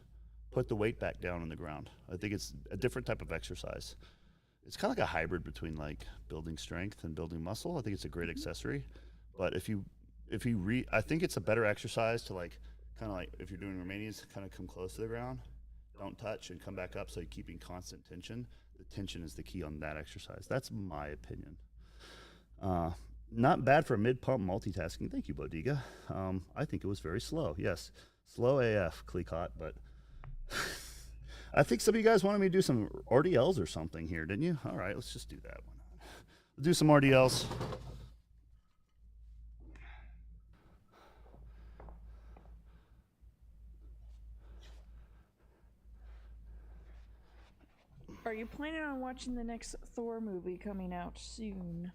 put the weight back down on the ground. I think it's a different type of exercise. it's kind of like a hybrid between like building strength and building muscle. I think it's a great accessory, but I think it's a better exercise to like kind of like if you're doing Romanians, kind of come close to the ground, don't touch, and come back up, so you're keeping constant tension. The tension is the key on that exercise. That's my opinion. Not bad for mid-pump multitasking. Thank you, Bodiga. I think it was very slow. Yes, slow AF, Clecott, but I think some of you guys wanted me to do some RDLs or something here, didn't you? All right, let's just do that one. Let's do some RDLs. Are you planning on watching the next Thor movie coming out soon?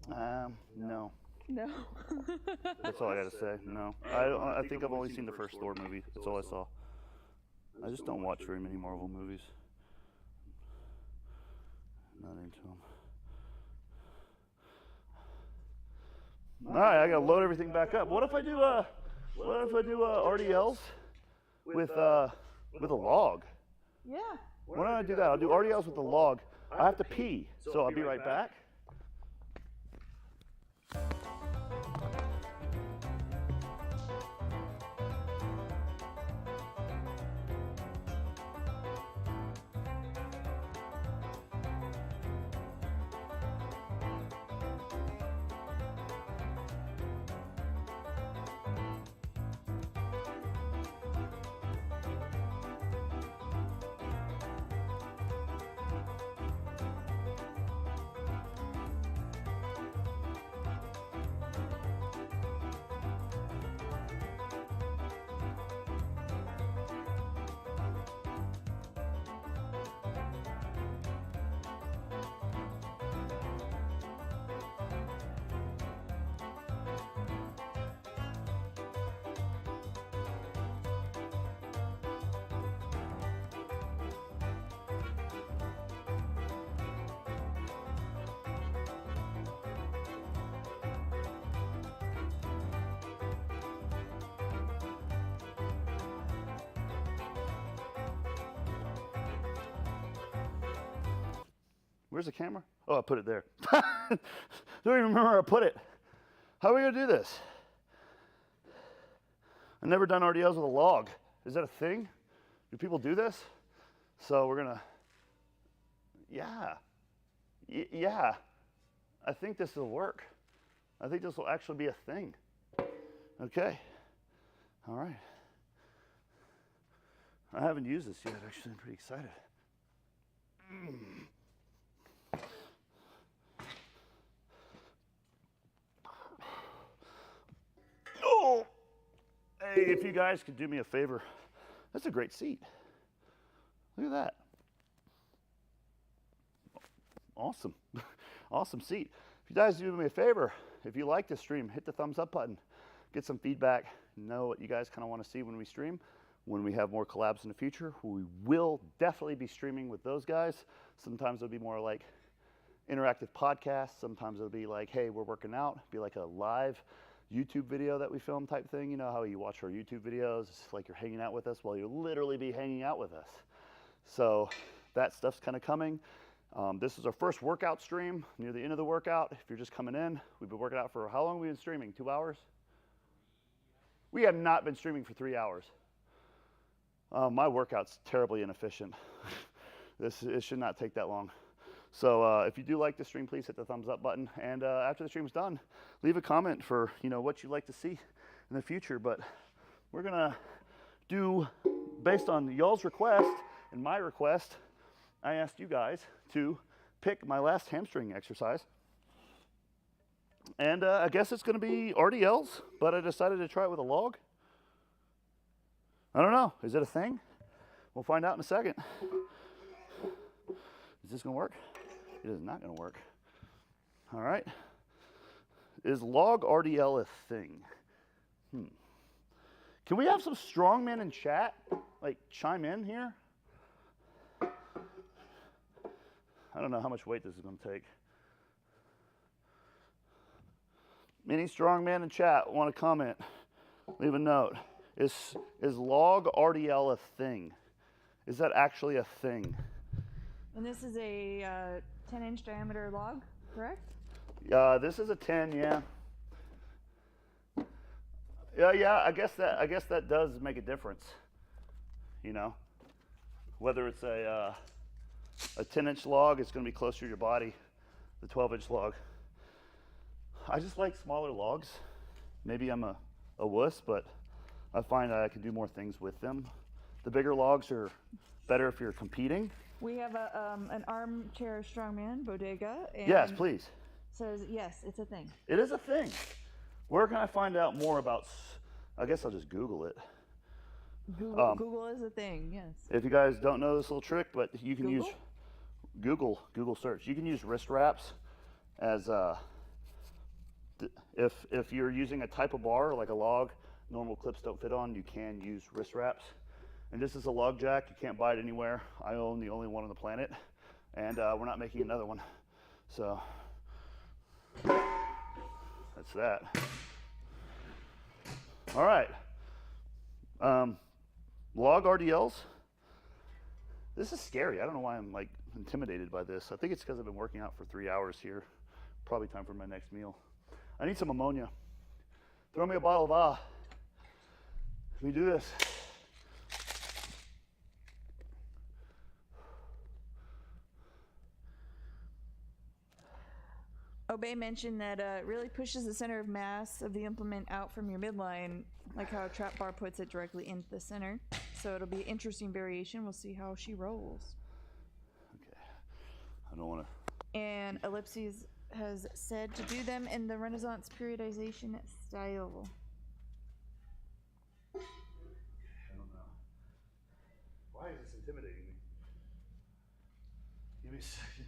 No. No. That's all I gotta say. No, I think I've only seen the first Thor movie. That's all I saw. I just don't watch very many Marvel movies. Not into them. All right, I gotta load everything back up. What if I do RDLs with a log? Yeah. Why don't I do that? I'll do RDLs with the log. I have to pee, so I'll be right back. Where's the camera? Oh, I put it there. Don't even remember where I put it. How are we gonna do this? I've never done RDLs with a log. Is that a thing? Do people do this? So we're gonna, yeah. I think this will work. I think this will actually be a thing. Okay, all right. I haven't used this yet, actually. I'm pretty excited. Oh! Hey, if you guys could do me a favor, that's a great seat. Look at that. Awesome. Awesome seat. If you guys do me a favor, if you like this stream, hit the thumbs up button. Get some feedback. Know what you guys kind of want to see when we stream. When we have more collabs in the future, we will definitely be streaming with those guys. Sometimes it'll be more like interactive podcasts. Sometimes it'll be like, hey, we're working out. It'll be like a live YouTube video that we film type thing. You know how you watch our YouTube videos? It's like you're hanging out with us. Well, you'll literally be hanging out with us. So that stuff's kind of coming. This is our first workout stream near the end of the workout. If you're just coming in, we've been working out for how long have we been streaming? 2 hours? We have not been streaming for 3 hours. My workout's terribly inefficient. It should not take that long. So if you do like the stream, please hit the thumbs up button. And after the stream's done, leave a comment for what you'd like to see in the future. But we're gonna do, based on y'all's request and my request, I asked you guys to pick my last hamstring exercise. And I guess it's gonna be RDLs, but I decided to try it with a log. I don't know, is it a thing? We'll find out in a second. Is this gonna work? It is not gonna work. All right. Is log RDL a thing? Can we have some strongmen in chat, like chime in here? I don't know how much weight this is gonna take. Any strongman in chat want to comment? Leave a note. Is log RDL a thing? Is that actually a thing? And this is a 10-inch diameter log, correct? This is a 10, yeah. Yeah. I guess that does make a difference. You know, whether it's a 10-inch log, it's going to be closer to your body. The 12-inch log. I just like smaller logs. Maybe I'm a wuss, but I find I can do more things with them. The bigger logs are better if you're competing. We have an armchair strongman bodega. And yes, please. Says yes, it's a thing. It is a thing. Where can I find out more about? I guess I'll just Google it. Google is a thing. Yes. If you guys don't know this little trick, but you can Google? use Google search. You can use wrist wraps as if you're using a type of bar like a log, normal clips don't fit on. You can use wrist wraps. And this is a log jack. You can't buy it anywhere. I own the only one on the planet, and we're not making another one. So that's that. All right. Log RDLs. This is scary. I don't know why I'm like intimidated by this. I think it's because I've been working out for 3 hours here. Probably time for my next meal. I need some ammonia. Throw me a bottle of Let me do this. Obey mentioned that it really pushes the center of mass of the implement out from your midline, like how a trap bar puts it directly into the center. So it'll be an interesting variation. We'll see how she rolls. Okay. I don't want to. And Ellipses has said to do them in the Renaissance periodization style. I don't know. Why is this intimidating me? Give me a second.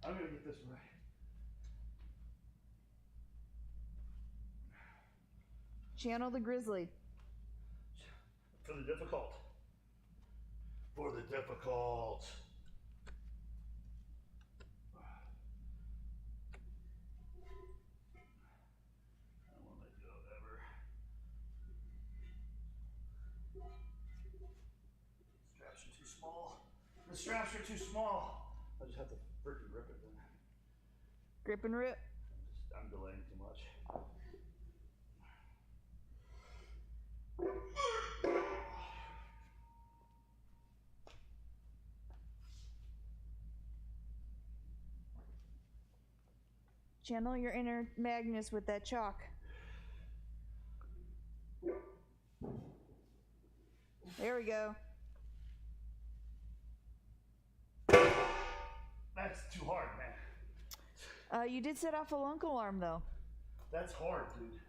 I'm going to get this right. Channel the grizzly. For the difficult. For the difficult. I won't let go ever. Straps are too small. The straps are too small. I just have to freaking rip it then. Grip and rip. I'm delaying too much. Channel your inner Magnus with that chalk. There we go. That's too hard, man. You did set off a luncle arm though. That's hard, dude.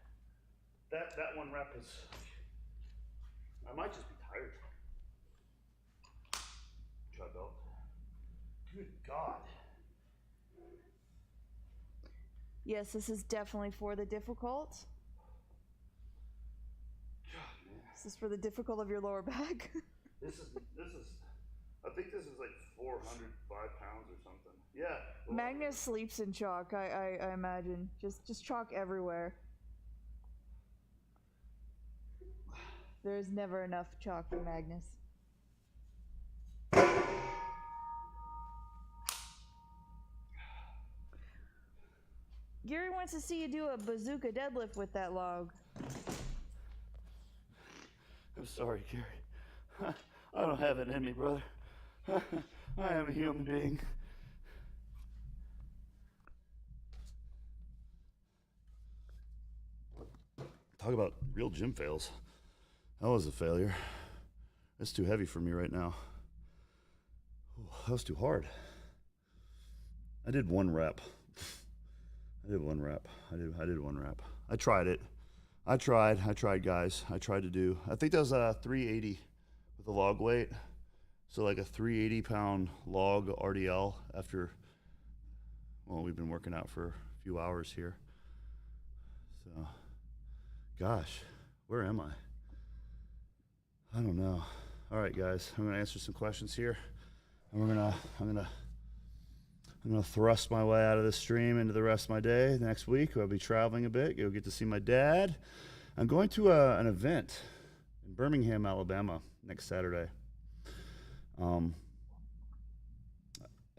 That one rep is. I might just be tired. Try belt. Good God. Yes, this is definitely for the difficult. God, man. This is for the difficult of your lower back. This is. I think this is like 405 pounds or something. Yeah. Well, Magnus sleeps in chalk. I imagine just chalk everywhere. There's never enough chalk for Magnus. Gary wants to see you do a bazooka deadlift with that log. I'm sorry, Gary. I don't have it in me, brother. I am a human being. Talk about real gym fails. That was a failure. That's too heavy for me right now. That was too hard. I did one rep. I did one rep. I tried it. I tried, guys. I tried to do. I think that was a 380 with a log weight. So like a 380 pound log RDL after, well, we've been working out for a few hours here. So, gosh, where am I? I don't know. All right, guys, I'm gonna answer some questions here, and I'm gonna thrust my way out of this stream into the rest of my day. Next week, I'll be traveling a bit. Go get to see my dad. I'm going to an event in Birmingham, Alabama, next Saturday.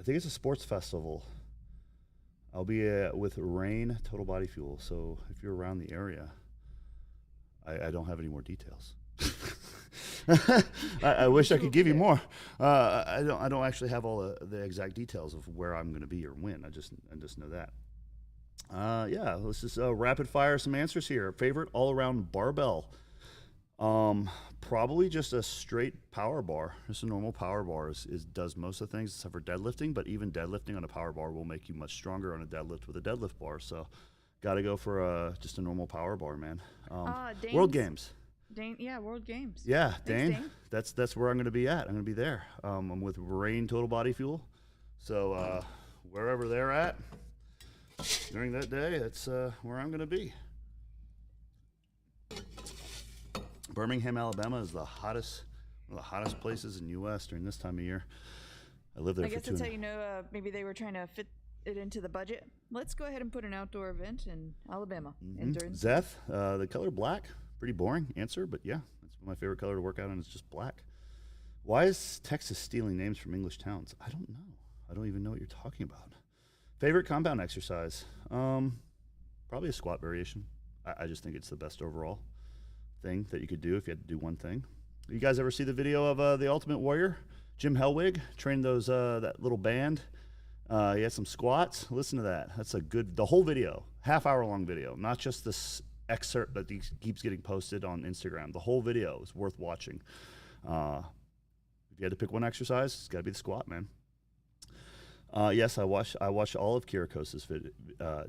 I think it's a sports festival. I'll be with Rain Total Body Fuel. So if you're around the area, I don't have any more details. I wish I could give you more. I don't actually have all the exact details of where I'm going to be or when. I just know that. Yeah, let's just rapid fire some answers here. Favorite all around barbell. Probably just a straight power bar. Just a normal power bar does most of the things except for deadlifting, but even deadlifting on a power bar will make you much stronger on a deadlift with a deadlift bar. So got to go for just a normal power bar, man. World Games. Dane, yeah, World Games. Yeah, Thanks, Dane. That's where I'm going to be at. I'm going to be there. I'm with Rain Total Body Fuel. So wherever they're at during that day, that's where I'm going to be. Birmingham, Alabama is one of the hottest places in the U.S. during this time of year. I live there I for guess that's how you know maybe they were trying to fit it into the budget. Let's go ahead and put an outdoor event in Alabama. Zeth, the color black. Pretty boring answer, but yeah, that's my favorite color to work out in is just black. Why is Texas stealing names from English towns? I don't know. I don't even know what you're talking about. Favorite compound exercise? Probably a squat variation. I just think it's the best overall thing that you could do if you had to do one thing. You guys ever see the video of the Ultimate Warrior? Jim Hellwig trained that little band. He had some squats. Listen to that. That's the whole video, half-hour long video, not just this excerpt that keeps getting posted on Instagram. The whole video is worth watching. If you had to pick one exercise, it's got to be the squat, man. Yes, I watch all of Kiriakos's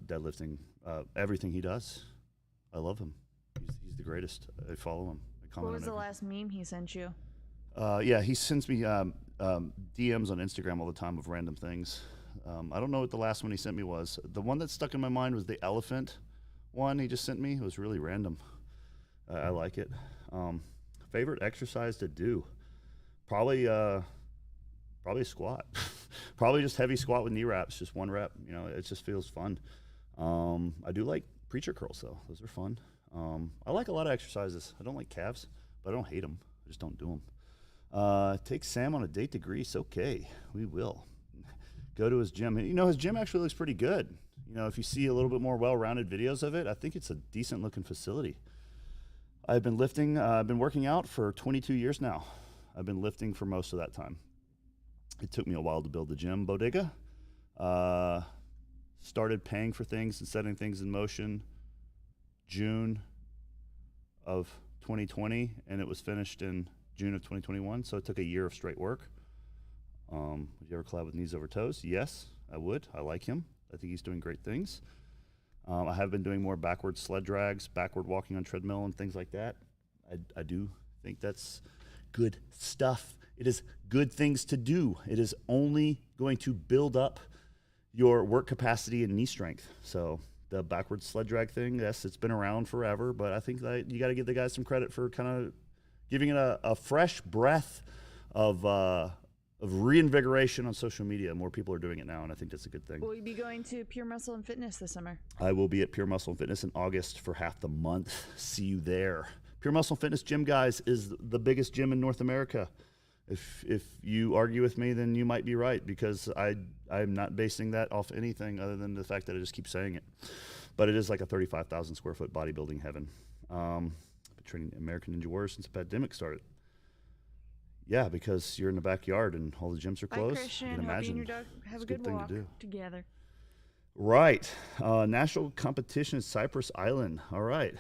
deadlifting, everything he does. I love him. He's the greatest. I follow him. What was the last meme he sent you? Yeah, he sends me DMs on Instagram all the time of random things. I don't know what the last one he sent me was. The one that stuck in my mind was the elephant one he just sent me. It was really random. I like it. Favorite exercise to do? Probably a squat. Probably just heavy squat with knee wraps, just one rep. You know, it just feels fun. I do like preacher curls though. Those are fun. I like a lot of exercises. I don't like calves, but I don't hate them. I just don't do them. Take Sam on a date to Greece. Okay, we will. Go to his gym. You know, his gym actually looks pretty good. You know, if you see a little bit more well-rounded videos of it, I think it's a decent-looking facility. I've been lifting. I've been working out for 22 years now. I've been lifting for most of that time. It took me a while to build the gym bodega. Started paying for things and setting things in motion June of 2020, and it was finished in June of 2021, so it took a year of straight work. Would you ever collab with Knees Over Toes? Yes, I would. I like him. I think he's doing great things. I have been doing more backward sled drags, backward walking on treadmill and things like that. I do think that's good stuff. It is good things to do. It is only going to build up your work capacity and knee strength. So the backward sled drag thing, yes, it's been around forever, but I think that you got to give the guys some credit for kind of giving it a fresh breath of reinvigoration on social media. More people are doing it now, and I think that's a good thing. Will you be going to Pure Muscle and Fitness this summer? I will be at Pure Muscle and Fitness in August for half the month. See you there. Pure Muscle and Fitness gym, guys, is the biggest gym in North America. If you argue with me, then you might be right, because I'm not basing that off anything other than the fact that I just keep saying it. But it is like a 35,000 square foot bodybuilding heaven. Been training American Ninja Warriors since the pandemic started. Yeah, because you're in the backyard and all the gyms are closed. Bye, Christian. You can Hope imagine you and your dog have a it's good thing walk to do. together. Right. National competition is Cypress Island. All right.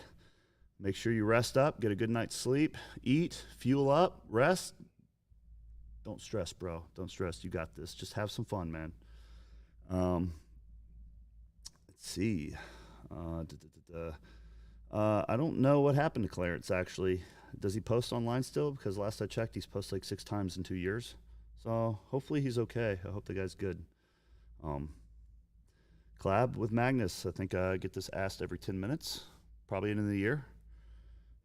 Make sure you rest up, get a good night's sleep, eat, fuel up, rest. Don't stress, bro. Don't stress. You got this. Just have some fun, man. Let's see. I don't know what happened to Clarence, actually. Does he post online still? Because last I checked, he's posted like 6 times in 2 years. So hopefully he's okay. I hope the guy's good. Collab with Magnus. I think I get this asked every 10 minutes, probably end of the year.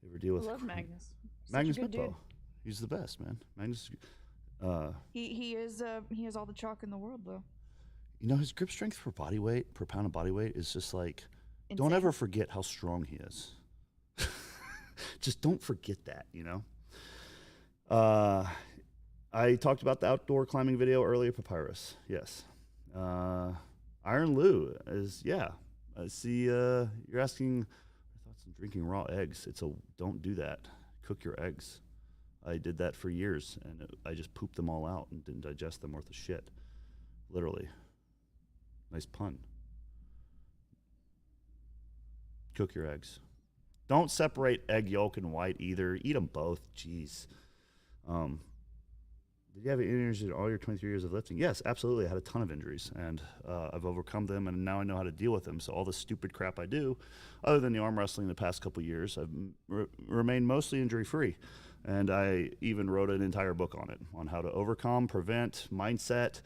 You ever deal with I love Magnus. Magnus Such a good Bippo? dude. He's the best, man. Magnus. He has all the chalk in the world, though. You know, his grip strength per body weight, per pound of body weight, is just like, Insane. don't ever forget how strong he is. Just don't forget that, you know? I talked about the outdoor climbing video earlier, Papyrus. Yes. Iron Lou is, yeah. I see you're asking thoughts on drinking raw eggs. Don't do that. Cook your eggs. I did that for years, and I just pooped them all out and didn't digest them worth of shit. Literally. Nice pun. Cook your eggs. Don't separate egg yolk and white either. Eat them both. Jeez. Did you have any injuries in all your 23 years of lifting? Yes, absolutely. I had a ton of injuries, and I've overcome them, and now I know how to deal with them. So all the stupid crap I do, other than the arm wrestling the past couple years, I've remained mostly injury-free. And I even wrote an entire book on it, on how to overcome, prevent, mindset,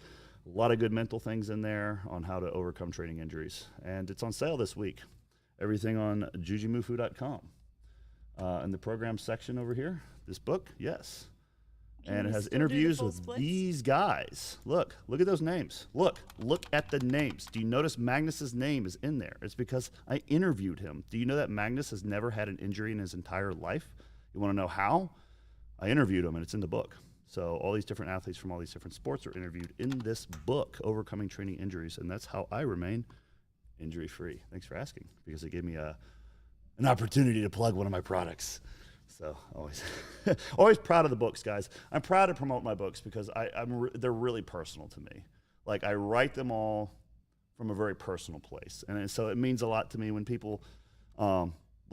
a lot of good mental things in there on how to overcome training injuries. And it's on sale this week. Everything on Jujimufu.com. In the program section over here, this book, yes. And it has interviews with these guys. Look at those names. Look at the names. Do you notice Magnus's name is in there? It's because I interviewed him. Do you know that Magnus has never had an injury in his entire life? You want to know how? I interviewed him, and it's in the book. So all these different athletes from all these different sports are interviewed in this book, Overcoming Training Injuries, and that's how I remain injury-free. Thanks for asking, because it gave me an opportunity to plug one of my products. So always proud of the books, guys. I'm proud to promote my books because they're really personal to me. Like, I write them all from a very personal place, and so it means a lot to me when people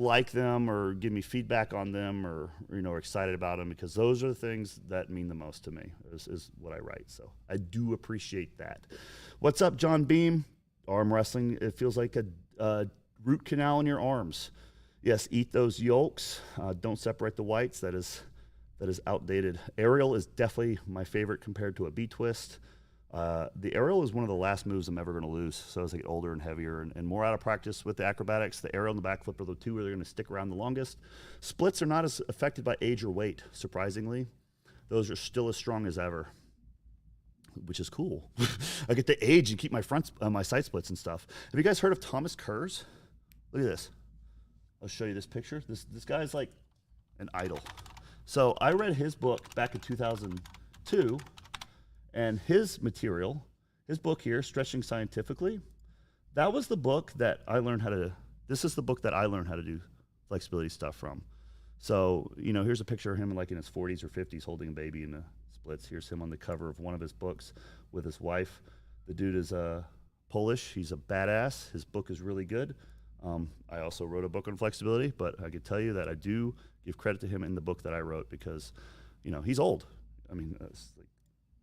like them or give me feedback on them or are excited about them, because those are the things that mean the most to me is what I write. So I do appreciate that. What's up, John Beam? Arm wrestling, it feels like a root canal in your arms. Yes, eat those yolks. Don't separate the whites. That is outdated. Aerial is definitely my favorite compared to a B-twist. The aerial is one of the last moves I'm ever going to lose. So as I get older and heavier and more out of practice with the acrobatics, the aerial and the backflip are the two where they're going to stick around the longest. Splits are not as affected by age or weight, surprisingly. Those are still as strong as ever, which is cool. I get to age and keep my side splits and stuff. Have you guys heard of Thomas Kurz? Look at this. I'll show you this picture. This guy's like an idol. So I read his book back in 2002, and his material, his book here, Stretching Scientifically, that was the book that I learned how to, this is the book that I learned how to do flexibility stuff from. So, here's a picture of him like in his 40s or 50s holding a baby in the splits. Here's him on the cover of one of his books with his wife. The dude is Polish. He's a badass. His book is really good. I also wrote a book on flexibility, but I could tell you that I do give credit to him in the book that I wrote because, he's old. I mean, look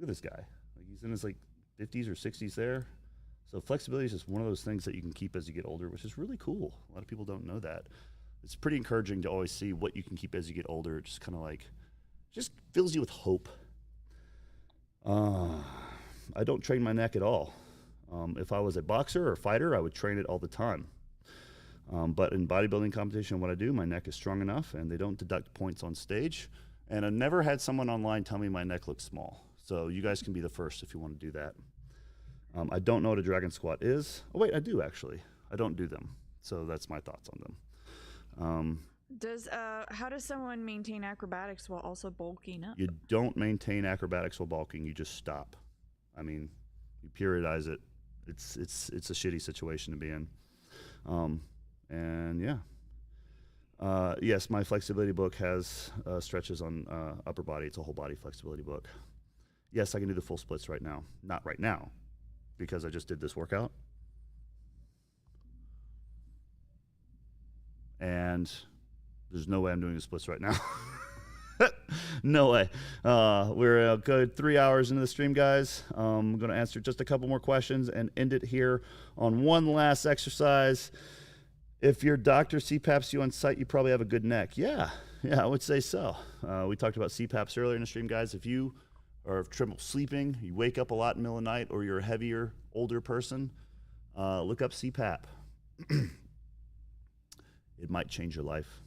at this guy. Like, he's in his 50s or 60s there. So flexibility is just one of those things that you can keep as you get older, which is really cool. A lot of people don't know that. It's pretty encouraging to always see what you can keep as you get older. It just kind of just fills you with hope. I don't train my neck at all. If I was a boxer or a fighter, I would train it all the time. But in bodybuilding competition, what I do, my neck is strong enough, and they don't deduct points on stage. And I've never had someone online tell me my neck looks small. So you guys can be the first if you want to do that. I don't know what a dragon squat is. Oh, wait, I do, actually. I don't do them. So that's my thoughts on them. How does someone maintain acrobatics while also bulking up? You don't maintain acrobatics while bulking. You just stop. I mean, you periodize it. It's a shitty situation to be in. And yeah. Yes, my flexibility book has stretches on upper body. It's a whole body flexibility book. Yes, I can do the full splits right now. Not right now, because I just did this workout. And there's no way I'm doing the splits right now. No way. We're a good 3 hours into the stream, guys. I'm going to answer just a couple more questions and end it here on one last exercise. If your doctor CPAPs you on site, you probably have a good neck. Yeah, I would say so. We talked about CPAPs earlier in the stream, guys. If you are trouble sleeping, you wake up a lot in the middle of the night, or you're a heavier, older person, look up CPAP. It might change your life.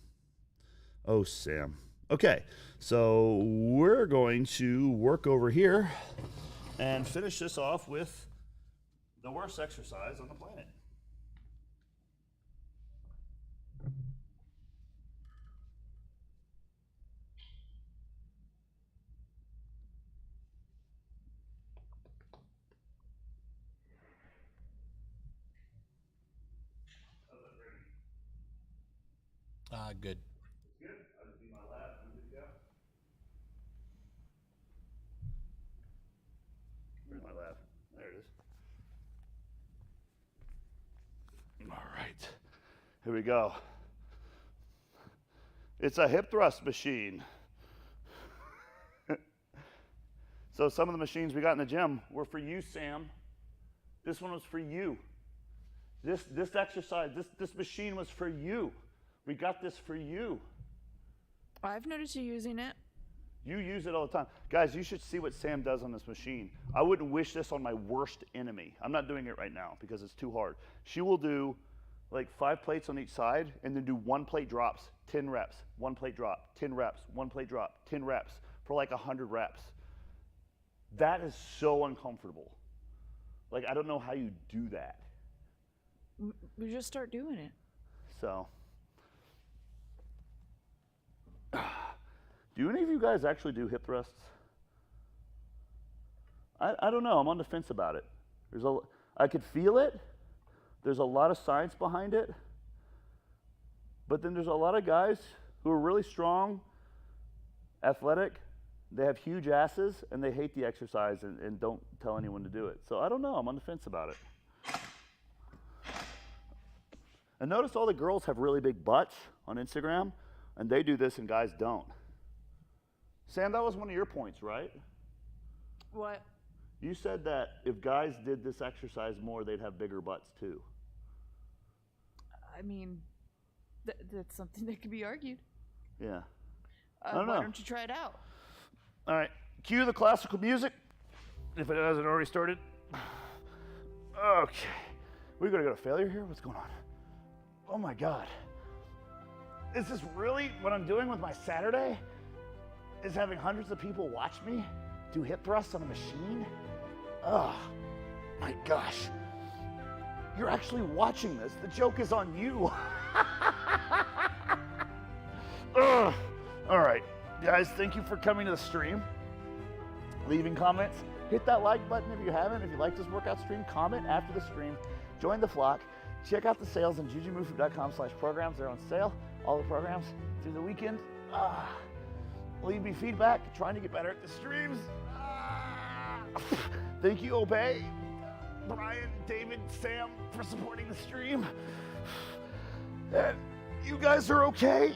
Oh, Sam. Okay, so we're going to work over here and finish this off with the worst exercise on the planet. Good. Good. I'll just be my lab. I'm good to go. Where's my lab? There it is. All right. Here we go. It's a hip thrust machine. So some of the machines we got in the gym were for you, Sam. This one was for you. This exercise, this machine was for you. We got this for you. I've noticed you using it. You use it all the time. Guys, you should see what Sam does on this machine. I wouldn't wish this on my worst enemy. I'm not doing it right now because it's too hard. She will do like 5 plates on each side and then do 1 plate drops, 10 reps, 1 plate drop, 10 reps, 1 plate drop, 10 reps for like 100 reps. That is so uncomfortable. Like, I don't know how you do that. We just start doing it. So, do any of you guys actually do hip thrusts? I don't know. I'm on the fence about it. I could feel it. There's a lot of science behind it. But then there's a lot of guys who are really strong, athletic. They have huge asses, and they hate the exercise and don't tell anyone to do it. So I don't know. I'm on the fence about it. And notice all the girls have really big butts on Instagram, and they do this and guys don't. Sam, that was one of your points, right? What? You said that if guys did this exercise more, they'd have bigger butts too. I mean, that's something that could be argued. Yeah. Why don't you try it out? All right, cue the classical music, if it hasn't already started. Okay, we're gonna go to failure here? What's going on? Oh my God. Is this really what I'm doing with my Saturday? Is having hundreds of people watch me do hip thrusts on a machine? Oh my gosh. You're actually watching this. The joke is on you. Ugh. All right. Guys, thank you for coming to the stream, leaving comments. Hit that like button if you haven't. If you like this workout stream, comment after the stream. Join the flock. Check out the sales on jujimufu.com/programs. They're on sale. All the programs through the weekend. Leave me feedback. Trying to get better at the streams. Thank you, Obey, Brian, David, Sam, for supporting the stream. And you guys are okay.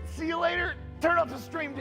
See you later. Turn off the stream.